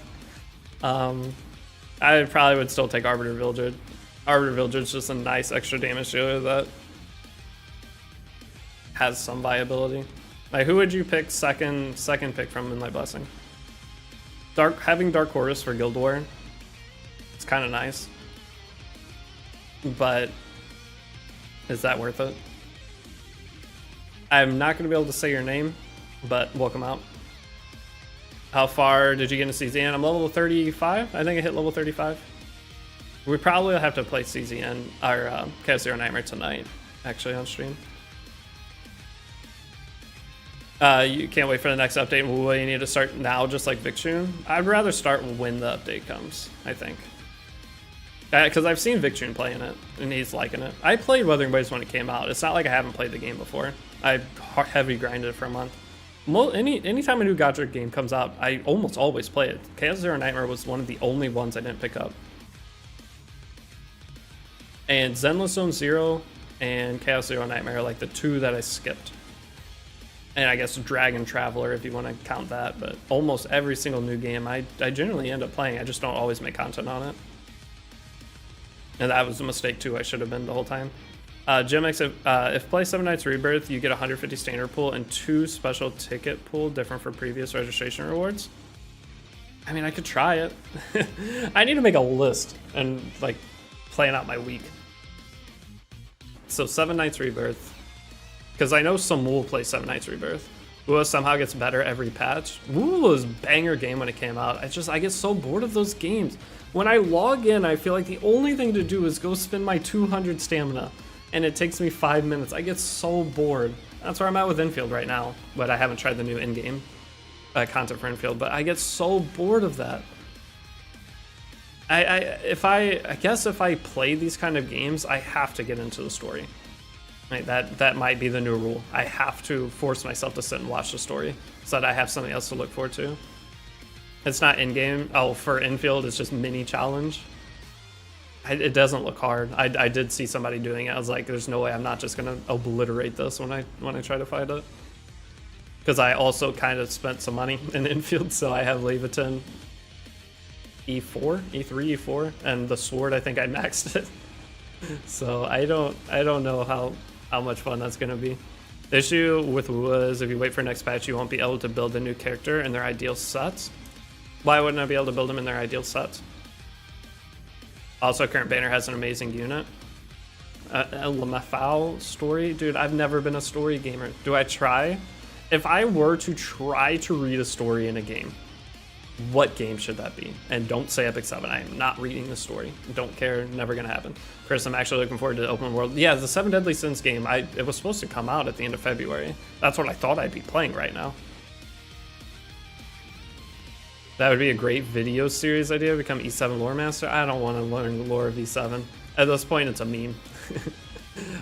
I probably would still take Arbiter Villager. Arbiter Villager is just a nice extra damage dealer that has some viability. Like, who would you pick second pick from Moonlight Blessing? Having Dark Horse for Guild War. It's kind of nice, but is that worth it? I'm not going to be able to say your name, but welcome out. How far did you get into CZN? I'm level 35. I think I hit level 35. We probably will have to play CZN or Chaos Zero Nightmare tonight, actually, on stream. You can't wait for the next update. Will you need to start now, just like Victune? I'd rather start when the update comes, I think. Because I've seen Victune playing it, and he's liking it. I played Wuthering Waves when it came out. It's not like I haven't played the game before. I heavy grinded it for a month. Anytime a new Godric game comes out, I almost always play it. Chaos Zero Nightmare was one of the only ones I didn't pick up. And Zenless Zone Zero and Chaos Zero Nightmare are like the two that I skipped. And I guess Dragon Traveler, if you want to count that. But almost every single new game I generally end up playing. I just don't always make content on it. And that was a mistake too. I should have been the whole time. Jimx, if play 7 Nights Rebirth, you get 150 standard pool and 2 special ticket pool, different for previous registration rewards. I mean, I could try it. I need to make a list and like plan out my week. So 7 Nights Rebirth, because I know some will play 7 Nights Rebirth. Ua somehow gets better every patch. Ua was a banger game when it came out. I get so bored of those games. When I log in, I feel like the only thing to do is go spend my 200 stamina, and it takes me 5 minutes. I get so bored. That's where I'm at with Infield right now, but I haven't tried the new in-game content for Infield, but I get so bored of that. I guess if I play these kind of games, I have to get into the story. Like that might be the new rule. I have to force myself to sit and watch the story so that I have something else to look forward to. It's not in-game. Oh, for Infield, it's just mini challenge. It doesn't look hard. I did see somebody doing it. I was like, there's no way I'm not just gonna obliterate this when I try to fight it. Because I also kind of spent some money in Infield, so I have Leviathan E4, E3, E4, and the sword, I think I maxed it. So I don't know how much fun that's gonna be. The issue with Ua is if you wait for next patch, you won't be able to build a new character in their ideal sets. Why wouldn't I be able to build them in their ideal sets? Also, current banner has an amazing unit. LMFAO story? Dude, I've never been a story gamer. Do I try? If I were to try to read a story in a game, what game should that be? And don't say Epic 7. I am not reading the story. Don't care. Never gonna happen. Chris, I'm actually looking forward to the open world. Yeah, the 7 Deadly Sins game, it was supposed to come out at the end of February. That's what I thought I'd be playing right now. That would be a great video series idea, become E7 lore master. I don't want to learn the lore of E7. At this point, it's a meme.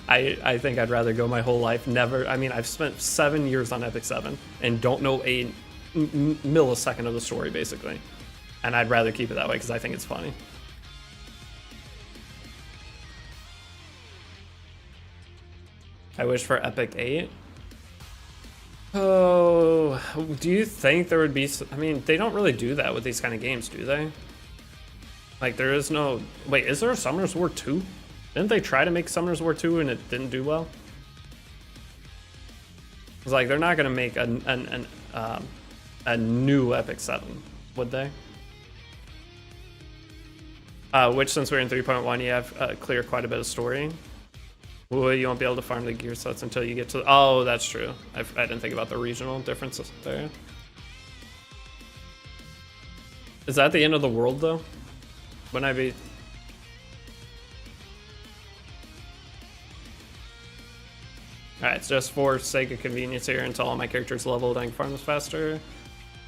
I think I'd rather go my whole life never. I mean, I've spent 7 years on Epic 7 and don't know a millisecond of the story, basically. And I'd rather keep it that way because I think it's funny. I wish for Epic 8. Oh, do you think there would be... I mean, they don't really do that with these kind of games, do they? Like, there is no... Wait, is there a Summoners War 2? Didn't they try to make Summoners War 2 and it didn't do well? It's like, they're not going to make a new Epic 7, would they? Which, since we're in 3.1, you have clear quite a bit of story. Well, you won't be able to farm the gear sets until you get to... Oh, that's true. I didn't think about the regional differences there. Is that the end of the world, though? Wouldn't I be... Alright, so just for sake of convenience here, until all my characters leveled and I can farm this faster,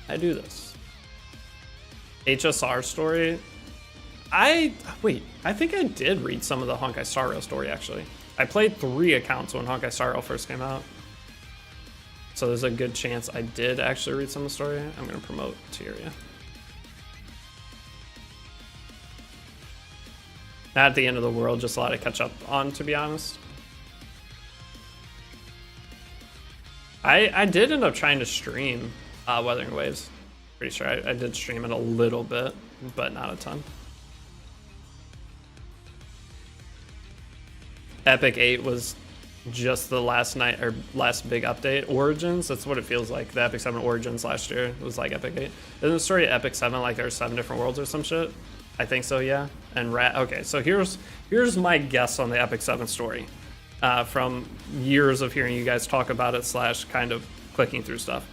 I do this. HSR story? Wait, I think I did read some of the Honkai Star Rail story, actually. I played 3 accounts when Honkai Star Rail first came out. So there's a good chance I did actually read some of the story. I'm going to promote Tyria. Not at the end of the world, just a lot to catch up on, to be honest. I did end up trying to stream Wuthering Waves. Pretty sure I did stream it a little bit, but not a ton. Epic 8 was just the last big update. Origins, that's what it feels like. The Epic 7 Origins last year was like Epic 8. Isn't the story of Epic 7 like there's 7 different worlds or some shit? I think so, yeah. And okay, so here's my guess on the Epic 7 story. From years of hearing you guys talk about it / kind of clicking through stuff.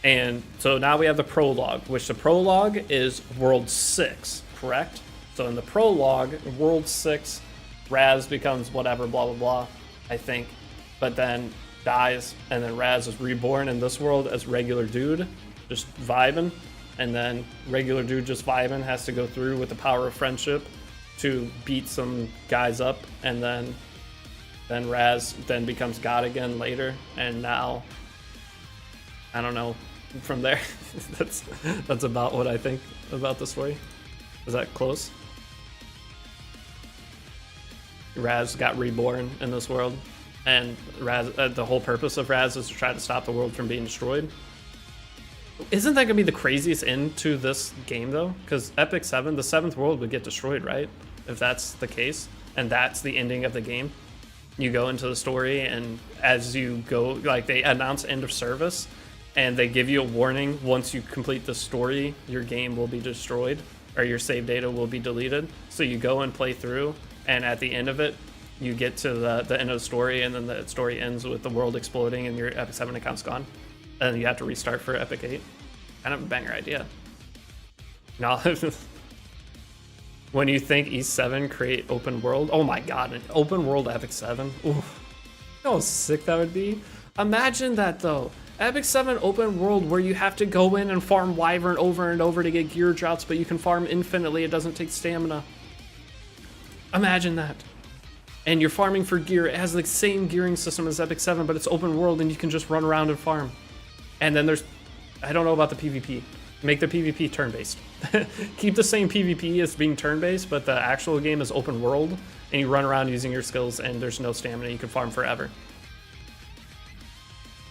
And so now we have the prologue, which the prologue is World 6, correct? So in the prologue, World 6, Raz becomes whatever, blah, blah, blah, I think. But then dies, and then Raz is reborn in this world as regular dude, just vibing. And then regular dude just vibing has to go through with the power of friendship to beat some guys up, and then Raz then becomes God again later, and now I don't know from there. that's about what I think about the story. Is that close? Raz got reborn in this world, and Raz, the whole purpose of Raz is to try to stop the world from being destroyed. Isn't that gonna be the craziest end to this game though? Because Epic 7, the 7th world would get destroyed, right? If that's the case, and that's the ending of the game. You go into the story, and as you go, like, they announce end of service, and they give you a warning: once you complete the story, your game will be destroyed, or your save data will be deleted. So you go and play through, and at the end of it, you get to the end of the story, and then the story ends with the world exploding and your Epic 7 account's gone. And then you have to restart for Epic 8. Kind of a banger idea. No. When you think E7 create open world, oh my god, an open world Epic 7. Ooh. You know how sick that would be? Imagine that though. Epic 7 open world where you have to go in and farm Wyvern over and over to get gear drops, but you can farm infinitely, it doesn't take stamina. Imagine that. And you're farming for gear. It has the same gearing system as Epic 7, but it's open world and you can just run around and farm. And then there's, I don't know about the PvP. Make the PvP turn-based. Keep the same PvP as being turn-based, but the actual game is open world, and you run around using your skills, and there's no stamina. You can farm forever.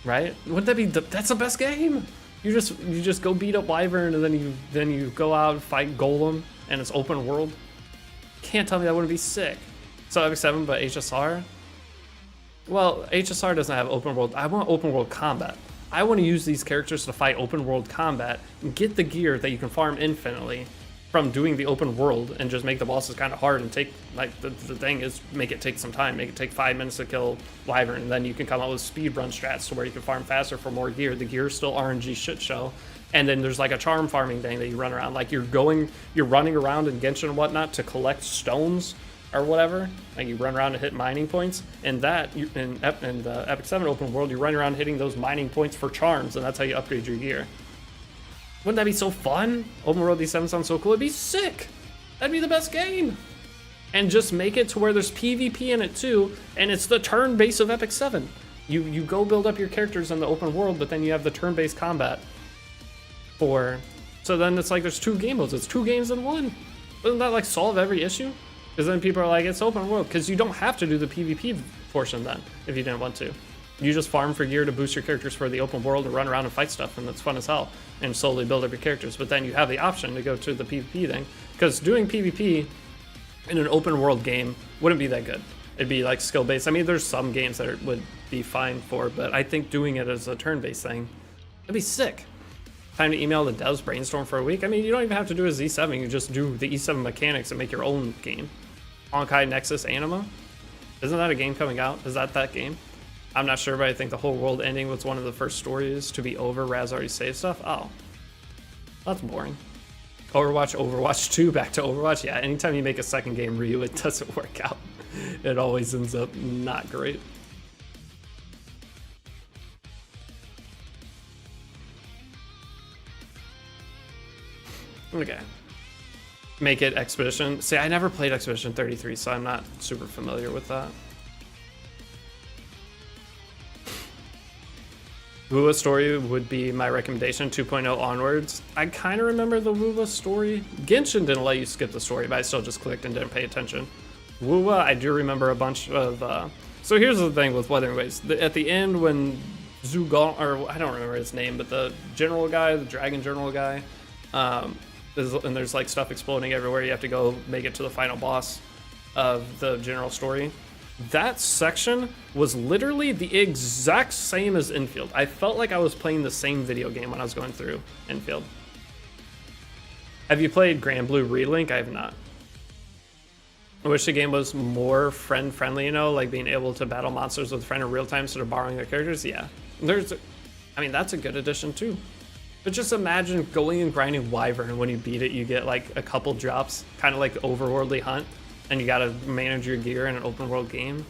Right? Wouldn't that be that's the best game? You just go beat up Wyvern, and then you go out and fight Golem, and it's open world. Can't tell me that wouldn't be sick. So Epic 7, but HSR? Well, HSR doesn't have open world. I want open world combat. I want to use these characters to fight open world combat and get the gear that you can farm infinitely, from doing the open world and just make the bosses kind of hard and take, like, the thing is make it take some time, make it take 5 minutes to kill Wyvern, and then you can come up with speed run strats to where you can farm faster for more gear. The gear is still RNG shit show, and then there's like a charm farming thing that you run around, like you're running around in Genshin and whatnot to collect stones or whatever, like you run around to hit mining points, and that in the Epic 7 open world, you run around hitting those mining points for charms, and that's how you upgrade your gear. Wouldn't that be so fun? Open World D7 sounds so cool. It'd be sick. That'd be the best game. And just make it to where there's PvP in it too, and it's the turn base of Epic 7. You go build up your characters in the open world, but then you have the turn-based combat so then it's like there's 2 game modes. It's 2 games in 1. Doesn't that like solve every issue? Because then people are like, it's open world, because you don't have to do the PvP portion then if you didn't want to. You just farm for gear to boost your characters for the open world and run around and fight stuff, and that's fun as hell, and slowly build up your characters. But then you have the option to go to the PvP thing, because doing PvP in an open world game wouldn't be that good. It'd be like skill based. I mean, there's some games that it would be fine for, but I think doing it as a turn based thing, it'd be sick. Time to email the devs, brainstorm for a week. I mean, you don't even have to do a Z7. You just do the E7 mechanics and make your own game. Honkai Nexus Anima? Isn't that a game coming out? Is that game? I'm not sure, but I think the whole world ending was one of the first stories to be over. Raz already saved stuff. Oh, that's boring. Overwatch 2, back to Overwatch. Yeah, anytime you make a second game Ryu, it doesn't work out. It always ends up not great. Okay. Make it Expedition. See, I never played Expedition 33, so I'm not super familiar with that. Wuwa story would be my recommendation, 2.0 onwards. I kind of remember the Wuwa story. Genshin didn't let you skip the story, but I still just clicked and didn't pay attention. Wuwa, I do remember a bunch of... So here's the thing with Wuthering Waves. At the end, when Zhugang, or I don't remember his name, but the general guy, the dragon general guy, and there's like stuff exploding everywhere. You have to go make it to the final boss of the general story. That section was literally the exact same as Infield. I felt like I was playing the same video game when I was going through Infield. Have you played Grand Blue Relink? I have not. I wish the game was more friend-friendly, you know, like being able to battle monsters with a friend in real time instead of borrowing their characters. Yeah, I mean, that's a good addition too. But just imagine going and grinding Wyvern, and when you beat it, you get like a couple drops, kind of like Overworldly Hunt, and you gotta manage your gear in an open world game.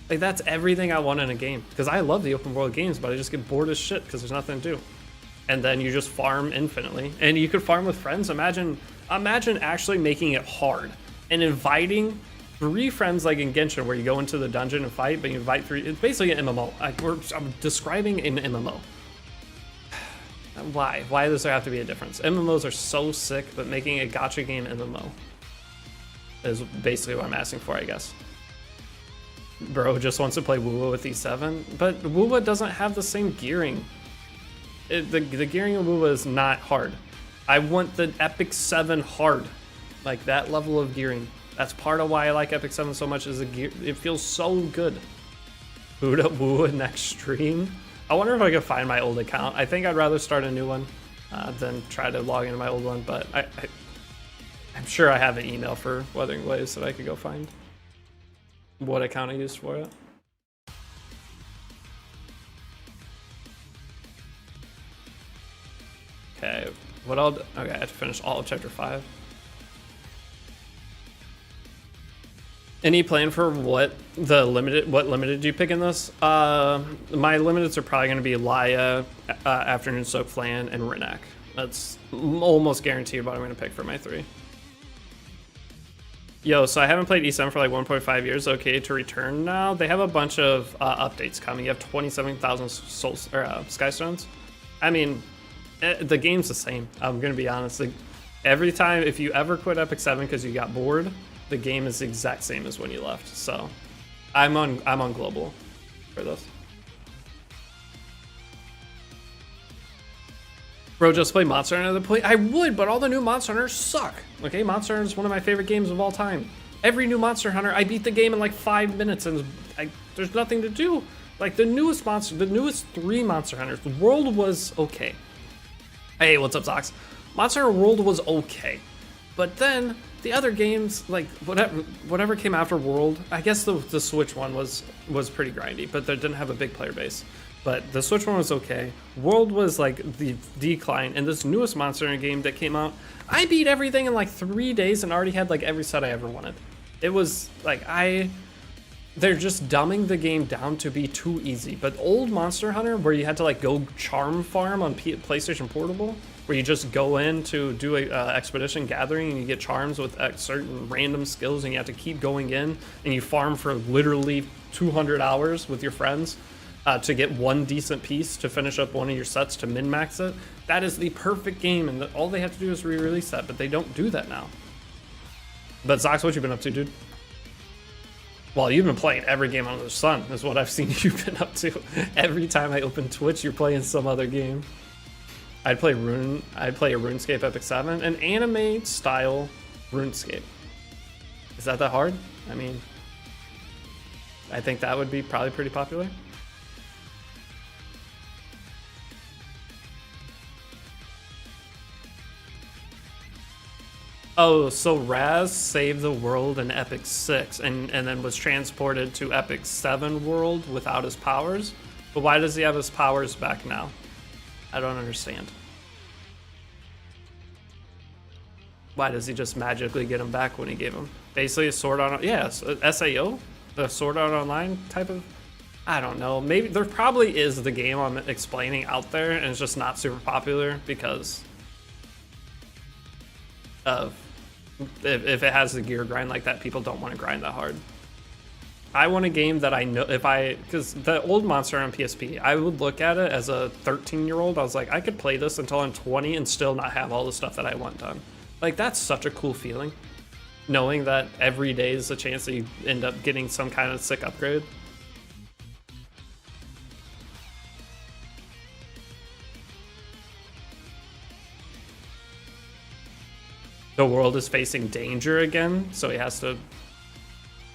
Like, that's everything I want in a game. Because I love the open world games, but I just get bored as shit because there's nothing to do. And then you just farm infinitely. And you could farm with friends. Imagine actually making it hard and inviting 3 friends, like in Genshin, where you go into the dungeon and fight, but you invite 3. It's basically an MMO. I'm describing an MMO. Why does there have to be a difference? MMOs are so sick, but making a gacha game MMO is basically what I'm asking for, I guess. Bro just wants to play Wuwa with E7, but Wuwa doesn't have the same gearing. The gearing of Wuwa is not hard. I want the Epic 7 hard, like that level of gearing. That's part of why I like Epic 7 so much, is the gear. It feels so good. Boot up Wuwa next stream. I wonder if I could find my old account. I think I'd rather start a new one than try to log into my old one, but I'm sure I have an email for Wuthering Waves that I could go find what account I used for it. Okay, okay, I have to finish all of chapter 5. Any plan for what limited do you pick in this? My limiteds are probably going to be Laya, Afternoon Soak Flan, and Renak. That's almost guaranteed what I'm going to pick for my 3. Yo, so I haven't played E7 for like 1.5 years. Okay, to return now. They have a bunch of updates coming. You have 27,000 Sky Stones. I mean, the game's the same. I'm going to be honest. Like, every time, if you ever quit Epic 7 because you got bored, the game is the exact same as when you left. So I'm on global for this. Bro, just play Monster Hunter. I would, but all the new Monster Hunters suck. Okay, Monster Hunter is one of my favorite games of all time. Every new Monster Hunter, I beat the game in like 5 minutes, and there's nothing to do. Like the newest 3 Monster Hunters, the world was okay. Hey, what's up, Zox? Monster Hunter World was okay. But then the other games, like whatever came after World, I guess the Switch one was pretty grindy, but they didn't have a big player base. But the Switch one was okay. World was like the decline, and this newest Monster Hunter game that came out, I beat everything in like 3 days and already had like every set I ever wanted. It was like they're just dumbing the game down to be too easy. But old Monster Hunter, where you had to like go charm farm on PlayStation Portable, where you just go in to do a expedition gathering and you get charms with certain random skills, and you have to keep going in and you farm for literally 200 hours with your friends to get one decent piece to finish up one of your sets to min-max it. That is the perfect game, and all they have to do is re-release that, but they don't do that now. But Zox, what you been up to, dude? Well, you've been playing every game under the sun, is what I've seen you've been up to. Every time I open Twitch, you're playing some other game. I'd play a RuneScape Epic 7, an anime-style RuneScape. Is that hard? I mean, I think that would be probably pretty popular. Oh, so Raz saved the world in Epic 6 and then was transported to Epic 7 world without his powers? But why does he have his powers back now? I don't understand. Why does he just magically get him back when he gave him? Basically a Sword Art, yeah, SAO? The Sword Art Online type of, I don't know. Maybe there probably is the game I'm explaining out there, and it's just not super popular because of if it has the gear grind like that, people don't want to grind that hard. I want a game that I know because the old Monster on PSP, I would look at it as a 13-year-old. I was like, I could play this until I'm 20 and still not have all the stuff that I want done. Like, that's such a cool feeling, knowing that every day is a chance that you end up getting some kind of sick upgrade. The world is facing danger again, so he has to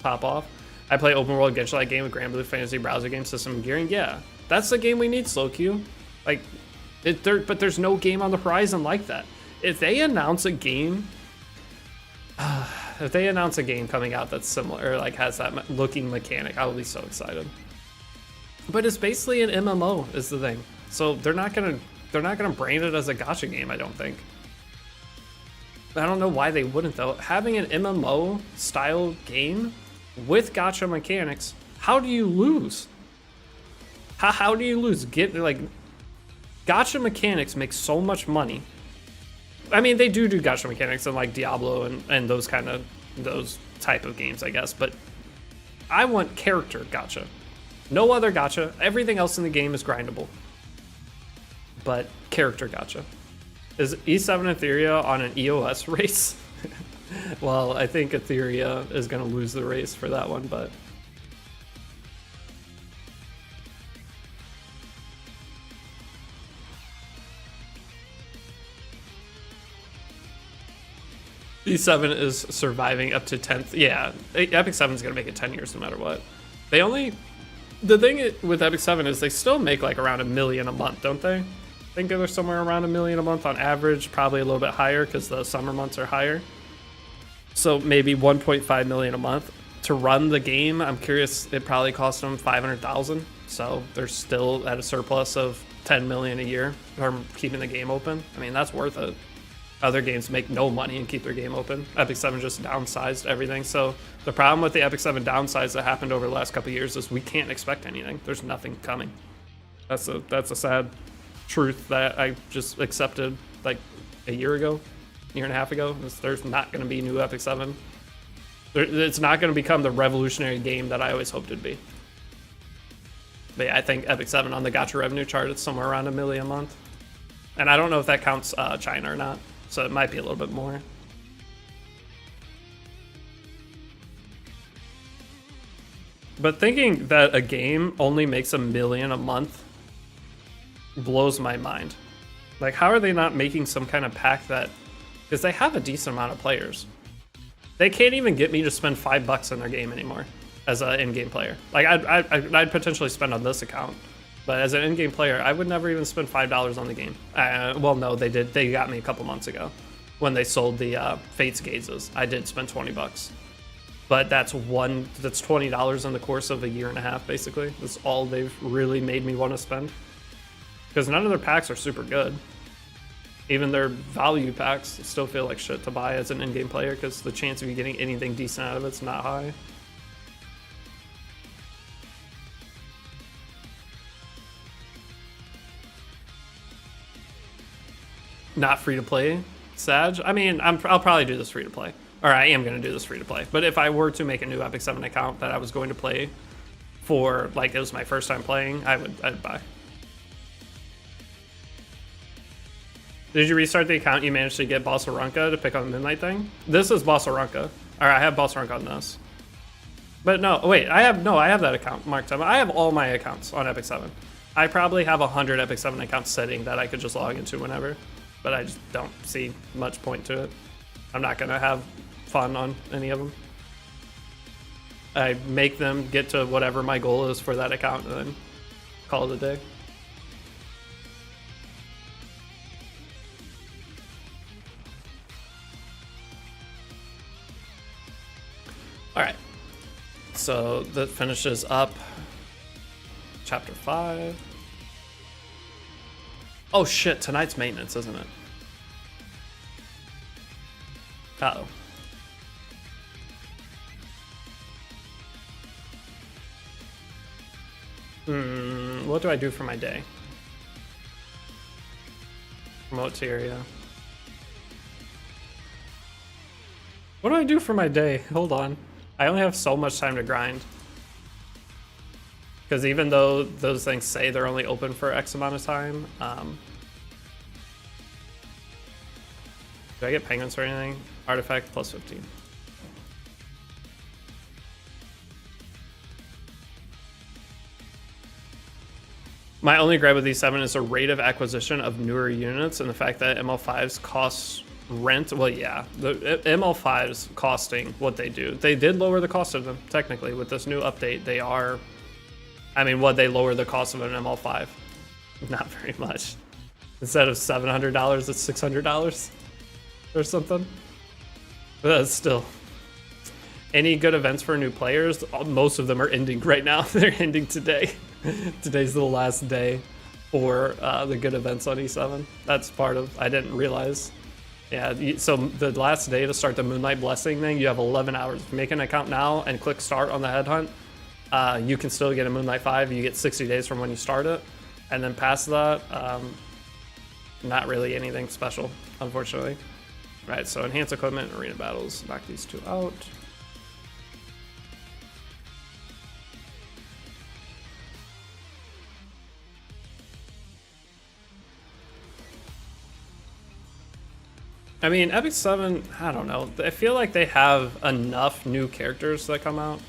pop off. I play open world Genshin game with Grand Blue Fantasy browser game system and gearing. Yeah, that's the game we need, Slowq. Like, but there's no game on the horizon like that. If they announce a game, coming out that's similar, or like has that looking mechanic, I will be so excited. But it's basically an MMO is the thing, so they're not gonna brand it as a gacha game. I don't think. I don't know why they wouldn't though. Having an MMO style game with gacha mechanics, how do you lose? How do you lose? Gacha mechanics make so much money. I mean, they do gacha mechanics in like Diablo and those type of games, I guess. But I want character gacha. No other gacha. Everything else in the game is grindable. But character gacha. Is E7 Etheria on an EOS race? Well, I think Etheria is going to lose the race for that one, but... E7 is surviving up to 10th. Yeah, Epic 7 is going to make it 10 years no matter what. The thing with Epic 7 is they still make like around $1 million a month, don't they? I think they're somewhere around $1 million a month on average, probably a little bit higher because the summer months are higher. So maybe 1.5 million a month to run the game. I'm curious, it probably cost them 500,000. So they're still at a surplus of 10 million a year from keeping the game open. I mean, that's worth it. Other games make no money and keep their game open. Epic 7 just downsized everything. So the problem with the Epic 7 downsize that happened over the last couple of years is we can't expect anything. There's nothing coming. That's a sad truth that I just accepted like a year and a half ago. There's not going to be new Epic 7. It's not going to become the revolutionary game that I always hoped it'd be. But yeah, I think Epic 7 on the gacha revenue chart, it's somewhere around $1 million a month. And I don't know if that counts China or not, so it might be a little bit more. But thinking that a game only makes $1 million a month blows my mind. Like, how are they not making some kind of pack that, because they have a decent amount of players. They can't even get me to spend $5 in their game anymore as an in-game player. Like, I'd potentially spend on this account, but as an in-game player, I would never even spend $5 on the game. Well, no, they did. They got me a couple months ago, when they sold the Fates gazes. I did spend 20 bucks. But that's $20 in the course of a year and a half, basically. That's all they've really made me want to spend. Because none of their packs are super good. Even their value packs still feel like shit to buy as an in-game player, because the chance of you getting anything decent out of it's not high. Not free to play, Sag. I mean, I'll probably do this free to play. Or I am going to do this free to play. But if I were to make a new Epic 7 account that I was going to play for, like, it was my first time playing, I'd buy. Did you restart the account? You managed to get Bossaranka to pick on the Moonlight thing? This is Bossaranka. Alright, I have Bossaranka on this. But no, wait, I have that account marked up. I have all my accounts on Epic 7. I probably have 100 Epic 7 accounts sitting that I could just log into whenever. But I just don't see much point to it. I'm not going to have fun on any of them. I make them get to whatever my goal is for that account and then call it a day. Alright, so that finishes up chapter 5. Oh shit, tonight's maintenance, isn't it? Uh-oh. What do I do for my day? Promote to area. What do I do for my day? Hold on. I only have so much time to grind. Because even though those things say they're only open for X amount of time, do I get penguins or anything? Artifact plus 15. My only gripe with these 7 is the rate of acquisition of newer units and the fact that ML5s cost rent. Well, yeah, the ML5s costing what they do. They did lower the cost of them, technically. With this new update, they are... I mean, what they lower the cost of an ML5? Not very much. Instead of $700, it's $600 or something. But that's still... Any good events for new players? Most of them are ending right now. They're ending today. Today's the last day for the good events on E7. That's part of... I didn't realize. Yeah, so the last day to start the Moonlight Blessing thing, you have 11 hours. Make an account now and click start on the headhunt. You can still get a Moonlight 5. You get 60 days from when you start it. And then past that, not really anything special, unfortunately. Right, so enhance equipment, arena battles, knock these 2 out. I mean, Epic 7, I don't know. I feel like they have enough new characters that come out.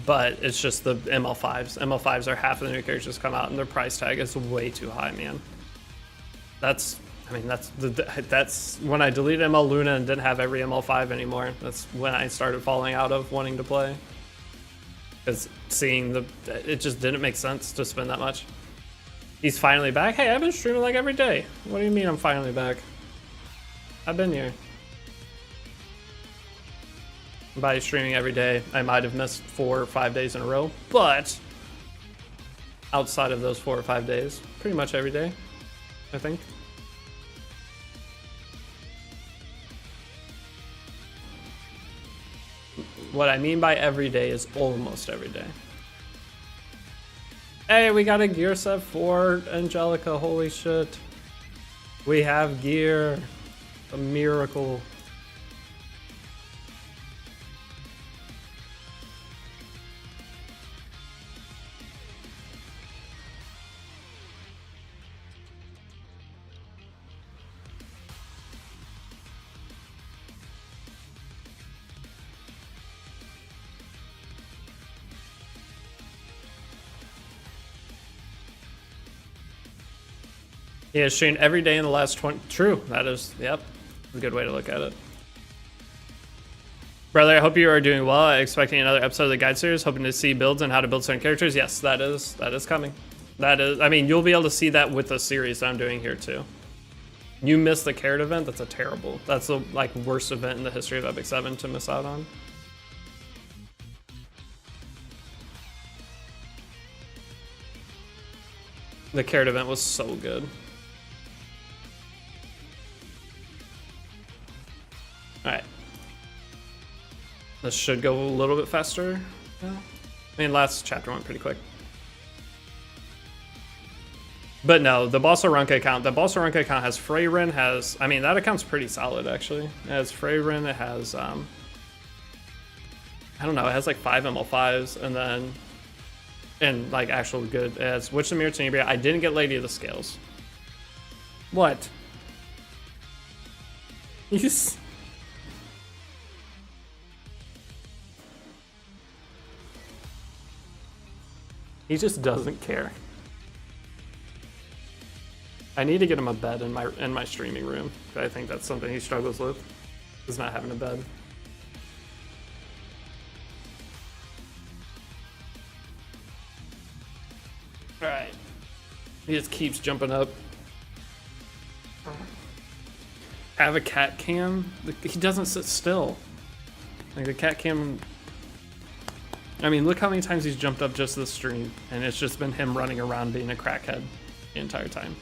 But it's just the ML5s. ML5s are half of the new characters come out, and their price tag is way too high, man. That's when I deleted ML Luna and didn't have every ML5 anymore. That's when I started falling out of wanting to play. Because it just didn't make sense to spend that much. He's finally back. Hey, I've been streaming like every day. What do you mean I'm finally back? I've been here. By streaming every day, I might have missed 4 or 5 days in a row, but outside of those 4 or 5 days, pretty much every day, I think. What I mean by every day is almost every day. Hey, we got a gear set for Angelica, holy shit. We have gear. A miracle. Yeah, streamed every day in the last 20. True, that is, yep. A good way to look at it. Brother, I hope you are doing well. Expecting another episode of the guide series, hoping to see builds and how to build certain characters. Yes, that is coming. That is, I mean, you'll be able to see that with the series that I'm doing here too. You missed the carrot event. That's a terrible. That's the like worst event in the history of Epic 7 to miss out on. The carrot event was so good. All right. This should go a little bit faster. Yeah. I mean, last chapter went pretty quick. But no, the Bossarunka account, has Freyrin, has, I mean, that account's pretty solid, actually. It has Freyrin, it has, I don't know, it has like 5 ML5s, and then, and like actual good, it has Witch the Mirror Tenebria. I didn't get Lady of the Scales. What? He's... He just doesn't care. I need to get him a bed in my streaming room. I think that's something he struggles with, is not having a bed. All right, he just keeps jumping up. Have a cat cam. He doesn't sit still. Like the cat cam. I mean, look how many times he's jumped up just this stream, and it's just been him running around being a crackhead the entire time.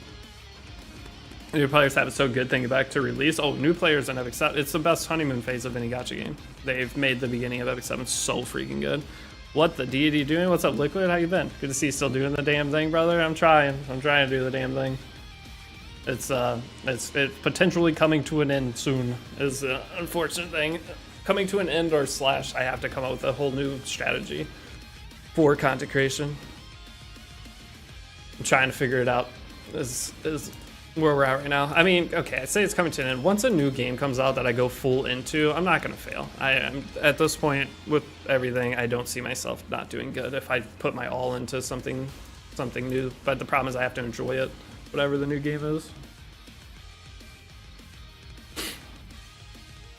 New players have it so good, thinking back to release. Oh, new players in Epic 7. It's the best honeymoon phase of any gacha game. They've made the beginning of Epic 7 so freaking good. What the Deity doing? What's up, Liquid? How you been? Good to see you still doing the damn thing, brother. I'm trying to do the damn thing. It's potentially coming to an end soon is an unfortunate thing. Coming to an end or / I have to come up with a whole new strategy for content creation. I'm trying to figure it out. Is where we're at right now. I mean, okay, I say it's coming to an end. Once a new game comes out that I go full into, I'm not gonna fail. I am at this point with everything. I don't see myself not doing good if I put my all into something new. But the problem is I have to enjoy it, whatever the new game is.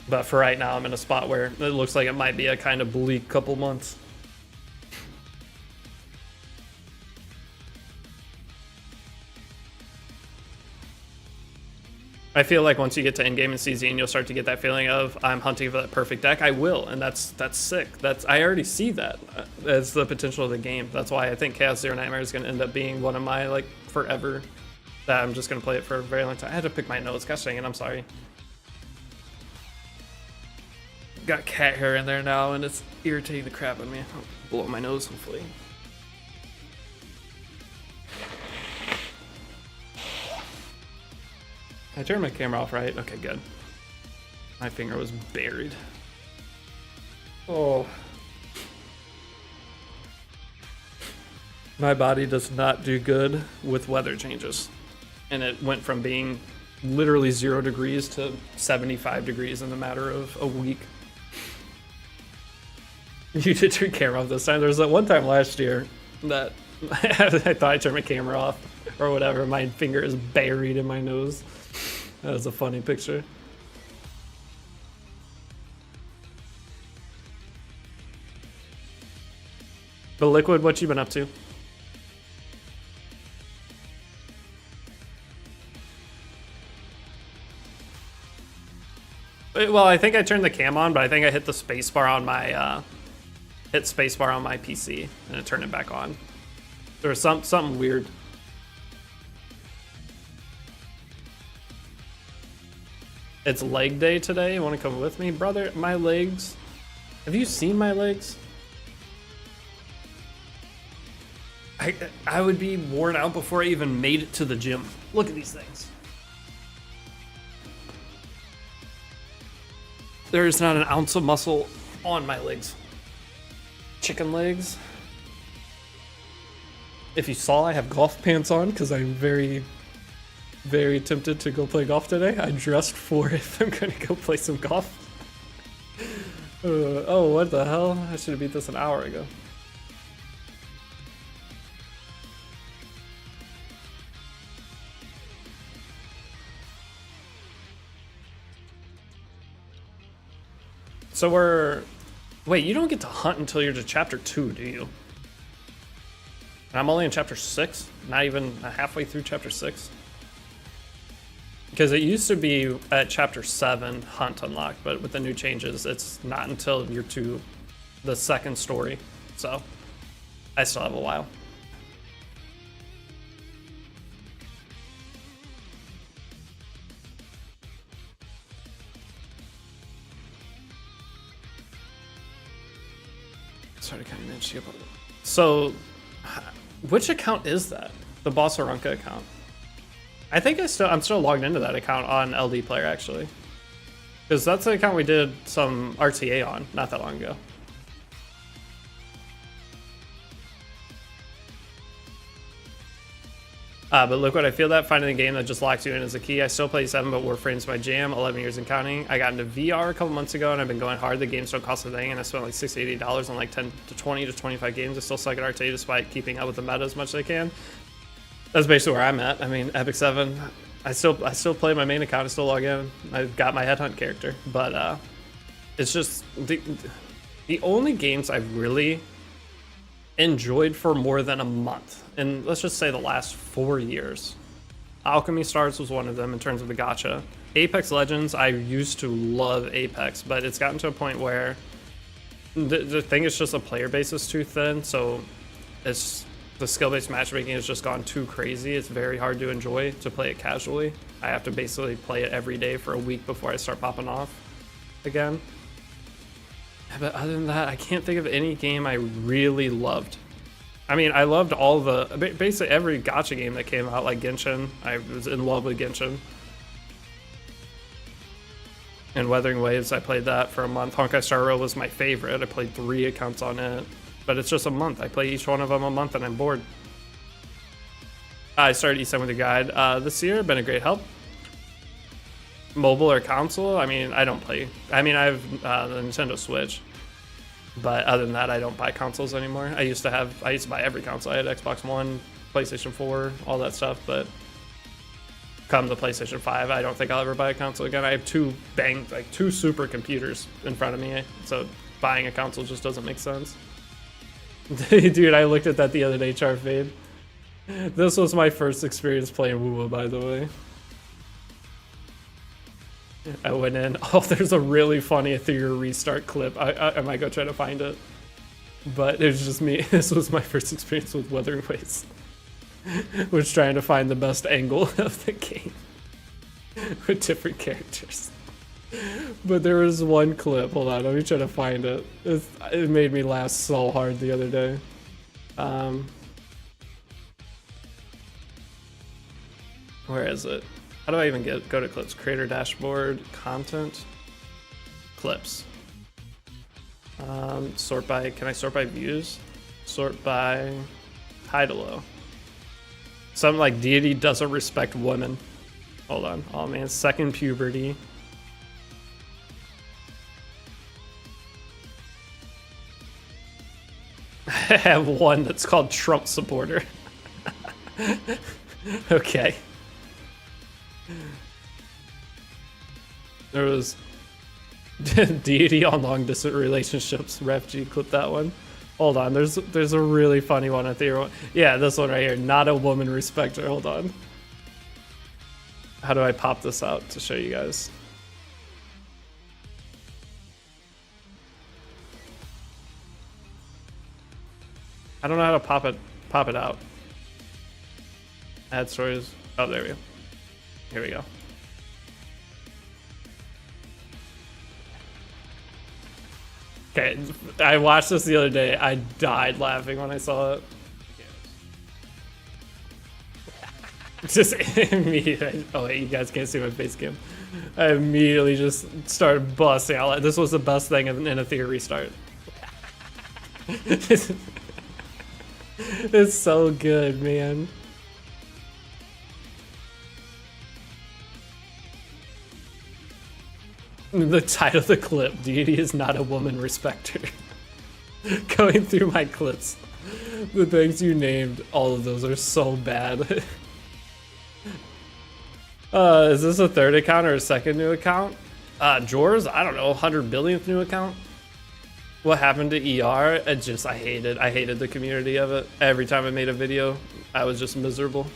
But for right now, I'm in a spot where it looks like it might be a kind of bleak couple months. I feel like once you get to endgame and CZ, you'll start to get that feeling of I'm hunting for that perfect deck. I will, and that's sick. I already see that as the potential of the game. That's why I think Chaos Zero Nightmare is going to end up being one of my like forever. That I'm just going to play it for a very long time. I had to pick my notes. Gosh dang it, I'm sorry. Got cat hair in there now, and it's irritating the crap out of me. I'll blow my nose, hopefully. I turned my camera off, right? Okay, good. My finger was buried. Oh. My body does not do good with weather changes. And it went from being literally 0 degrees to 75 degrees in the matter of a week. You did turn camera off this time. There was that one time last year that I thought I turned my camera off or whatever. My finger is buried in my nose. That was a funny picture. But Liquid, what you been up to? Well, I think I turned the cam on, but I think I hit the spacebar on my PC and it turned it back on. There was something weird. It's leg day today. You want to come with me, brother? My legs. Have you seen my legs? I would be worn out before I even made it to the gym. Look at these things. There is not an ounce of muscle on my legs. Chicken legs. If you saw, I have golf pants on because I'm very tempted to go play golf today. I dressed for if I'm gonna go play some golf. Oh, what the hell? I should have beat this an hour ago. So wait, you don't get to hunt until you're to chapter 2, do you? And I'm only in chapter 6, not even halfway through chapter 6. Because it used to be at chapter 7 hunt unlocked, but with the new changes, it's not until you're to the second story. So I still have a while. Sorry, kind of managed to get. So, which account is that? The Boss Arunca account. I think I'm still logged into that account on LD Player actually, because that's the account we did some RTA on not that long ago. But look what I feel that finding a game that just locks you in is a key. I still play 7, but Warframe's my jam. 11 years and counting. I got into VR a couple months ago, and I've been going hard. The games don't cost a thing, and I spent like $60 to $80 on like 10 to 20 to 25 games. I still suck at RTA despite keeping up with the meta as much as I can. That's basically where I'm at. I mean, Epic 7. I still play my main account. I still log in. I've got my headhunt character, but it's just the only games I've really enjoyed for more than a month, and let's just say the last 4 years. Alchemy Stars was one of them in terms of the gacha. Apex Legends, I used to love Apex, but it's gotten to a point where the thing is just the player base is too thin, so it's the skill-based matchmaking has just gone too crazy. It's very hard to enjoy to play it casually. I have to basically play it every day for a week before I start popping off again. But other than that, I can't think of any game I really loved. I mean, I loved all the, basically every gacha game that came out, like Genshin. I was in love with Genshin. And Wuthering Waves, I played that for a month. Honkai Star Rail was my favorite. I played 3 accounts on it. But it's just a month. I play each one of them a month and I'm bored. I started East End with a guide this year. Been a great help. Mobile or console, I mean, I don't play. I mean, I have the Nintendo Switch, but other than that, I don't buy consoles anymore. I used to buy every console. I had Xbox One, PlayStation 4, all that stuff, but come the PlayStation 5, I don't think I'll ever buy a console again. I have two super computers in front of me, so buying a console just doesn't make sense. Dude, I looked at that the other day, Charfade. This was my first experience playing WoWa, by the way. I went in. Oh, there's a really funny Ethereal restart clip. I might go try to find it. But it was just me. This was my first experience with Wuthering Waves. Was trying to find the best angle of the game. With different characters. But there was one clip. Hold on, let me try to find it. It made me laugh so hard the other day. Where is it? How do I even go to clips? Creator dashboard, content, clips. Sort by, can I sort by views? Sort by high to low. Something like Deity doesn't respect women. Hold on. Oh man, second puberty. I have one that's called Trump supporter. Okay. There was Deity on long distance relationships. Ref G, clip that one. Hold on, there's a really funny one at the yeah, this one right here. Not a woman respecter. Hold on. How do I pop this out to show you guys? I don't know how to pop it out. Add stories. Oh, there we go. Here we go. Okay, I watched this the other day. I died laughing when I saw it. Just immediately. Oh wait, you guys can't see my face cam. I immediately just started busting out. This was the best thing in a theory restart. It's so good, man. The title of the clip, Deity is not a woman respecter. Going through my clips, the things you named, all of those are so bad. Is this a third account or a second new account? Jors, I don't know, 100 billionth new account? What happened to ER? I hated the community of it. Every time I made a video, I was just miserable.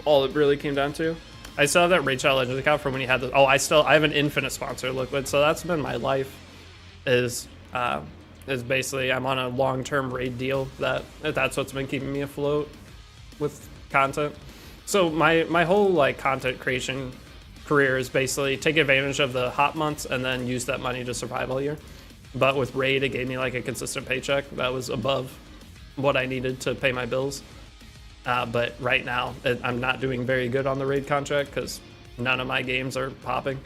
All it really came down to. I still have that Raid Shadow Legends account from when you had the. Oh, I have an infinite sponsor, Liquid. So that's been my life. Is basically I'm on a long-term raid deal. That's what's been keeping me afloat with content. So my whole like content creation career is basically take advantage of the hot months and then use that money to survive all year. But with raid, it gave me like a consistent paycheck that was above what I needed to pay my bills. But right now, I'm not doing very good on the raid contract because none of my games are popping.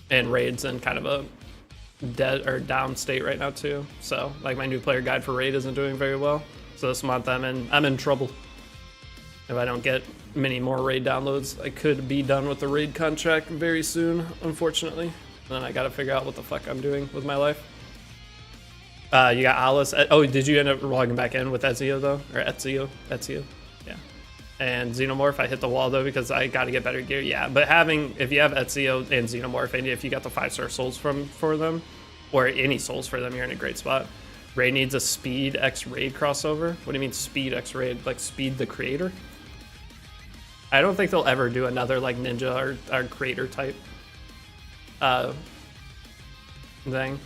And raid's in kind of a dead or down state right now too. So like my new player guide for raid isn't doing very well. So this month I'm in trouble. If I don't get many more raid downloads, I could be done with the raid contract very soon, unfortunately. And then I gotta figure out what the fuck I'm doing with my life. You got Alice. Oh, did you end up logging back in with Ezio though? Or Ezio? Yeah. And Xenomorph, I hit the wall though because I gotta get better gear. Yeah, but if you have Ezio and Xenomorph, and if you got the 5-star souls for them, or any souls for them, you're in a great spot. Raid needs a Speed X Raid crossover. What do you mean Speed X Raid? Like Speed the Creator? I don't think they'll ever do another like Ninja or Creator type thing.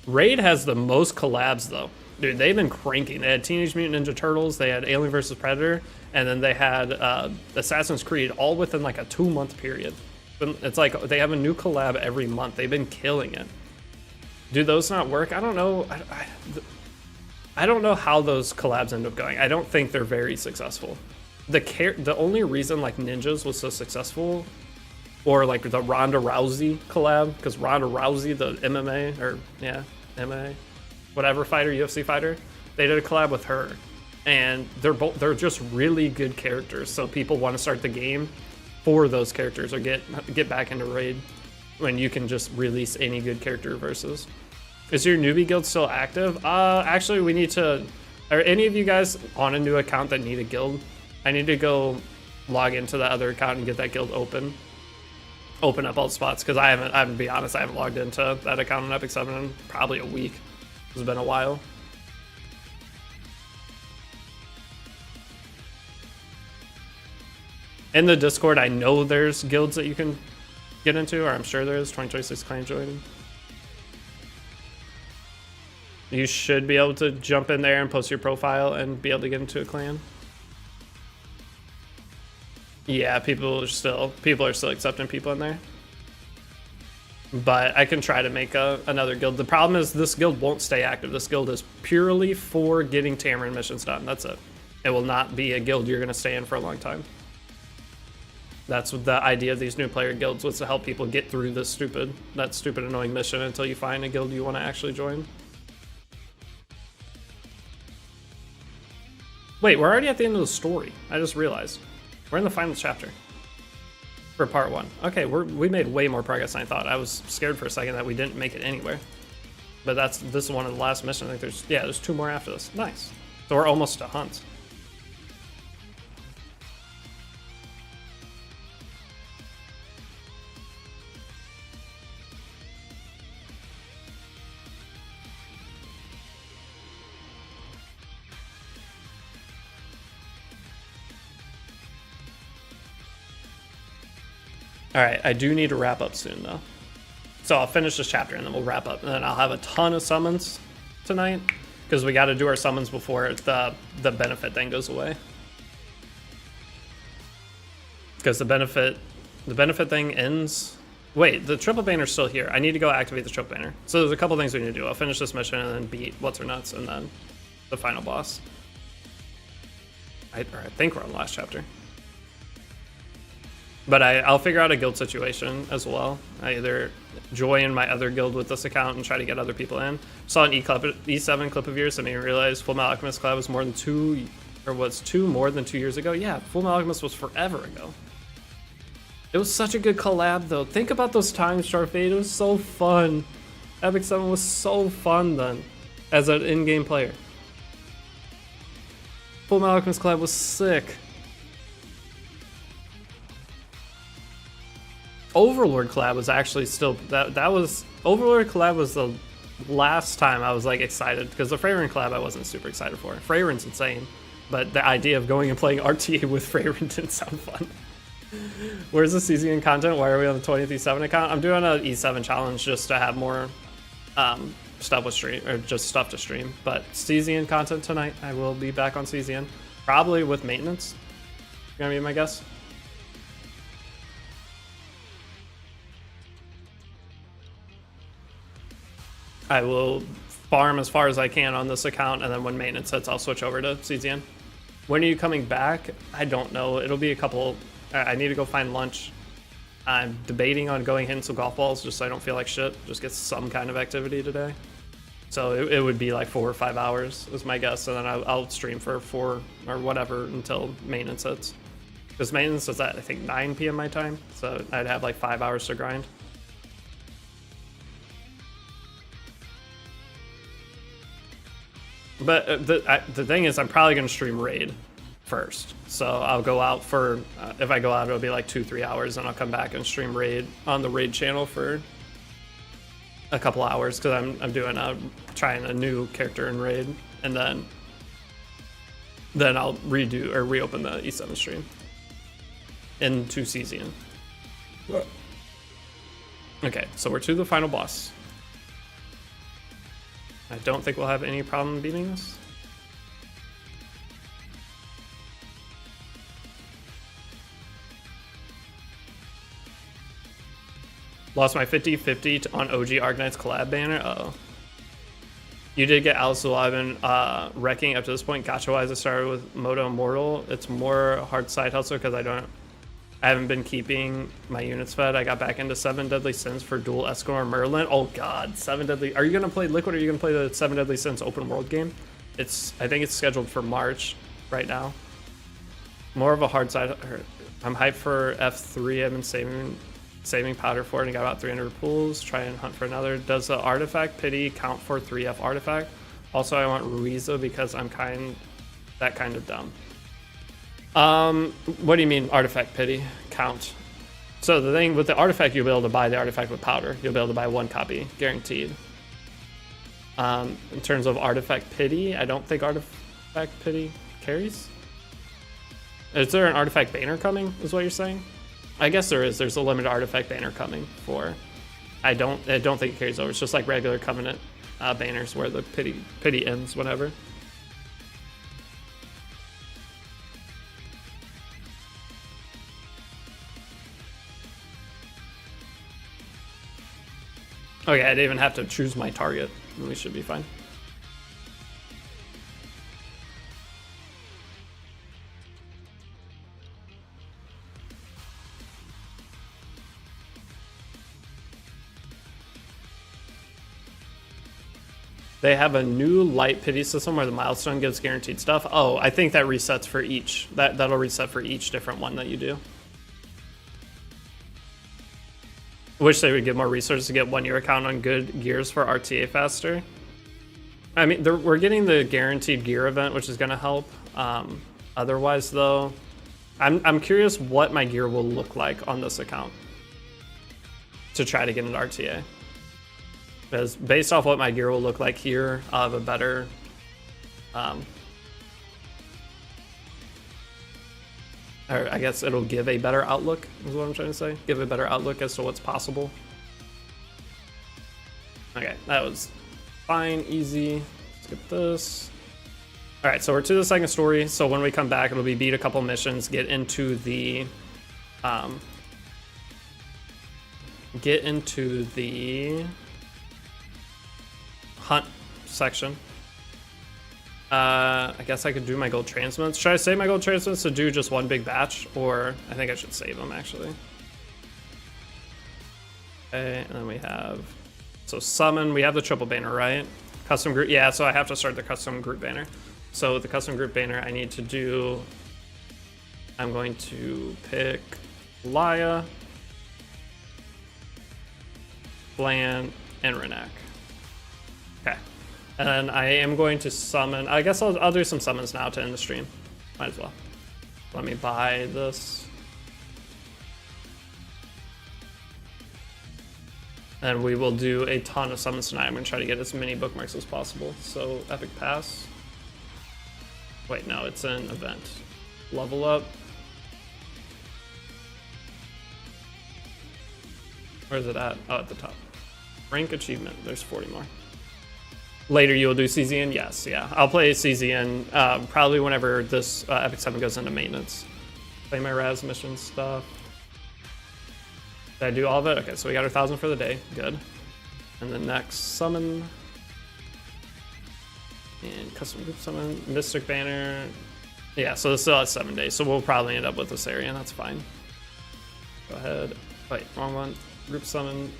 Raid has the most collabs though. Dude, they've been cranking. They had Teenage Mutant Ninja Turtles, they had Alien vs. Predator, and then they had Assassin's Creed all within like a 2-month period. It's like they have a new collab every month. They've been killing it. Do those not work? I don't know. I don't know how those collabs end up going. I don't think they're very successful. The only reason like Ninjas was so successful, or like the Ronda Rousey collab, because Ronda Rousey, the MMA, whatever fighter, UFC fighter, they did a collab with her, and they're just really good characters. So people want to start the game for those characters or get back into raid when you can just release any good character versus. Is your newbie guild still active? Actually, we need to. Are any of you guys on a new account that need a guild? I need to go log into that other account and get that guild open up all the spots, because I haven't, to be honest, I haven't logged into that account on Epic 7 in probably a week. It's been a while. In the Discord, I know there's guilds that you can get into, or I'm sure there is. 2026 clan joining. You should be able to jump in there and post your profile and be able to get into a clan. Yeah, people are still accepting people in there. But I can try to make another guild. The problem is this guild won't stay active. This guild is purely for getting Tamarin missions done. That's it. It will not be a guild you're going to stay in for a long time. That's what the idea of these new player guilds was, to help people get through this stupid annoying mission until you find a guild you want to actually join. Wait, we're already at the end of the story. I just realized. We're in the final chapter for part 1. Okay, we made way more progress than I thought. I was scared for a second that we didn't make it anywhere. But this is one of the last missions. I think there's 2 more after this. Nice. So we're almost to Hunt. Alright, I do need to wrap up soon though. So I'll finish this chapter and then we'll wrap up. And then I'll have a ton of summons tonight, because we got to do our summons before the benefit thing goes away. Because the benefit thing ends. Wait, the triple banner's still here. I need to go activate the triple banner. So there's a couple things we need to do. I'll finish this mission and then beat What's Her Nuts and then the final boss. I think we're on the last chapter. But I'll figure out a guild situation as well. I either join my other guild with this account and try to get other people in. Saw an E7 clip of yours that made me realize Full Metal Alchemist collab was more than 2 years ago. Yeah, Full Metal Alchemist was forever ago. It was such a good collab though. Think about those times, Sharfade. It was so fun. Epic 7 was so fun then, as an in-game player. Full Metal Alchemist collab was sick. Overlord collab was actually still that was Overlord collab was last time I was like excited because the Freyrin collab I wasn't super excited for. Freyrin's insane, but the idea of going and playing RTA with Freyrin didn't sound fun. Where's the CZN content? Why are we on the 20th E7 account? I'm doing an E7 challenge just to have more stuff with stream, or just stuff to stream. But CZN content tonight. I will be back on CZN, probably with maintenance. Gonna be my guess. I will farm as far as I can on this account, and then when maintenance hits, I'll switch over to CZN. When are you coming back? I don't know. It'll be a couple. I need to go find lunch. I'm debating on going hitting some golf balls just so I don't feel like shit. Just get some kind of activity today. So it would be like 4 or 5 hours is my guess, and then I'll stream for 4 or whatever until maintenance hits. Because maintenance is at I think 9 p.m. my time, so I'd have like 5 hours to grind. But the thing is, I'm probably going to stream Raid first. So I'll go out for, if I go out, it'll be like 2-3 hours, and I'll come back and stream Raid on the Raid channel for a couple hours, because I'm doing trying a new character in Raid, and then I'll reopen the E7 stream into CZN. Okay, so we're to the final boss. I don't think we'll have any problem beating this. Lost my 50-50 on OG Arcanight's collab banner. Uh-oh. You did get Alice Alive wrecking up to this point. Gacha-wise, I started with Moto Immortal. It's more hard side hustle because I haven't been keeping my units fed. I got back into 7 Deadly Sins for dual Escor Merlin. Oh god, 7 Deadly. Are you gonna play Liquid, or are you gonna play the 7 Deadly Sins open world game? I think it's scheduled for March right now. More of a hard side. I'm hyped for F3. I've been saving powder for it, and got about 300 pools. Try and hunt for another. Does the artifact pity count for 3F artifact? Also, I want Ruiza because I'm that kind of dumb. What do you mean artifact pity count? So the thing with the artifact, you'll be able to buy the artifact with powder. You'll be able to buy 1 copy, guaranteed. In terms of artifact pity, I don't think artifact pity carries. Is there an artifact banner coming, is what you're saying? I guess there is. There's a limited artifact banner coming for. I don't think it carries over. It's just like regular Covenant banners where the pity ends whenever. Okay, I didn't even have to choose my target. We should be fine. They have a new light pity system where the milestone gives guaranteed stuff. Oh, I think that resets for each. That'll reset for each different one that you do. Wish they would give more resources to get 1-year account on good gears for RTA faster. I mean, we're getting the guaranteed gear event, which is going to help. Otherwise, though, I'm curious what my gear will look like on this account to try to get an RTA. Because based off what my gear will look like here, I'll have a better or I guess it'll give a better outlook, is what I'm trying to say. Give a better outlook as to what's possible. Okay, that was fine, easy. Let's get this. All right, so we're to the second story. So when we come back, it'll be beat a couple missions, get into the hunt section. I guess I could do my gold transmits. Should I save my gold transmits to do just one big batch, or I think I should save them actually. Okay, and then we have, so summon, we have the triple banner, right? Custom group, yeah, so I have to start the custom group banner. So with the custom group banner, I need to do, I'm going to pick Laya, Bland, and Renak. Okay. And then I am going to summon, I guess I'll do some summons now to end the stream. Might as well. Let me buy this. And we will do a ton of summons tonight. I'm going to try to get as many bookmarks as possible. So, Epic Pass. Wait, no, it's an event. Level up. Where is it at? Oh, at the top. Rank achievement. There's 40 more. Later you will do CZN? Yes, yeah. I'll play CZN probably whenever this Epic 7 goes into maintenance. Play my Raz mission stuff. Did I do all of it? Okay, so we got our 1,000 for the day. Good. And then next, summon. And custom group summon. Mystic Banner. Yeah, so this still has 7 days, so we'll probably end up with this area, and that's fine. Go ahead. Wait, wrong one. Group summon.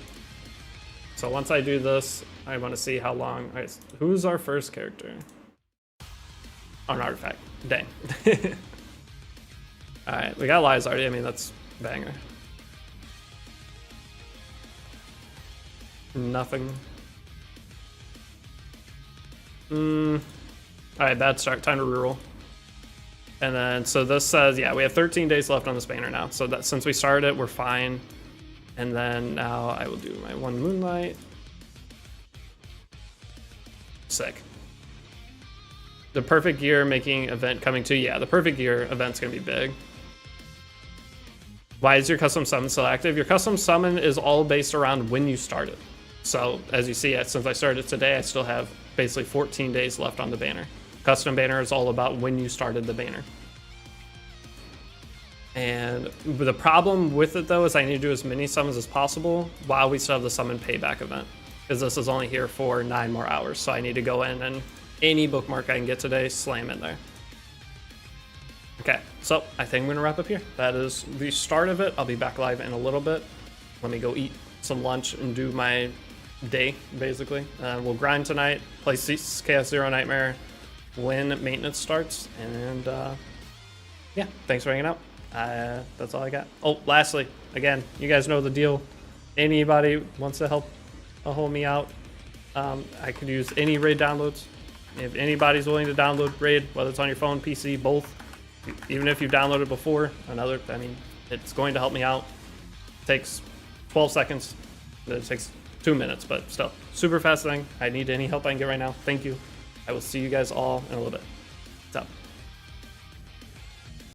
So once I do this, I want to see how long. All right, who's our first character? Oh, an artifact. Dang. All right, we got lies already. I mean, that's banger. Nothing. All right, bad start. Time to reroll. And then, so this says, yeah, we have 13 days left on this banner now. So that since we started it, we're fine. And then now I will do my one Moonlight. Sick. The perfect gear making event coming to, yeah, the perfect gear event's gonna be big. Why is your custom summon still active? Your custom summon is all based around when you start it. So as you see, since I started today, I still have basically 14 days left on the banner. Custom banner is all about when you started the banner. And the problem with it though is I need to do as many summons as possible while we still have the summon payback event, because this is only here for 9 more hours. So I need to go in and any bookmark I can get today, slam in there. Okay, so I think I'm gonna wrap up here. That is the start of it. I'll be back live in a little bit. Let me go eat some lunch and do my day, basically. We'll grind tonight, play Chaos Zero Nightmare when maintenance starts, and yeah, thanks for hanging out. That's all I got. Oh, lastly, again, you guys know the deal. Anybody wants to help me out, I could use any raid downloads. If anybody's willing to download raid, whether it's on your phone, PC, both, even if you've downloaded before, I mean, it's going to help me out. It takes 12 seconds. It takes 2 minutes, but still, super fast thing. I need any help I can get right now. Thank you. I will see you guys all in a little bit. What's up?